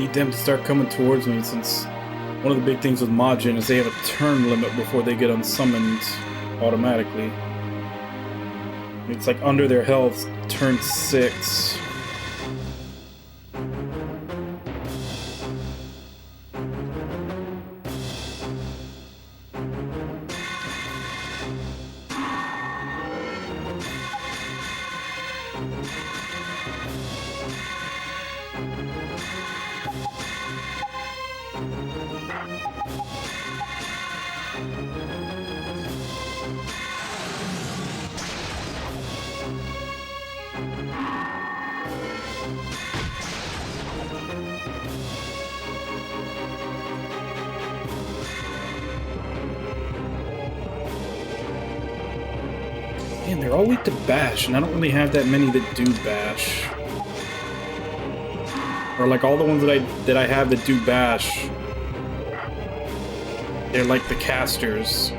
need them to start coming towards me, since one of the big things with Majin is they have a turn limit before they get unsummoned automatically. It's like under their health, turn 6. Man, they're all weak to bash, and I don't really have that many that do bash. Or like all the ones that I have that do bash, they're like the casters.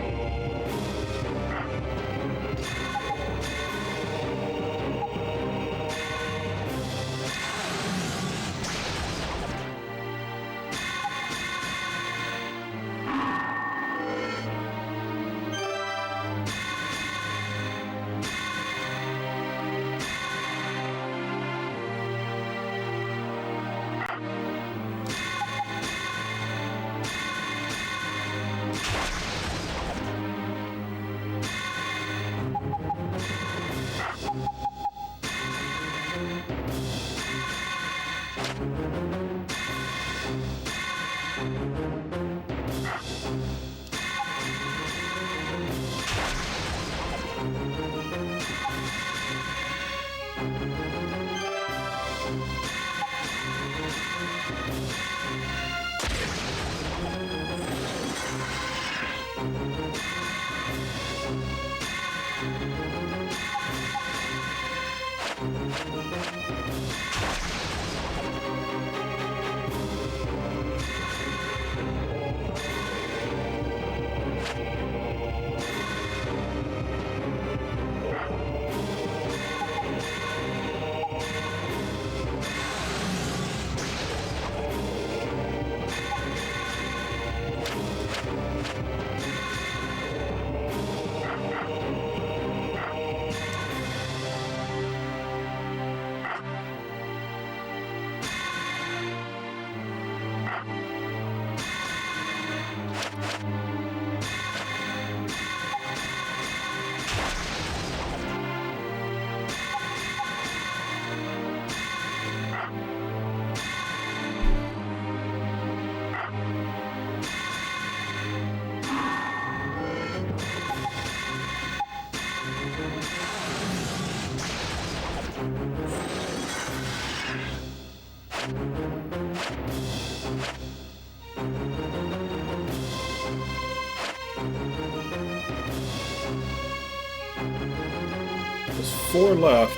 There's 4 left.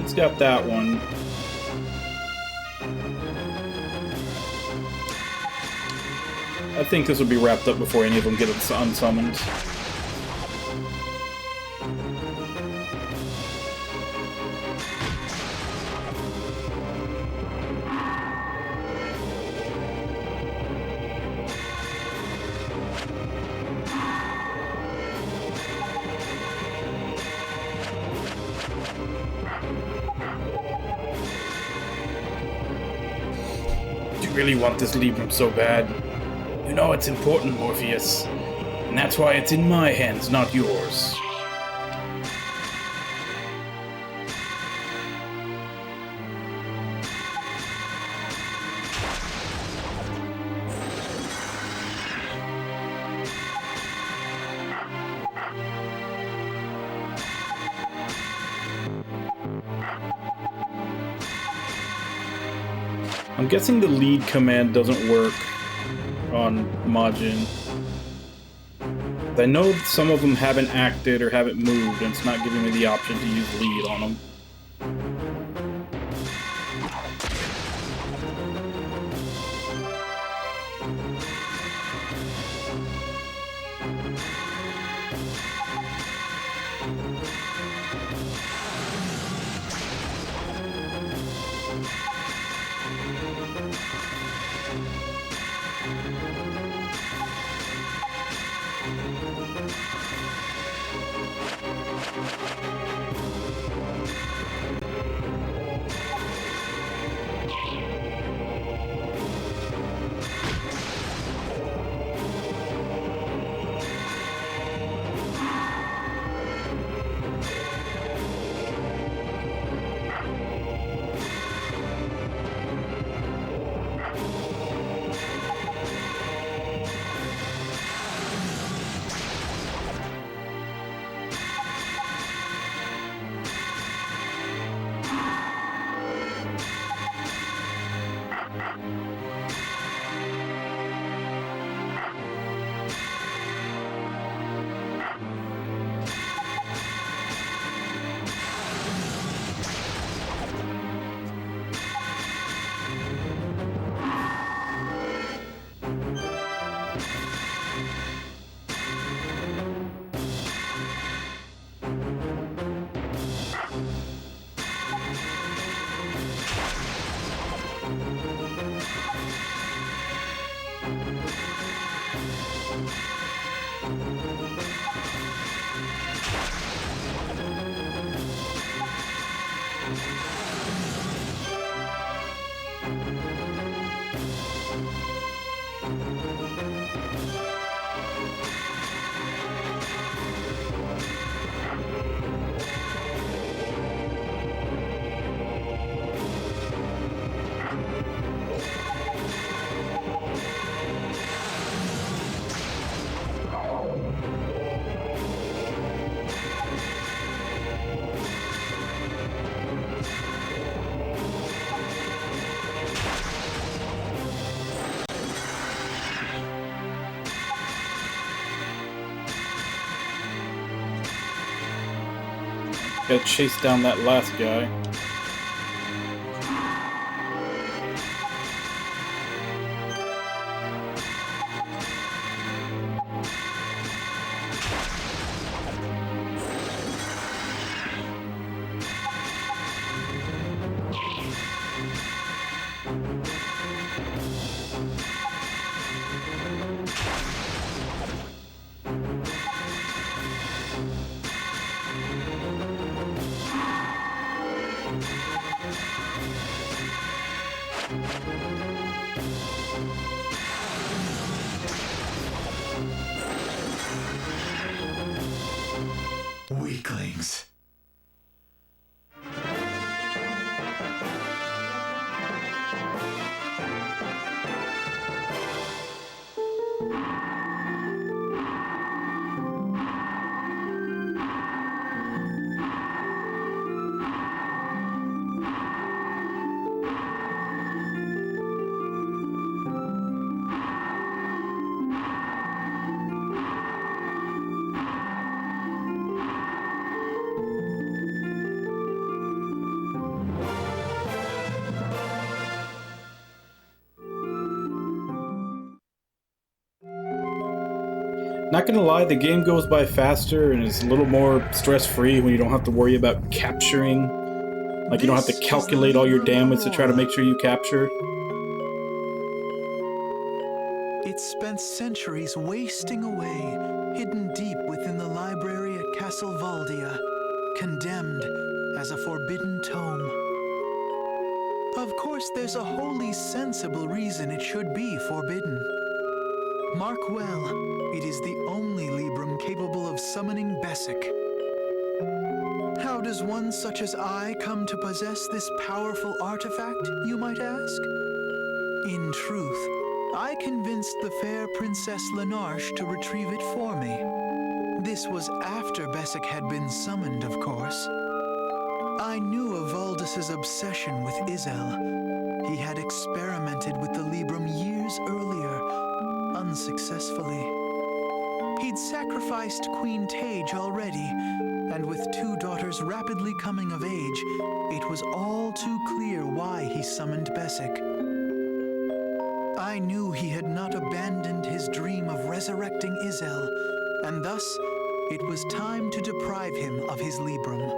He's got that one. I think this will be wrapped up before any of them get unsummoned. You really want this Libram so bad. You know it's important, Morpheus. And that's why it's in my hands, not yours. I'm guessing the lead command doesn't work on Majin. I know some of them haven't acted or haven't moved, and it's not giving me the option to use lead on them. Gotta chase down that last guy. Weaklings. Not gonna lie, the game goes by faster and is a little more stress-free when you don't have to worry about capturing. Like, you don't have to calculate all your damage to try to make sure you capture. It spent centuries wasting away, hidden deep within the library at Castle Valdia, condemned as a forbidden tome. Of course, there's a wholly sensible reason it should be forbidden. Mark well, it is the only Librum capable of summoning Bessic. How does one such as I come to possess this powerful artifact, you might ask? In truth, I convinced the fair Princess Lenarche to retrieve it for me. This was after Bessic had been summoned, of course. I knew of Valdis's obsession with Izel. He had experimented with the Librum years earlier, unsuccessfully. He'd sacrificed Queen Tage already, and with 2 daughters rapidly coming of age, it was all too clear why he summoned Bessic. I knew he had not abandoned his dream of resurrecting Izel, and thus it was time to deprive him of his Librum.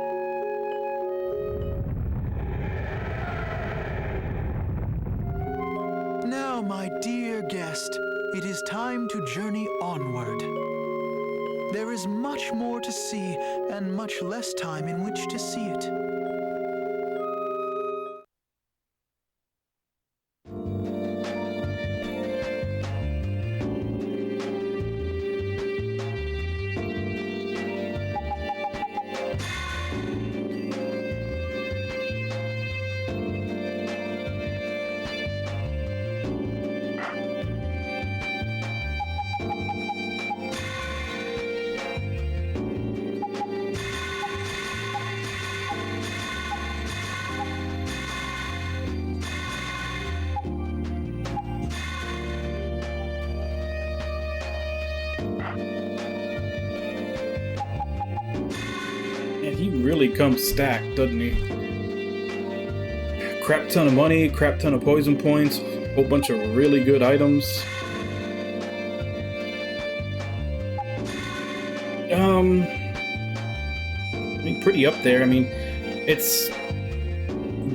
Now, my dear guest, it is time to journey onward. There is much more to see, and much less time in which to see it. He really comes stacked, doesn't he? Crap ton of money, crap ton of poison points, whole bunch of really good items. I mean, pretty up there. I mean, it's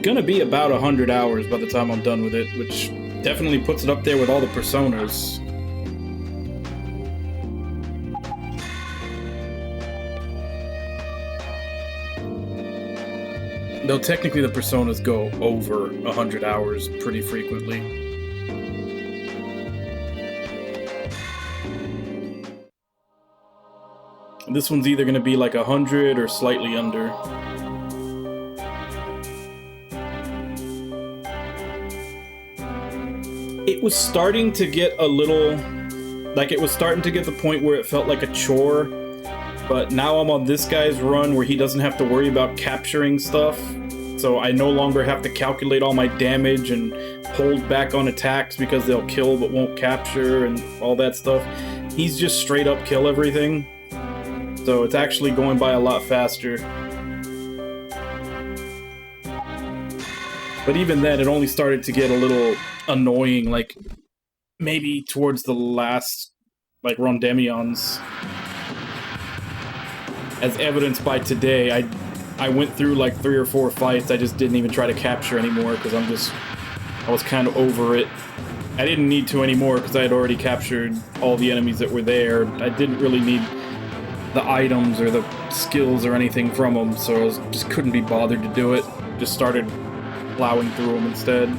gonna be about 100 hours by the time I'm done with it, which definitely puts it up there with all the Personas. Though technically the Personas go over 100 hours pretty frequently. This one's either going to be like 100 or slightly under. It was starting to get a little... like, it was starting to get the point where it felt like a chore. But now I'm on this guy's run where he doesn't have to worry about capturing stuff. So I no longer have to calculate all my damage and hold back on attacks because they'll kill but won't capture and all that stuff. He's just straight up kill everything. So it's actually going by a lot faster. But even then, it only started to get a little annoying, like, maybe towards the last, like, Rondemions. As evidenced by today, I went through, like, 3 or 4 fights I just didn't even try to capture anymore, because I was kind of over it. I didn't need to anymore, because I had already captured all the enemies that were there. I didn't really need the items or the skills or anything from them, so I just couldn't be bothered to do it. Just started plowing through them instead.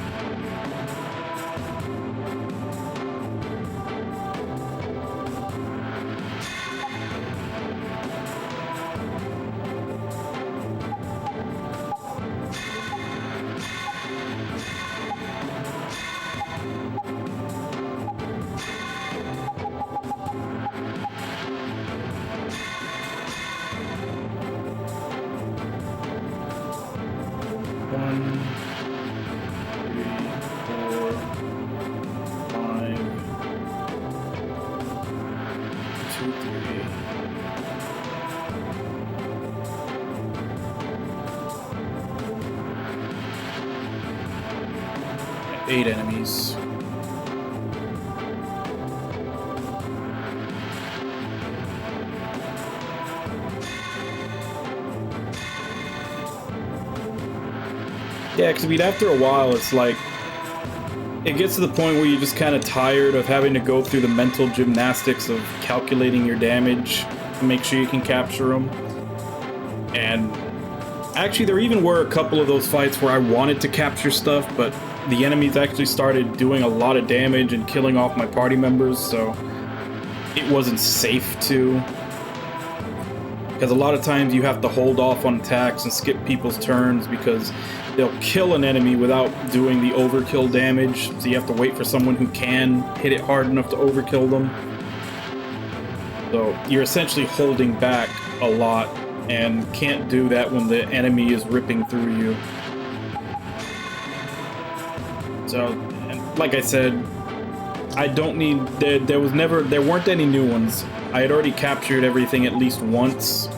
Eight enemies. Yeah, because I mean, after a while, it's like, it gets to the point where you're just kind of tired of having to go through the mental gymnastics of calculating your damage to make sure you can capture them. And actually, there even were a couple of those fights where I wanted to capture stuff, but the enemies actually started doing a lot of damage and killing off my party members, so it wasn't safe to. Because a lot of times you have to hold off on attacks and skip people's turns because they'll kill an enemy without doing the overkill damage, so you have to wait for someone who can hit it hard enough to overkill them. So you're essentially holding back a lot and can't do that when the enemy is ripping through you. So, and like I said, I don't need, there weren't any new ones. I had already captured everything at least once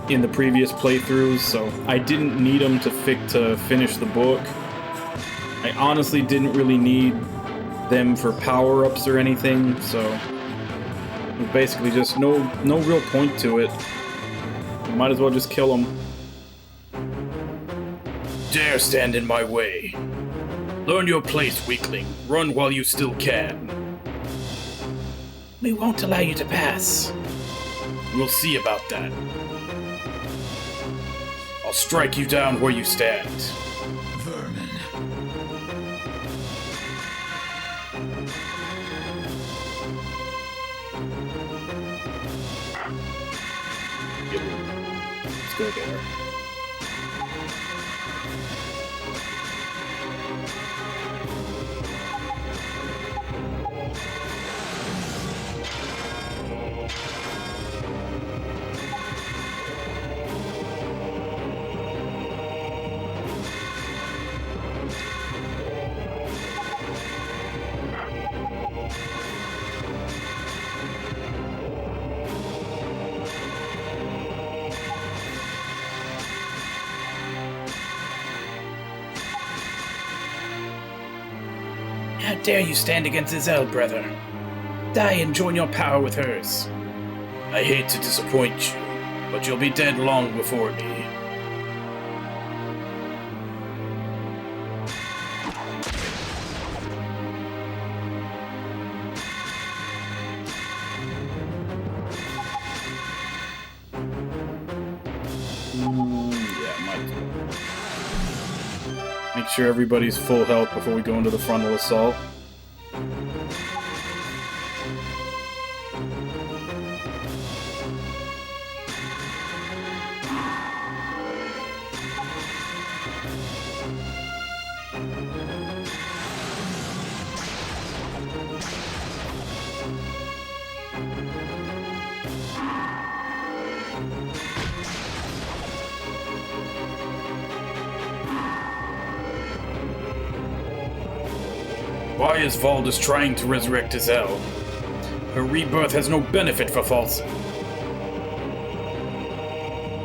in the previous playthroughs, so I didn't need them to finish the book. I honestly didn't really need them for power-ups or anything, so it was basically just no real point to it. You might as well just kill them. Dare stand in my way. Learn your place, weakling. Run while you still can. We won't allow you to pass. We'll see about that. I'll strike you down where you stand. Vermin. Let's go there. How dare you stand against Giselle, brother? Die and join your power with hers. I hate to disappoint you, but you'll be dead long before me. Make sure everybody's full health before we go into the frontal assault. Why is Valdis trying to resurrect Giselle? Her rebirth has no benefit for Falson.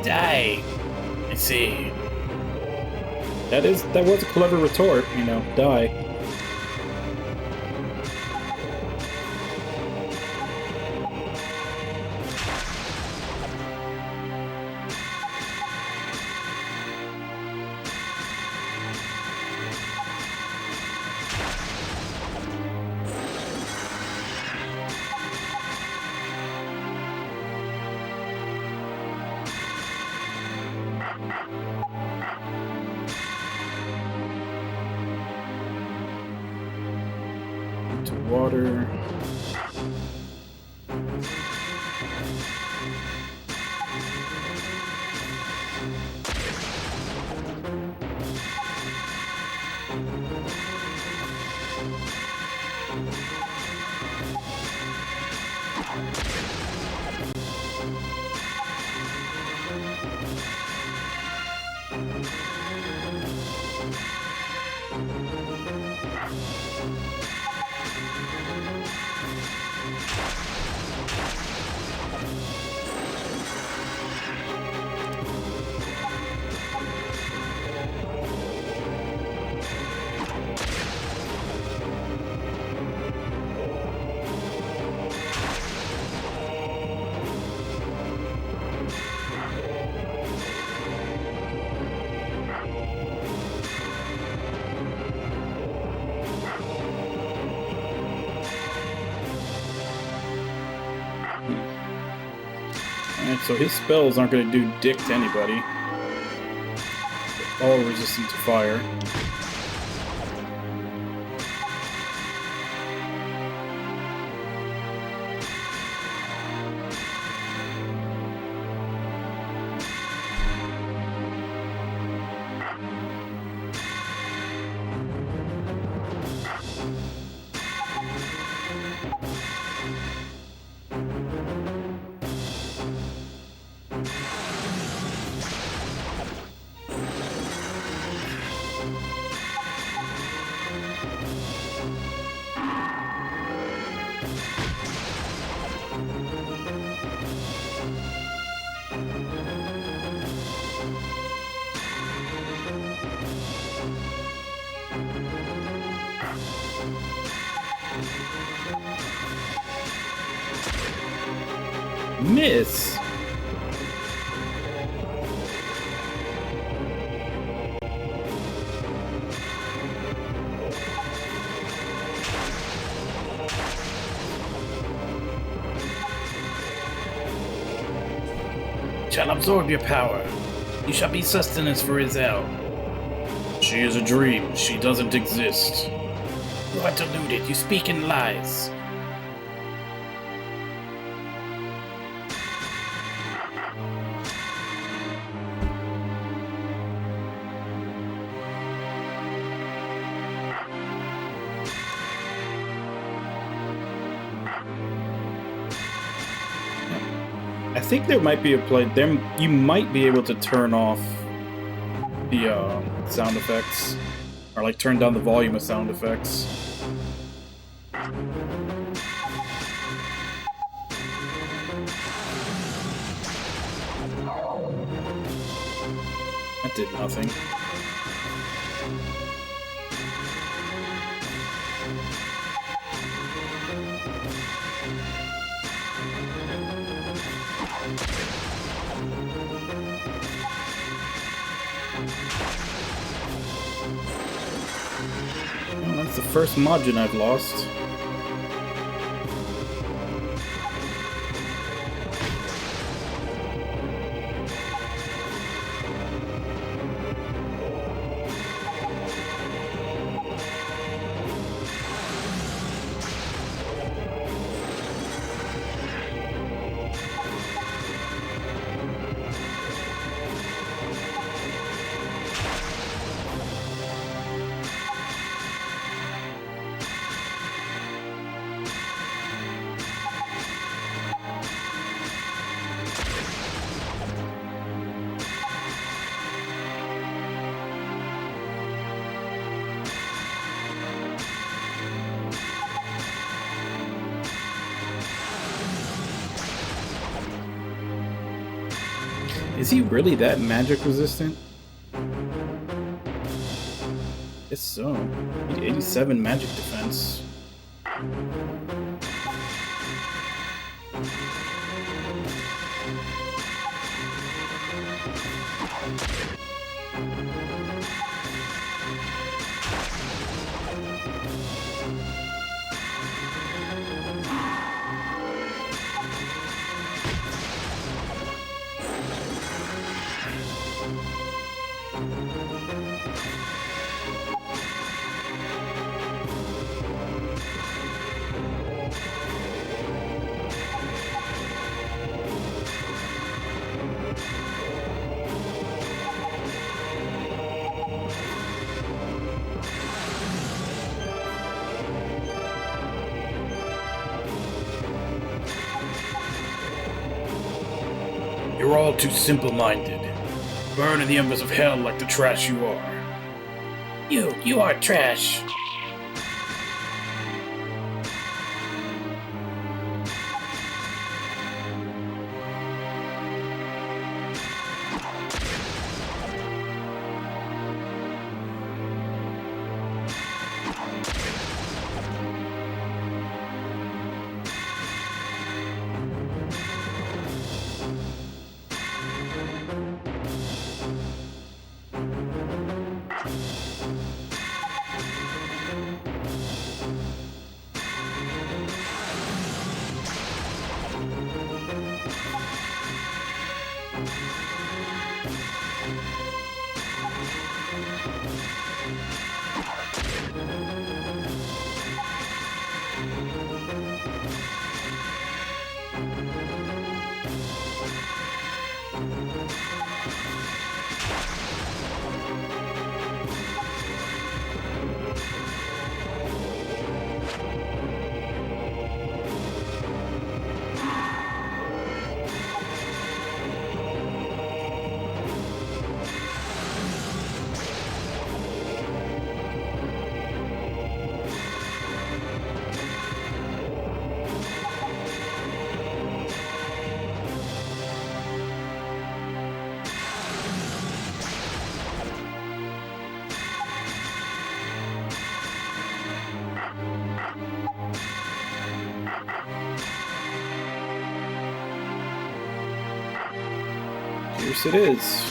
Die! I see. That was a clever retort, you know, die. Into water. Alright, so his spells aren't going to do dick to anybody. They're all resistant to fire. Miss! Shall absorb your power. You shall be sustenance for Izel. She is a dream. She doesn't exist. You are deluded. You speak in lies. I think there might be a play. There, you might be able to turn off the sound effects, or like turn down the volume of sound effects. That did nothing. Well, that's the first Majin I've lost. Is he really that magic resistant? Guess so. Need 87 magic defense. You're all too simple-minded. Burn in the embers of hell like the trash you are. You are trash. Yes, it is.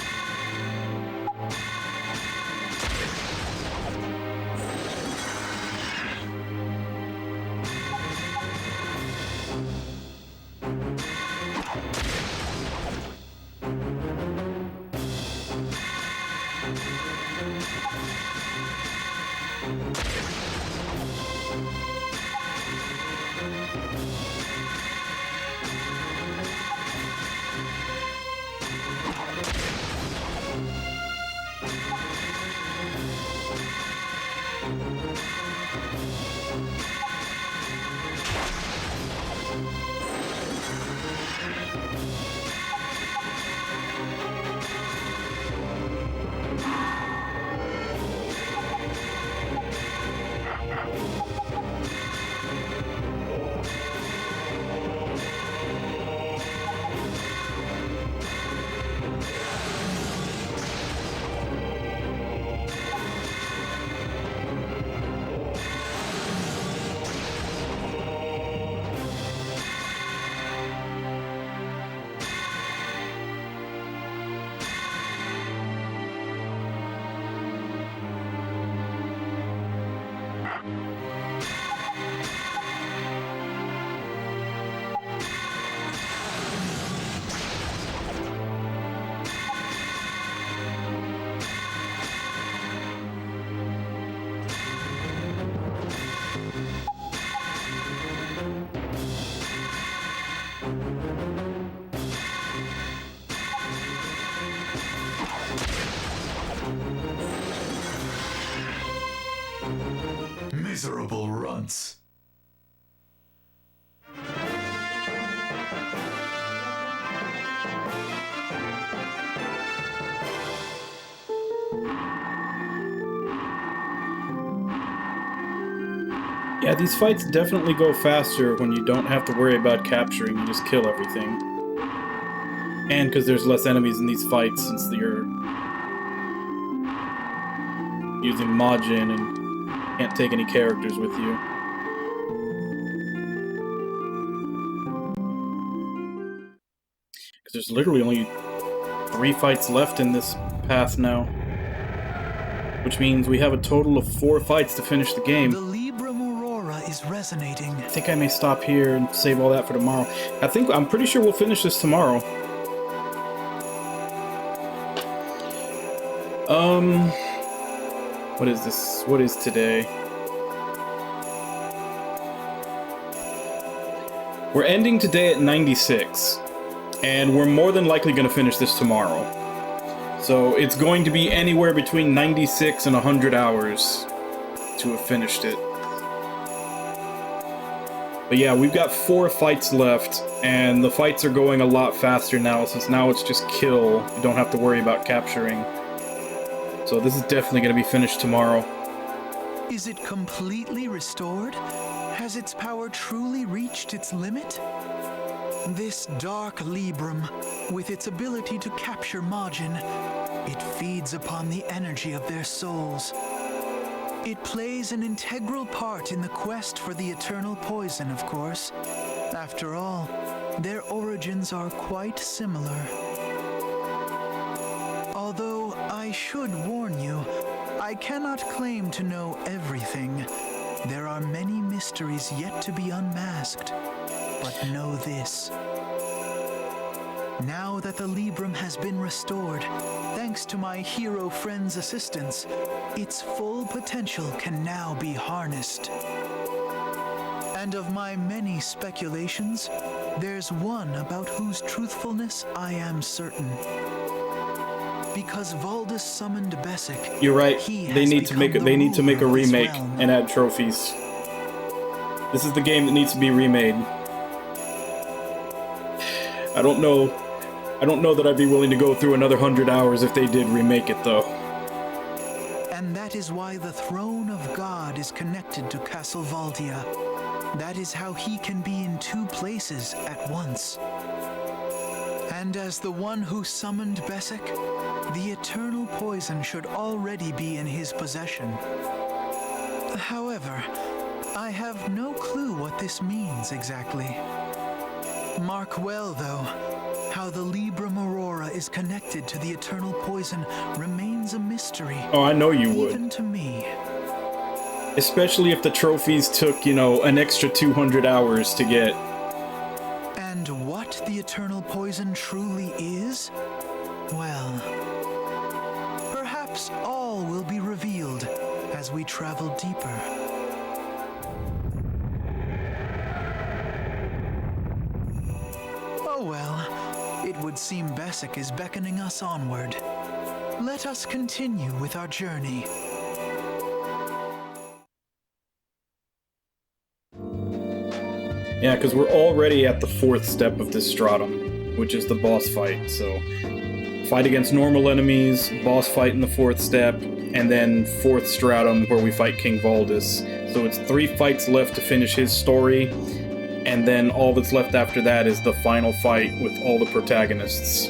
Miserable runts. Yeah, these fights definitely go faster when you don't have to worry about capturing, you just kill everything. And because there's less enemies in these fights since you're using Majin and can't take any characters with you. Because there's literally only 3 fights left in this path now. Which means we have a total of 4 fights to finish the game. The Libram Aurora is resonating. I think I may stop here and save all that for tomorrow. I'm pretty sure we'll finish this tomorrow. What is this? What is today? We're ending today at 96, and we're more than likely going to finish this tomorrow. So it's going to be anywhere between 96 and 100 hours to have finished it. But yeah, we've got 4 fights left, and the fights are going a lot faster now, since now it's just kill. You don't have to worry about capturing. So this is definitely going to be finished tomorrow. Is it completely restored? Has its power truly reached its limit? This dark Libram, with its ability to capture Majin, it feeds upon the energy of their souls. It plays an integral part in the quest for the eternal poison, of course. After all, their origins are quite similar. Although I should warn you, I cannot claim to know everything. There are many mysteries yet to be unmasked. But know this. Now that the Libram has been restored, thanks to my hero friend's assistance, its full potential can now be harnessed. And of my many speculations, there's one about whose truthfulness I am certain. Because Valdis summoned Bessic. You're right. They need to make a remake and add trophies. This is the game that needs to be remade. I don't know that I'd be willing to go through another 100 hours if they did remake it, though. And that is why the throne of God is connected to Castle Valdia. That is how he can be in 2 places at once. And as the one who summoned Bessic, the eternal poison should already be in his possession. However, I have no clue what this means exactly. Mark well, though, how the Libram Aurora is connected to the eternal poison remains a mystery. Oh, I know you would. Even to me. Especially if the trophies took, an extra 200 hours to get. And what the eternal poison truly is? Well, perhaps all will be revealed as we travel deeper. Oh well, it would seem Bessic is beckoning us onward. Let us continue with our journey. Yeah, because we're already at the 4th step of this stratum, which is the boss fight. So, fight against normal enemies, boss fight in the 4th step, and then 4th stratum where we fight King Valdis. So it's 3 fights left to finish his story, and then all that's left after that is the final fight with all the protagonists.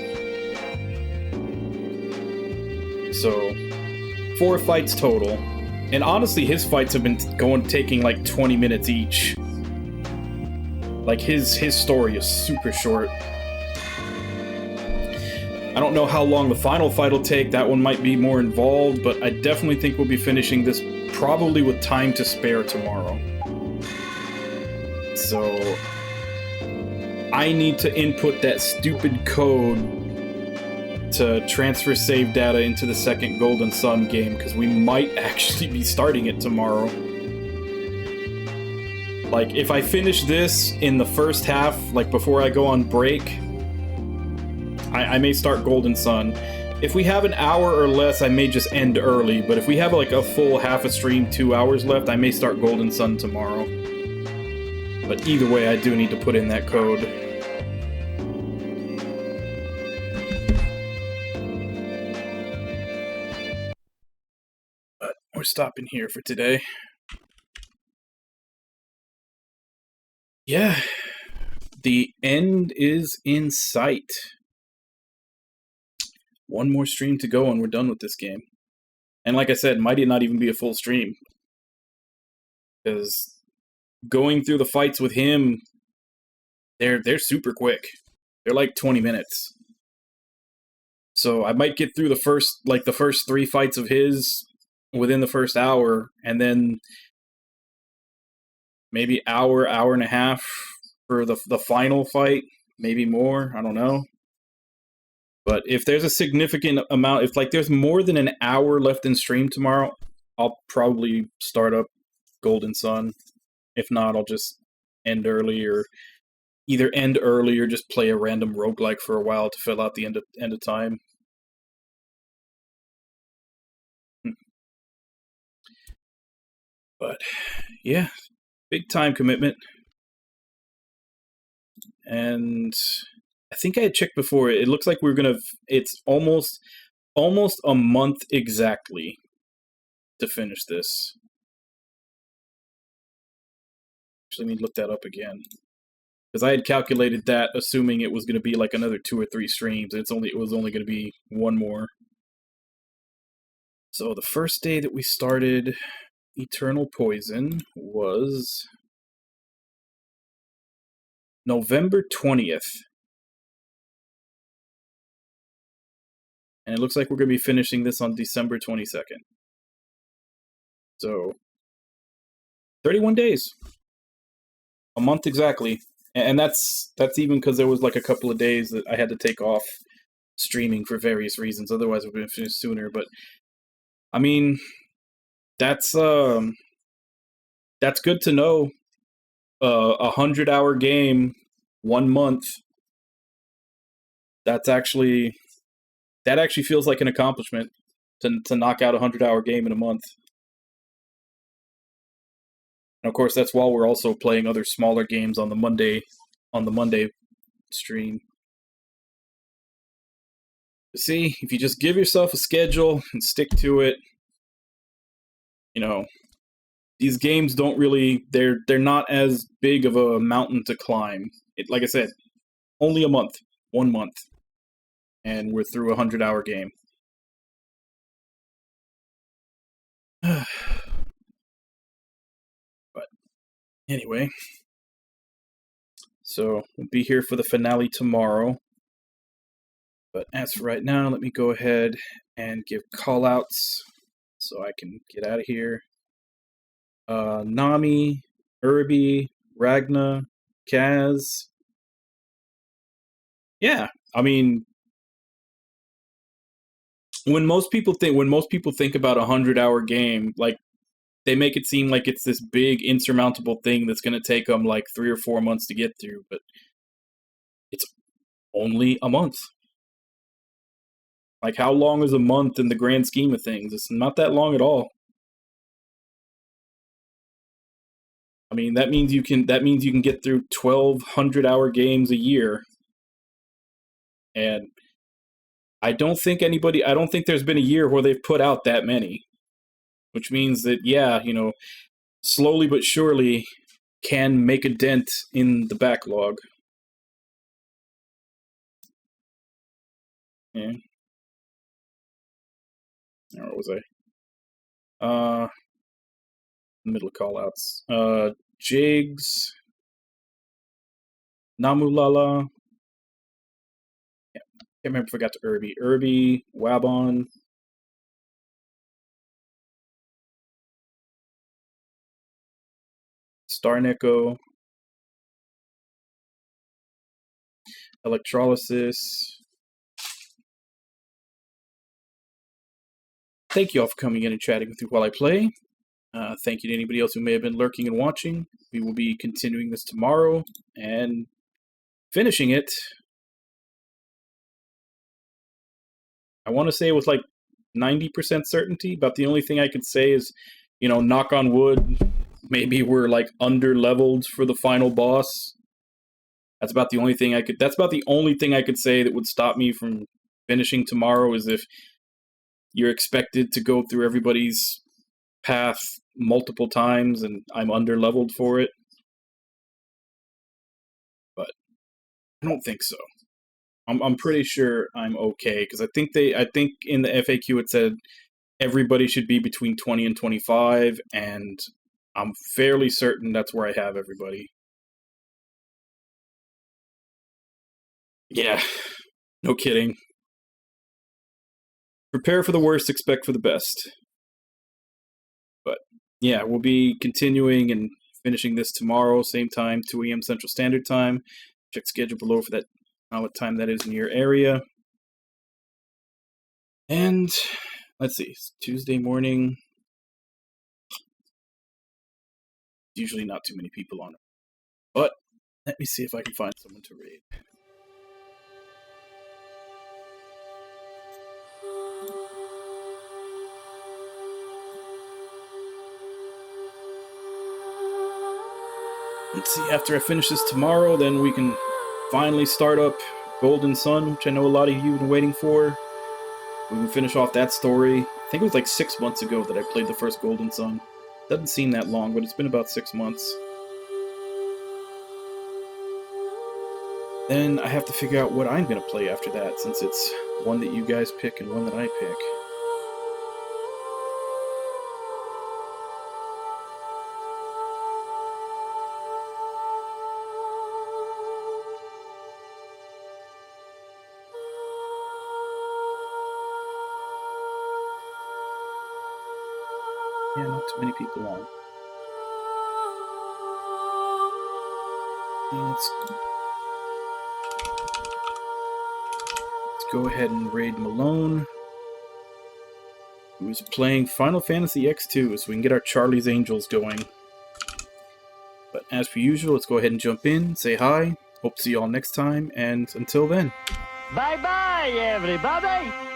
So, 4 fights total. And honestly, his fights have been taking like 20 minutes each. Like, his story is super short. I don't know how long the final fight will take. That one might be more involved, but I definitely think we'll be finishing this probably with time to spare tomorrow. So, I need to input that stupid code to transfer save data into the second Golden Sun game, because we might actually be starting it tomorrow. Like, if I finish this in the first half, like before I go on break, I may start Golden Sun. If we have an hour or less, I may just end early, but if we have like a full half a stream, 2 hours left, I may start Golden Sun tomorrow. But either way, I do need to put in that code. But we're stopping here for today. Yeah, the end is in sight. One more stream to go and we're done with this game. And like I said, might not even be a full stream. Because going through the fights with him, they're super quick. They're like 20 minutes. So I might get through the first 3 fights of his within the first hour, and then maybe hour and a half for the final fight, maybe more, I don't know. But if there's a significant amount, if like there's more than an hour left in stream tomorrow, I'll probably start up Golden Sun. If not, I'll just end early, or either end early or just play a random roguelike for a while to fill out the end of time. But yeah, big time commitment. And I think I had checked before. It looks like we're gonna. It's almost a month exactly to finish this. Actually, let me look that up again, because I had calculated that assuming it was going to be like another 2 or 3 streams. It was only going to be one more. So the first day that we started Eternal Poison was November 20th. And it looks like we're going to be finishing this on December 22nd. So 31 days. A month exactly. And that's even because there was like a couple of days that I had to take off streaming for various reasons. Otherwise, we'd been finished sooner. But I mean, that's good to know. 100-hour game, 1 month. That actually feels like an accomplishment to knock out a 100-hour game in a month. And of course, that's while we're also playing other smaller games on the Monday stream. See, if you just give yourself a schedule and stick to it, you know, these games don't really, they're not as big of a mountain to climb. Like I said, only a month, 1 month, and we're through a 100-hour game. But anyway, so we'll be here for the finale tomorrow. But as for right now, let me go ahead and give call-outs so I can get out of here. Nami, Irby, Ragna, Kaz. Yeah, I mean, when most people think about a 100-hour game, like, they make it seem like it's this big insurmountable thing that's going to take them like 3 or 4 months to get through, but it's only a month. Like, how long is a month in the grand scheme of things? It's not that long at all. I mean, that means you can get through 1,200-hour games a year. And I don't think there's been a year where they've put out that many. Which means that, yeah, you know, slowly but surely can make a dent in the backlog. Yeah. Where was I? Middle callouts. Jigs. Namulala. Yeah. Can't remember if I got to Irby. Irby, Wabon. Starnico. Electrolysis. Thank you all for coming in and chatting with me while I play. Thank you to anybody else who may have been lurking and watching. We will be continuing this tomorrow and finishing it. I want to say with like 90% certainty, but the only thing I could say is, you know, knock on wood, maybe we're like under-leveled for the final boss. That's about the only thing I could say that would stop me from finishing tomorrow, is if you're expected to go through everybody's path multiple times and I'm under-leveled for it. But I don't think so. I'm pretty sure I'm okay, because I think in the FAQ it said everybody should be between 20 and 25, and I'm fairly certain that's where I have everybody. Yeah, no kidding. Prepare for the worst, expect for the best. But yeah, we'll be continuing and finishing this tomorrow, same time, 2 a.m. Central Standard Time. Check schedule below for that, what time that is in your area. And let's see, it's Tuesday morning. Usually not too many people on it. But let me see if I can find someone to raid. Let's see, after I finish this tomorrow, then we can finally start up Golden Sun, which I know a lot of you have been waiting for. We can finish off that story. I think it was like 6 months ago that I played the first Golden Sun. Doesn't seem that long, but it's been about 6 months. Then I have to figure out what I'm going to play after that, since it's one that you guys pick and one that I pick. Yeah, not too many people on. Let's go ahead and raid Malone, who's playing Final Fantasy X2, so we can get our Charlie's Angels going. But as per usual, let's go ahead and jump in, say hi, hope to see you all next time, and until then. Bye-bye, everybody!